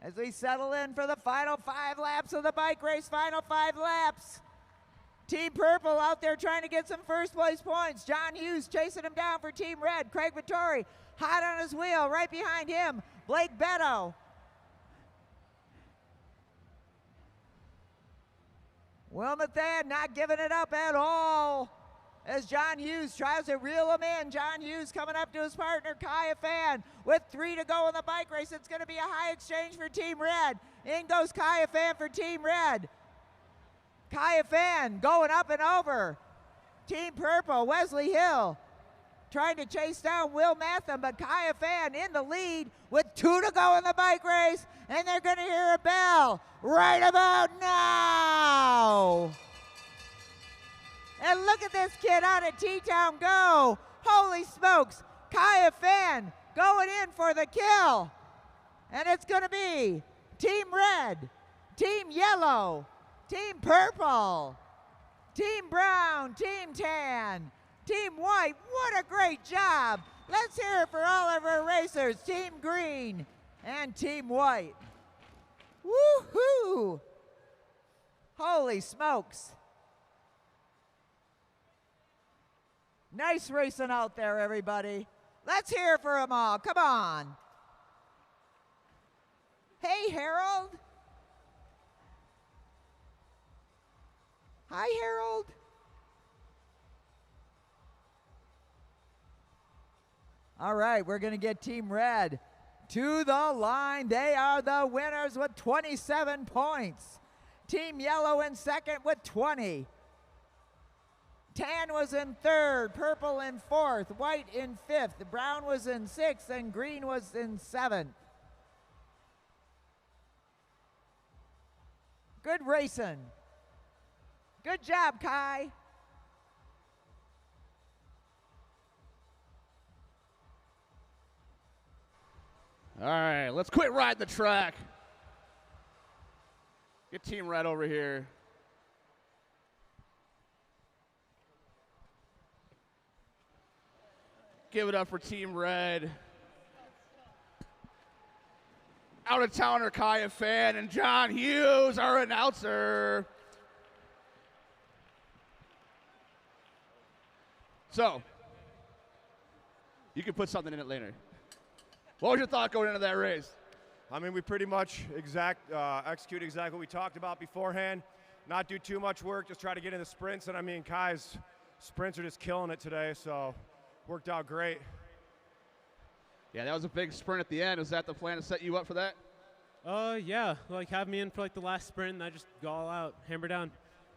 Speaker 1: As we settle in for the final 5 laps of the bike race, final 5 laps. Team Purple out there trying to get some first place points. John Hughes chasing him down for Team Red. Craig Vittori hot on his wheel. Right behind him, Blake Beto. Will Mathan not giving it up at all as John Hughes tries to reel him in. John Hughes coming up to his partner, Kaya Fan, with 3 to go in the bike race. It's going to be a high exchange for Team Red. In goes Kaya Fan for Team Red. Kaya Fan going up and over. Team Purple, Wesley Hill, trying to chase down Will Matham, but Kaya Fan in the lead with 2 to go in the bike race, and they're going to hear a bell right about now. And look at this kid out at T-Town go. Holy smokes, Kaya Fan going in for the kill. And it's going to be Team Red, Team Yellow, Team Purple, Team Brown, Team Tan, Team White. What a great job. Let's hear it for all of our racers, Team Green and Team White. Woo-hoo! Holy smokes. Nice racing out there, everybody. Let's hear it for them all. Come on. Hey, Harold. Hi, Harold. All right, we're going to get Team Red to the line. They are the winners with 27 points. Team Yellow in second with 20. Tan was in third, Purple in fourth, White in fifth, Brown was in sixth, and Green was in seventh. Good racing. Good job, Kai.
Speaker 6: All right, let's quit riding the track. Get Team Red over here. Give it up for Team Red. Out of towner Kaya Fan and John Hughes, our announcer. So, you can put something in it later. What was your thought going into that race?
Speaker 4: I mean, we pretty much execute exactly what we talked about beforehand. Not do too much work, just try to get in the sprints. And I mean, Kai's sprints are just killing it today, so worked out great.
Speaker 6: Yeah, that was a big sprint at the end. Was that the plan to set you up for that?
Speaker 7: Yeah, like have me in for like the last sprint and I just go all out, hammer down.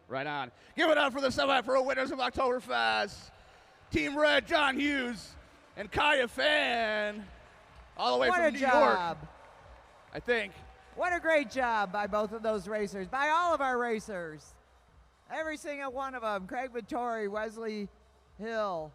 Speaker 6: Right on. Give it up for the semi-pro winners of OKtoberfest. Team Red, John Hughes, and Kaya Fan, all the way from New York, I think.
Speaker 1: What a great job by both of those racers, by all of our racers. Every single one of them. Craig Vittori, Wesley Hill.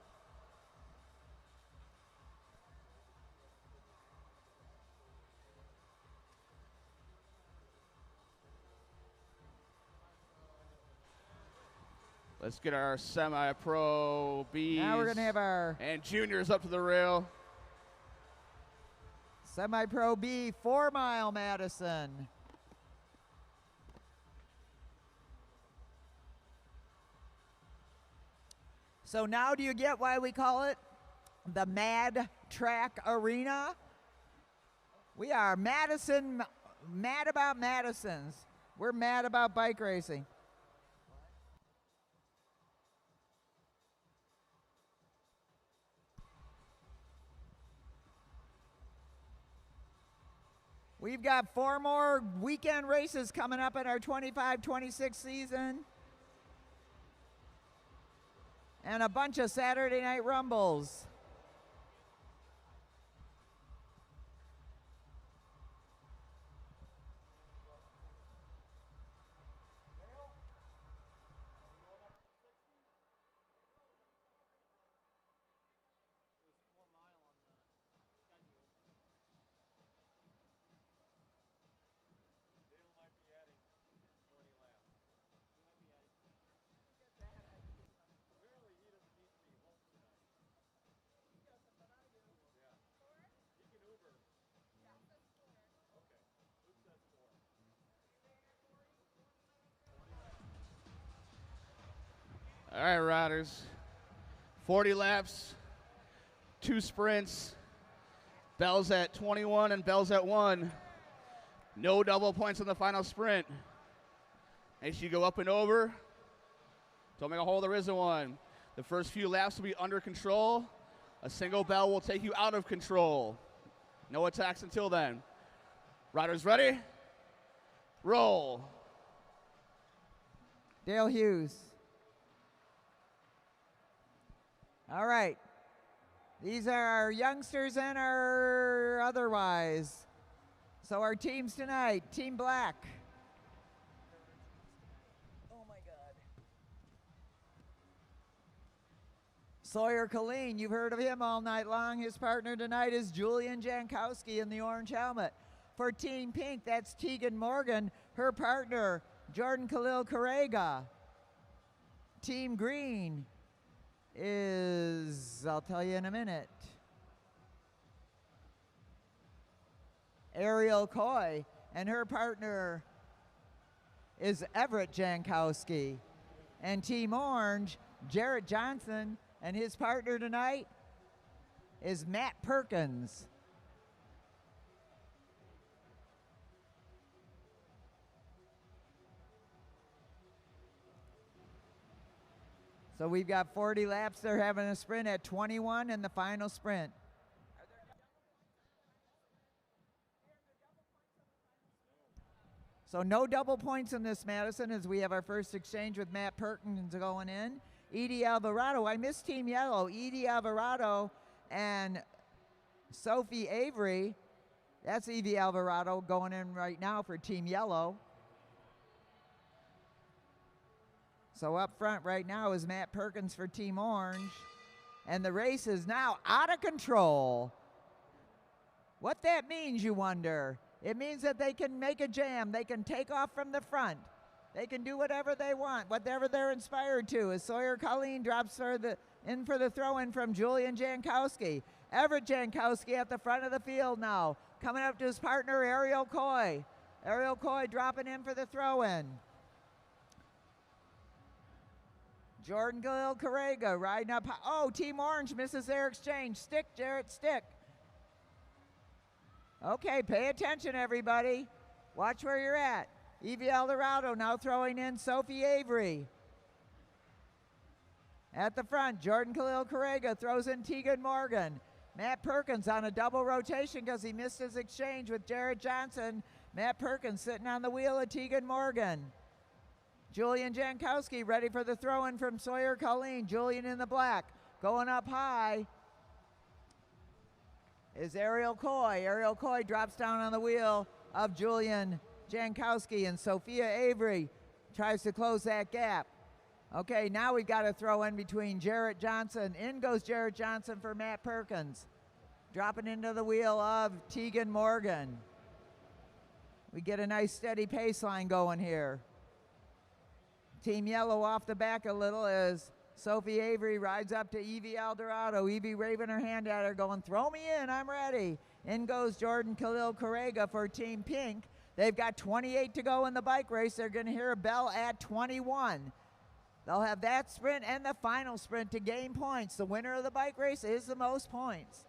Speaker 6: Let's get our semi-pro Bs.
Speaker 1: Now we're going to have our
Speaker 6: and juniors up to the rail.
Speaker 1: Semi-Pro B 4 Mile Madison. So now do you get why we call it the Mad Track Arena? We are Madison, mad about Madisons. We're mad about bike racing. We've got 4 more weekend races coming up in our 25-26 season. And a bunch of Saturday night rumbles.
Speaker 6: All right, riders. 40 laps, 2 sprints. Bell's at 21 and Bell's at 1. No double points in the final sprint. Make sure you go up and over. Don't make a hole, there isn't one. The first few laps will be under control. A single bell will take you out of control. No attacks until then. Riders ready? Roll.
Speaker 1: Dale Hughes. All right. These are our youngsters and our otherwise. So our teams tonight, Team Black. Oh my God. Sawyer Colleen, you've heard of him all night long. His partner tonight is Julian Jankowski in the orange helmet. For Team Pink, that's Tegan Morgan. Her partner, Jordan Khalil Karega. Team Green is, I'll tell you in a minute, Ariel Coy, and her partner is Everett Jankowski. And Team Orange, Jarrett Johnson, and his partner tonight is Matt Perkins. So we've got 40 laps. They're having a sprint at 21 in the final sprint. So no double points in this, Madison, as we have our first exchange with Matt Perkins going in. Edie Alvarado, I missed Team Yellow. Edie Alvarado and Sophie Avery. That's Edie Alvarado going in right now for Team Yellow. So up front right now is Matt Perkins for Team Orange. And the race is now out of control. What that means, you wonder? It means that they can make a jam. They can take off from the front. They can do whatever they want, whatever they're inspired to. As Sawyer Colleen drops in for the throw-in from Julian Jankowski. Everett Jankowski at the front of the field now. Coming up to his partner, Ariel Coy. Ariel Coy dropping in for the throw-in. Jordan Khalil Karega riding up. Oh, Team Orange misses their exchange. Stick, Jarrett, stick. Okay, pay attention, everybody. Watch where you're at. Evie Alvarado now throwing in Sophie Avery. At the front, Jordan Khalil Karega throws in Tegan Morgan. Matt Perkins on a double rotation because he missed his exchange with Jarrett Johnson. Matt Perkins sitting on the wheel of Tegan Morgan. Julian Jankowski ready for the throw-in from Sawyer Colleen. Julian in the black. Going up high is Ariel Coy. Ariel Coy drops down on the wheel of Julian Jankowski, and Sophia Avery tries to close that gap. Okay, now we've got a throw in between Jarrett Johnson. In goes Jarrett Johnson for Matt Perkins. Dropping into the wheel of Tegan Morgan. We get a nice steady pace line going here. Team Yellow off the back a little as Sophie Avery rides up to Evie Alvarado. Evie waving her hand at her going, throw me in, I'm ready. In goes Jordan Khalil Karega for Team Pink. They've got 28 to go in the bike race. They're going to hear a bell at 21. They'll have that sprint and the final sprint to gain points. The winner of the bike race is the most points.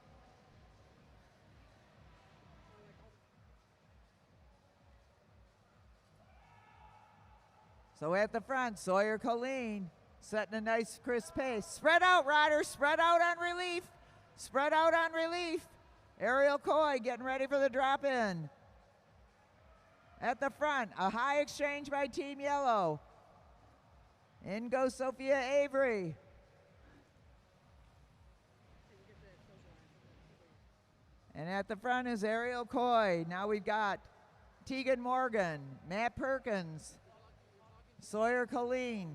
Speaker 1: So at the front, Sawyer Colleen setting a nice crisp pace. Spread out, riders, spread out on relief. Spread out on relief. Ariel Coy getting ready for the drop in. At the front, a high exchange by Team Yellow. In goes Sophia Avery. And at the front is Ariel Coy. Now we've got Tegan Morgan, Matt Perkins, Sawyer Colleen.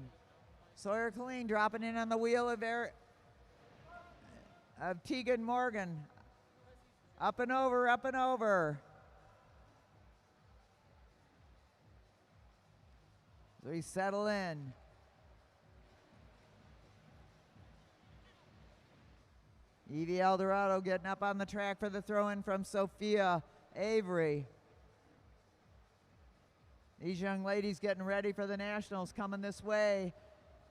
Speaker 1: Sawyer Colleen dropping in on the wheel of Tegan Morgan. Up and over, up and over. So we settle in. Evie Alvarado getting up on the track for the throw-in from Sophia Avery. These young ladies getting ready for the Nationals coming this way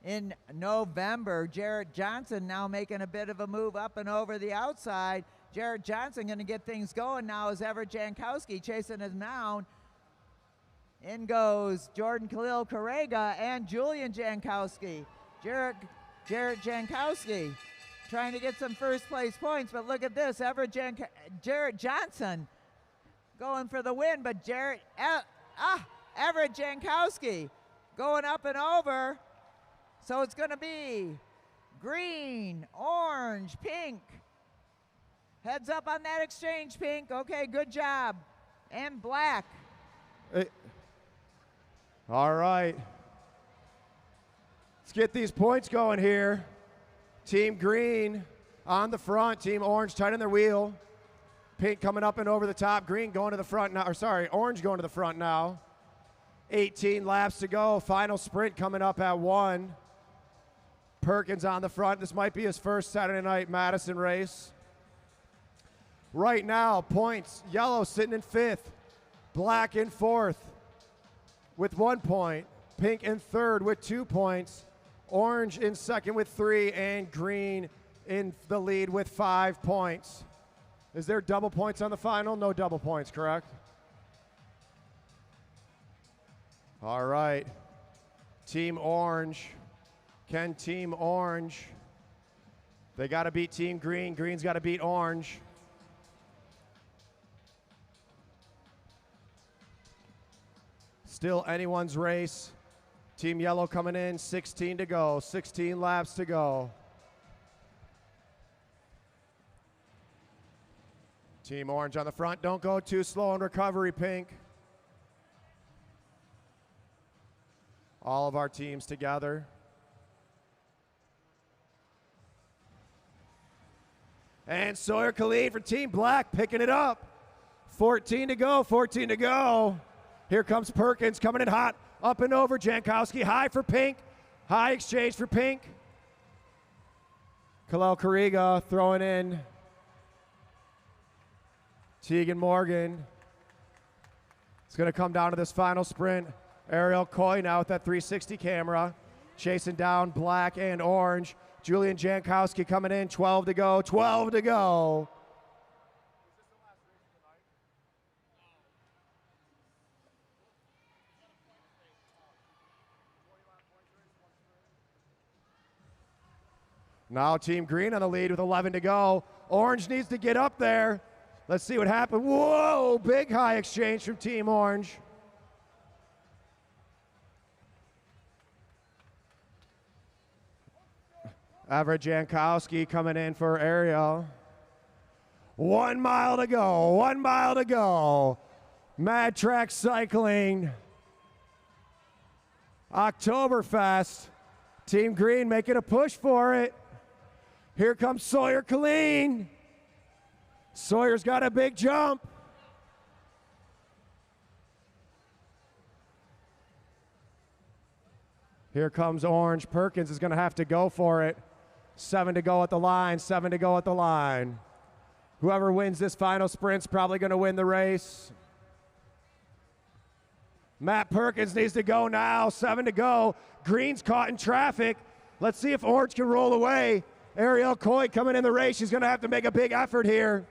Speaker 1: in November. Jarrett Johnson now making a bit of a move up and over the outside. Jarrett Johnson going to get things going now as Everett Jankowski chasing him down. In goes Jordan Khalil Correga and Julian Jankowski. Jarrett Jankowski trying to get some first place points, but look at this. Jarrett Johnson going for the win, but Everett Jankowski going up and over. So it's going to be green, orange, pink. Heads up on that exchange, pink. Okay, good job. And black.
Speaker 4: All right. Let's get these points going here. Team green on the front. Team orange tight on their wheel. Pink coming up and over the top. Green going to the front now. Or sorry, orange going to the front now. 18 laps to go. Final sprint coming up at 1. Perkins on the front. This might be his first Saturday Night Madison race. Right now, points. Yellow sitting in 5th. Black in 4th with 1 point. Pink in 3rd with 2 points. Orange in 2nd with 3. And green in the lead with 5 points. Is there double points on the final? No double points, correct? All right. Team Orange. Can Team Orange? They got to beat Team Green. Green's got to beat Orange. Still anyone's race. Team Yellow coming in, 16 to go, 16 laps to go. Team Orange on the front. Don't go too slow in recovery, Pink. All of our teams together. And Sawyer Khalid for Team Black picking it up. 14 to go, 14 to go. Here comes Perkins coming in hot. Up and over Jankowski. High for Pink. High exchange for Pink. Khalil Correga throwing in. Tegan Morgan. It's going to come down to this final sprint. Ariel Coy now with that 360 camera. Chasing down Black and Orange. Julian Jankowski coming in. 12 to go. 12 to go. Now Team Green on the lead with 11 to go. Orange needs to get up there. Let's see what happens. Whoa, big high exchange from Team Orange. Everett Jankowski coming in for Ariel. 1 mile to go, 1 mile to go. Mad Track Cycling. Oktoberfest. Team Green making a push for it. Here comes Sawyer Killeen. Sawyer's got a big jump. Here comes Orange. Perkins is going to have to go for it. 7 to go at the line, 7 to go at the line. Whoever wins this final sprint's probably going to win the race. Matt Perkins needs to go now, 7 to go. Green's caught in traffic. Let's see if Orange can roll away. Ariel Coy coming in the race. She's going to have to make a big effort here.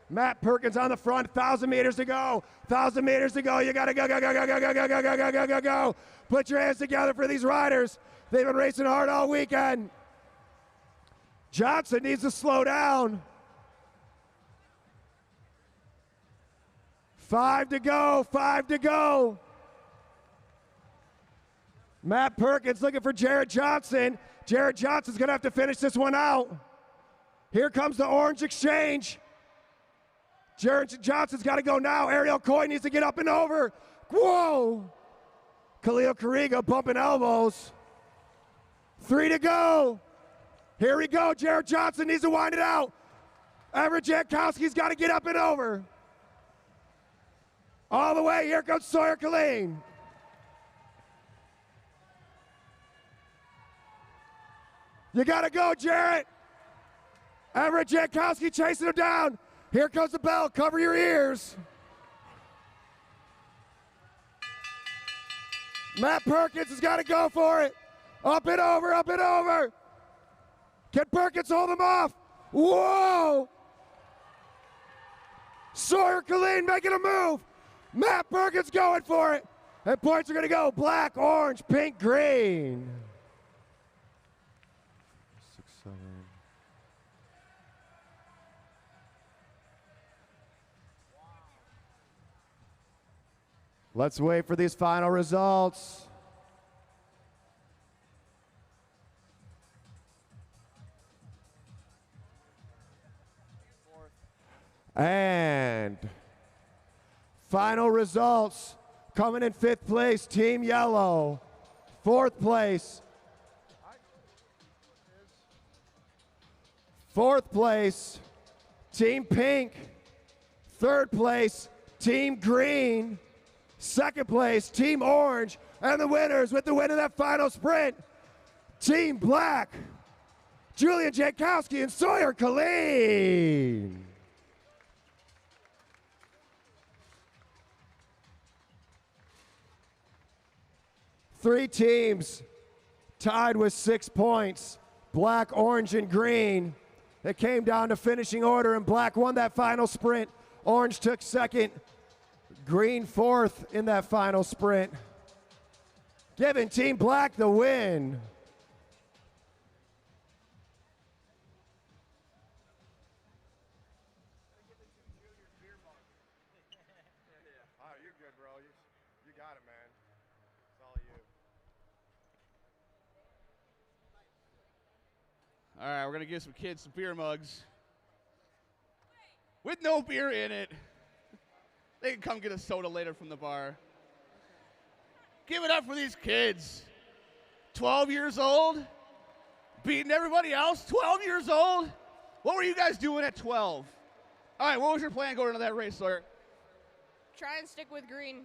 Speaker 4: Matt Perkins on the front, 1,000 meters to go. 1,000 meters to go. You got to go, go, go, go, go, go, go, go, go, go, go, go, go. Put your hands together for these riders. They've been racing hard all weekend. Johnson needs to slow down. 5 to go, 5 to go. Matt Perkins looking for Jarrett Johnson. Jarrett Johnson's going to have to finish this one out. Here comes the Orange exchange. Jarrett Johnson's got to go now. Ariel Coy needs to get up and over. Whoa! Khalil Correga bumping elbows. 3 to go. Here we go. Jarrett Johnson needs to wind it out. Everett Jankowski's got to get up and over. All the way. Here comes Sawyer Killeen. You got to go, Jarrett. Everett Jankowski chasing him down. Here comes the bell. Cover your ears. Matt Perkins has got to go for it. Up and over, up and over. Can Perkins hold him off? Whoa! Sawyer Killeen making a move. Matt Perkins going for it. And points are going to go black, orange, pink, green. 6, 7. Let's wait for these final results. And final results coming in 5th place, Team Yellow. 4th place. 4th place, Team Pink. 3rd place, Team Green. 2nd place, Team Orange. And the winners with the win of that final sprint, Team Black, Julian Jankowski and Sawyer Killeen. Three teams tied with 6 points, black, orange, and green. It came down to finishing order, and black won that final sprint. Orange took 2nd, green 4th in that final sprint, giving Team Black the win. You're good, bro. You got it, man. It's all you.
Speaker 6: All right, we're going to give some kids some beer mugs with no beer in it. They can come get a soda later from the bar. Give it up for these kids. 12 years old, beating everybody else. 12 years old. What were you guys doing at 12? All right, what was your plan going into that race, Sawyer?
Speaker 3: Try and stick with green.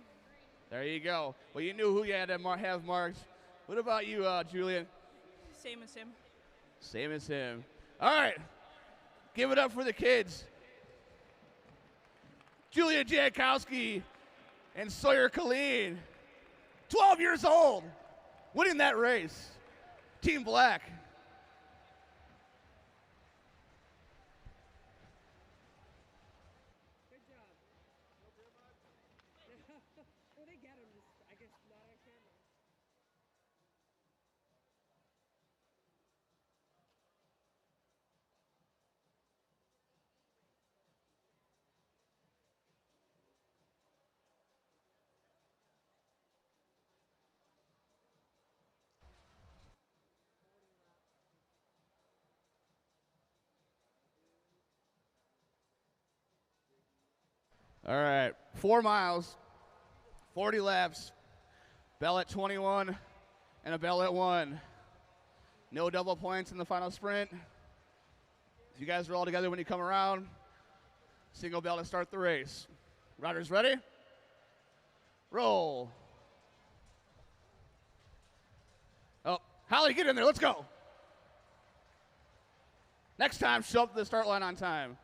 Speaker 6: There you go. Well, you knew who you had to have marked. What about you, Julian?
Speaker 3: Same as him.
Speaker 6: Same as him. All right, give it up for the kids. Julia Jankowski and Sawyer Killeen, 12 years old, winning that race. Team Black.
Speaker 3: Good job. Well, they get him, just, I guess, not on camera.
Speaker 6: All right, 4 miles, 40 laps, bell at 21, and a bell at 1. No double points in the final sprint. You guys are all together when you come around. Single bell to start the race. Riders ready? Roll. Oh, Holly, get in there. Let's go. Next time, show up to the start line on time.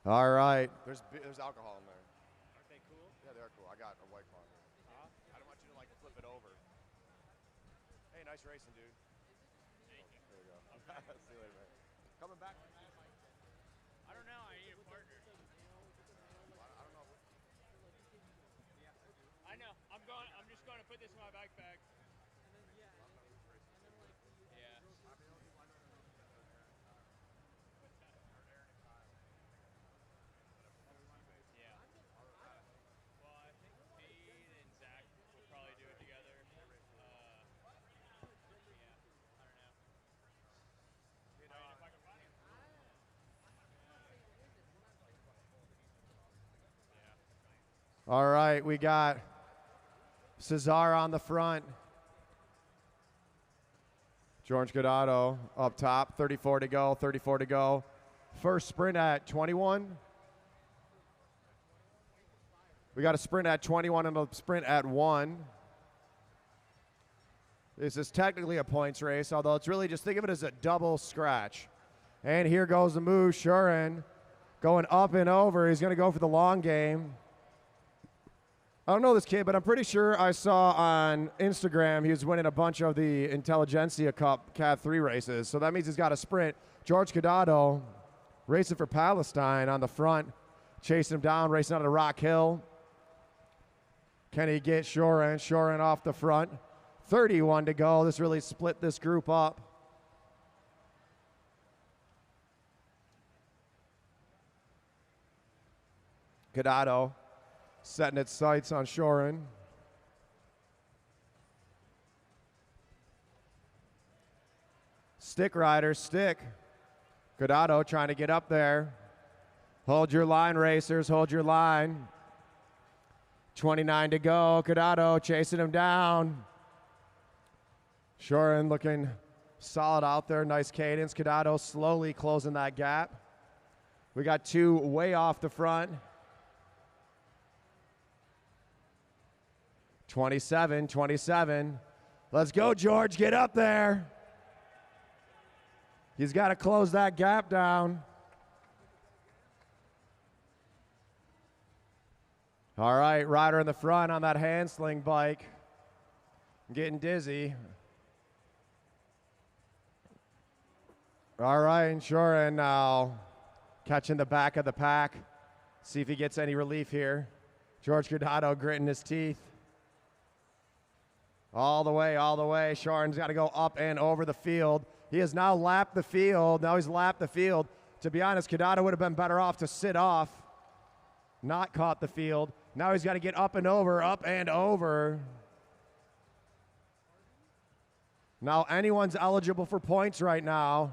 Speaker 4: All right. There's alcohol in there.
Speaker 13: Aren't they cool?
Speaker 4: Yeah, they're cool. I got a white claw in there. I don't want you to like flip it over. Hey, nice racing, dude.
Speaker 13: Thank you.
Speaker 4: There you go. See you later, man. Coming back from that, Mike.
Speaker 13: I don't know. I need a partner.
Speaker 4: I don't know.
Speaker 13: I know. I'm just going to put this in my backpack. Yeah.
Speaker 4: All right, we got Cesar on the front. George Godado up top, 34 to go, 34 to go. First sprint at 21. We got a sprint at 21 and a sprint at 1. This is technically a points race, although it's really just think of it as a double scratch. And here goes the move, Shurin going up and over. He's going to go for the long game. I don't know this kid, but I'm pretty sure I saw on Instagram he was winning a bunch of the Intelligentsia Cup Cat 3 races. So that means he's got a sprint. George Godado racing for Palestine on the front, chasing him down, racing out of Rock Hill. Can he get Shurin? Shurin off the front. 31 to go. This really split this group up. Godado setting its sights on Shurin. Stick riders, stick. Godado trying to get up there. Hold your line, racers, hold your line. 29 to go. Godado chasing him down. Shurin looking solid out there. Nice cadence. Godado slowly closing that gap. We got two way off the front. 27, 27. Let's go, George. Get up there. He's got to close that gap down. All right, rider in the front on that hand sling bike. I'm getting dizzy. All right, and Shurin now catching the back of the pack. See if he gets any relief here. George Godado gritting his teeth. All the way, all the way. Shurin's got to go up and over the field. He has now lapped the field. Now he's lapped the field. To be honest, Godado would have been better off to sit off, not caught the field. Now he's got to get up and over, up and over. Now anyone's eligible for points right now.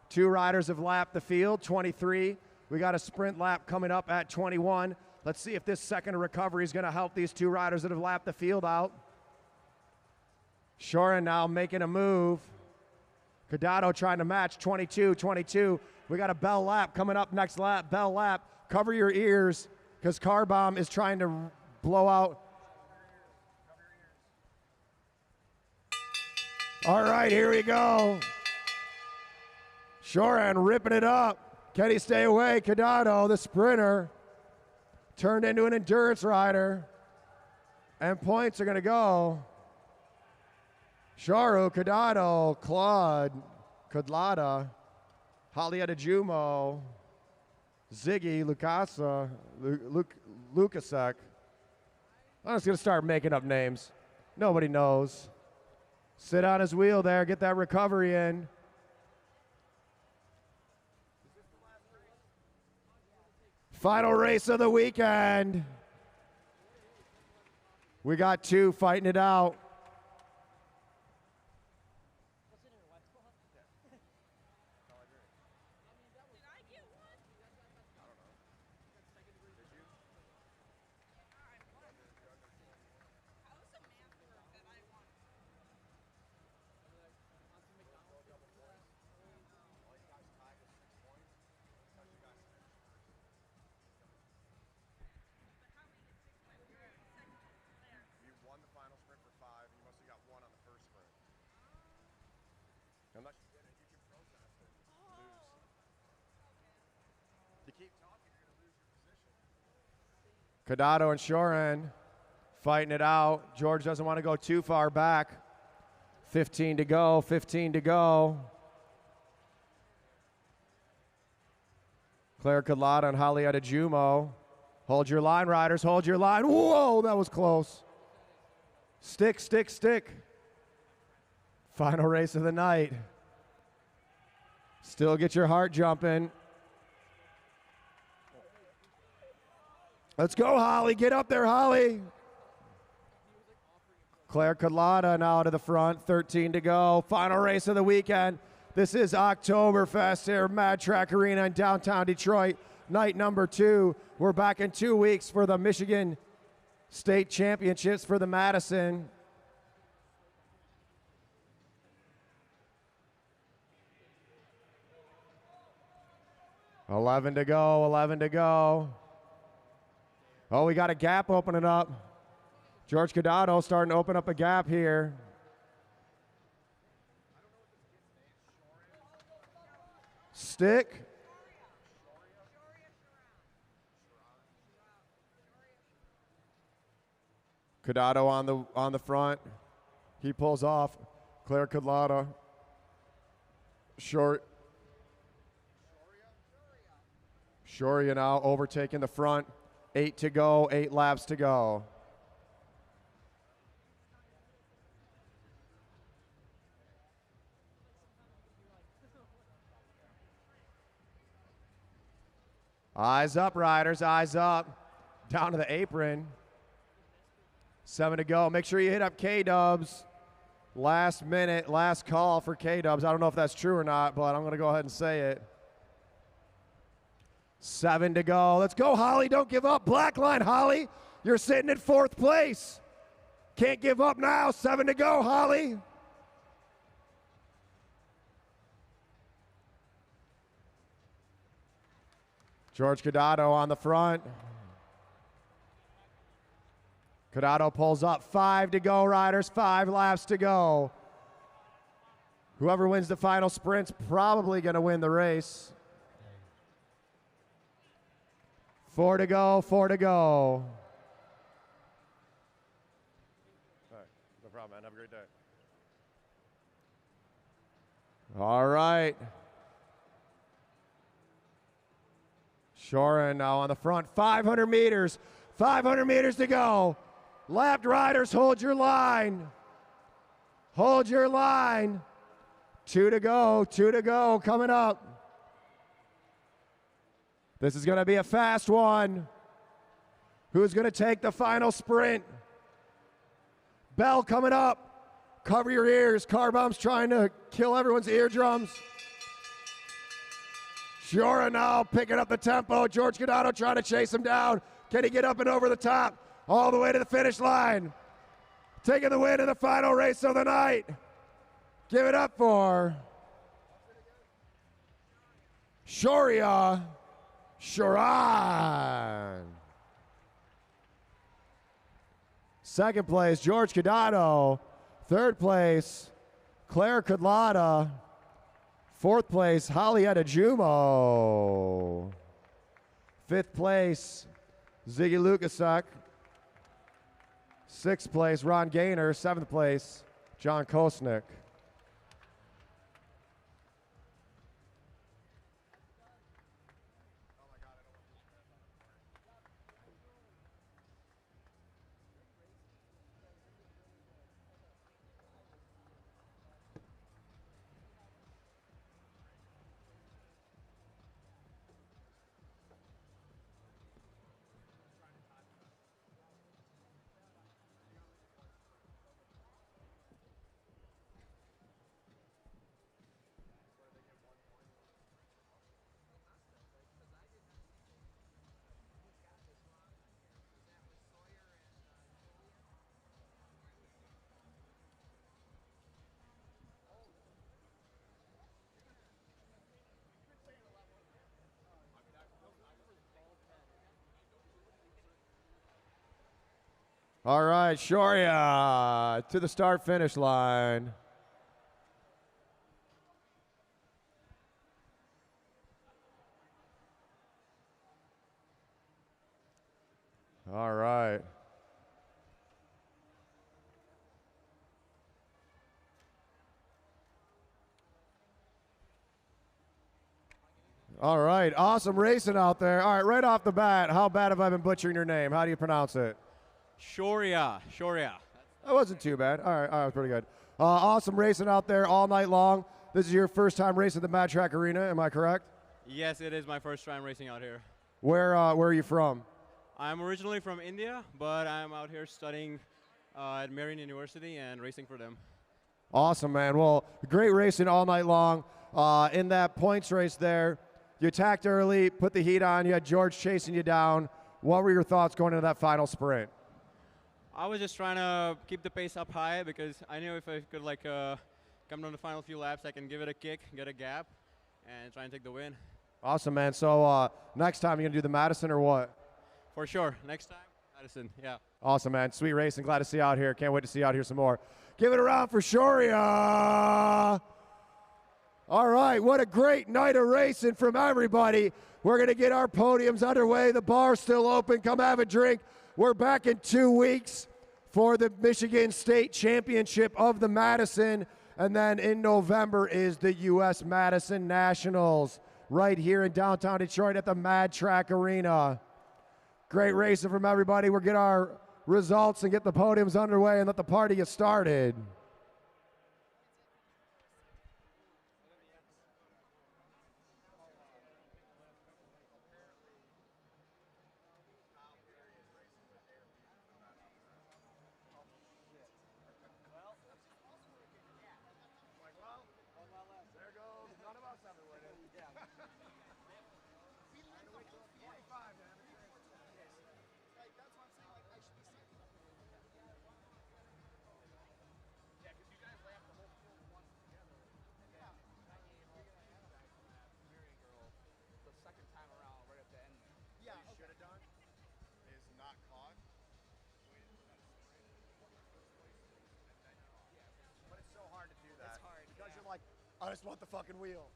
Speaker 4: Two riders have lapped the field, 23. We got a sprint lap coming up at 21. Let's see if this second recovery is going to help these two riders that have lapped the field out. Shurin now making a move. Godado trying to match 22, 22. We got a bell lap coming up next lap, bell lap. Cover your ears because Car Bomb is trying to blow out. All right, here we go. Shurin ripping it up. Can he stay away? Godado, the sprinter, turned into an endurance rider. And points are going to go. Sharu, Godado, Claude, Kudlada, Halieta Jumo, Ziggy, Lukasa, Lukasek. I'm just going to start making up names. Nobody knows. Sit on his wheel there, get that recovery in. Final race of the weekend. We got two fighting it out. Unless you get it, you can protest it. Lose. You keep talking, you're going to lose your position. Godado and Shurin fighting it out. George doesn't want to go too far back. 15 to go, 15 to go. Claire Kudlada and Halieta Jumo. Hold your line, riders, hold your line. Whoa, that was close. Stick, stick, stick. Final race of the night. Still get your heart jumping. Let's go, Holly. Get up there, Holly. Claire Kudlada now to the front. 13 to go. Final race of the weekend. This is OKtoberfest here at Mad Track Arena in downtown Detroit. Night number 2. We're back in 2 weeks for the Michigan state championships for the Madison. $11 to go, 11 to go. Oh, we got a gap opening up. George Cadado starting to open up a gap here. Stick. Cadado on the front. He pulls off. Claire Cadado. Short. Shoria now overtaking the front. 8 to go, 8 laps to go. Eyes up, riders, eyes up. Down to the apron. 7 to go. Make sure you hit up K-Dubs. Last minute, last call for K-Dubs. I don't know if that's true or not, but I'm going to go ahead and say it. 7 to go. Let's go, Holly. Don't give up. Black line, Holly. You're sitting in 4th place. Can't give up now. 7 to go, Holly. George Cadado on the front. Cadado pulls up. 5 to go, riders. 5 laps to go. Whoever wins the final sprint's probably going to win the race. 4 to go, 4 to go. All right, no problem, man. Have a great day. All right. Shorin now on the front. 500 meters. 500 meters to go. Lapped riders, hold your line. Hold your line. 2 to go, 2 to go, coming up. This is going to be a fast one. Who's going to take the final sprint? Bell coming up. Cover your ears. Car bomb's trying to kill everyone's eardrums. Shora now picking up the tempo. George Cadado trying to chase him down. Can he get up and over the top? All the way to the finish line. Taking the win in the final race of the night. Give it up for Shoria Shoran. Second place, George Cadado. Third place, Claire Kudlata. Fourth place, Hollyetta Jumo. Fifth place, Ziggy Lukasuk. Sixth place, Ron Gaynor. Seventh place, John Kosnick. All right, Shoria to the start-finish line. All right. All right, awesome racing out there. All right, right off the bat, how bad have I been butchering your name? How do you pronounce it?
Speaker 14: Shoria.
Speaker 4: That wasn't too bad. All right, pretty good. Awesome racing out there all night long. This is your first time racing the Mad Track Arena, am I correct?
Speaker 14: Yes, it is my first time racing out here.
Speaker 4: Where are you from?
Speaker 14: I'm originally from India, but I'm out here studying at Marian University and racing for them.
Speaker 4: Awesome, man. Well, great racing all night long. In that points race there, you attacked early, put the heat on. You had George chasing you down. What were your thoughts going into that final sprint?
Speaker 14: I was just trying to keep the pace up high because I knew if I could like come down the final few laps, I can give it a kick, get a gap, and try and take the win.
Speaker 4: Awesome, man. So next time, you going to do the Madison or what?
Speaker 14: For sure. Next time, Madison. Yeah.
Speaker 4: Awesome, man. Sweet racing. Glad to see you out here. Can't wait to see you out here some more. Give it a round for Shoria. All right, what a great night of racing from everybody. We're going to get our podiums underway. The bar's still open. Come have a drink. We're back in 2 weeks for the Michigan State Championship of the Madison. And then in November is the U.S. Madison Nationals right here in downtown Detroit at the Mad Track Arena. Great racing from everybody. We'll get our results and get the podiums underway and let the party get started. I just want the fucking wheel.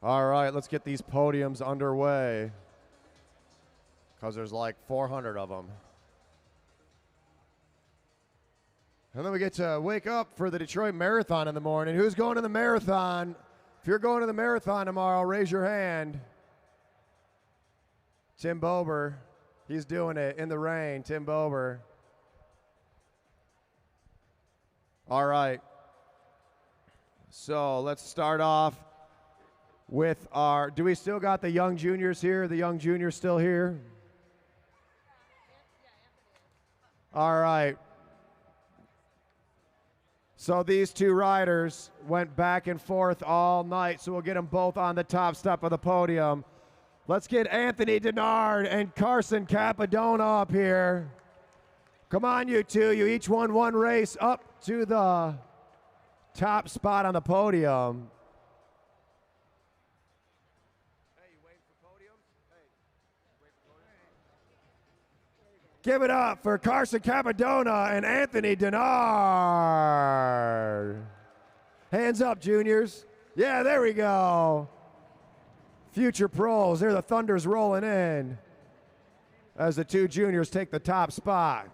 Speaker 4: All right, let's get these podiums underway because there's like 400 of them. And then we get to wake up for the Detroit Marathon in the morning. Who's going to the marathon? If you're going to the marathon tomorrow, raise your hand. Tim Bober, he's doing it in the rain. Tim Bober. All right. So let's start off with our, do we still got the young juniors here? The young juniors still here? All right. So these two riders went back and forth all night, so we'll get them both on the top step of the podium. Let's get Anthony Denard and Carson Capadona up here. Come on, you two. You each won one race up to the top spot on the podium. Give it up for Carson Capadona and Anthony Denard. Hands up, juniors. Yeah, there we go. Future pros. There the Thunders rolling in as the two juniors take the top spot.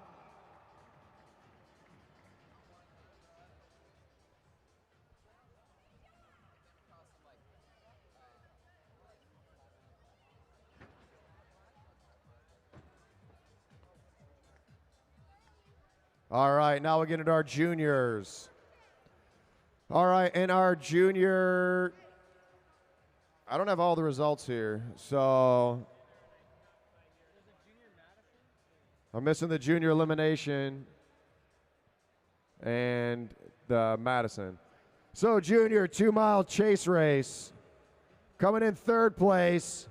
Speaker 4: All right, now we get into our juniors. All right, and our junior, I don't have all the results here, so I'm missing the junior elimination and the Madison. So junior 2-mile chase race, coming in third place,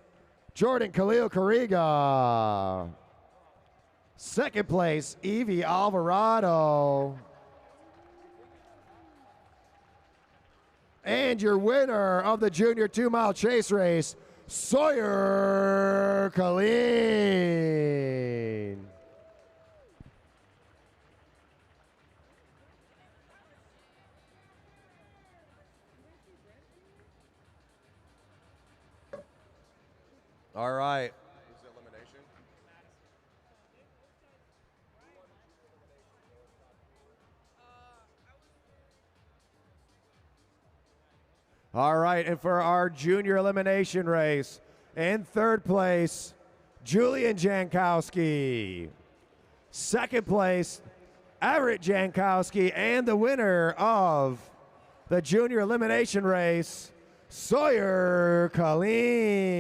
Speaker 4: Jordan Khalil Carriga. Second place, Evie Alvarado. And your winner of the junior 2-mile chase race, Sawyer Colleen. All right. All right, and for our junior elimination race, in third place, Julian Jankowski. Second place, Everett Jankowski, and the winner of the junior elimination race, Sawyer Colleen.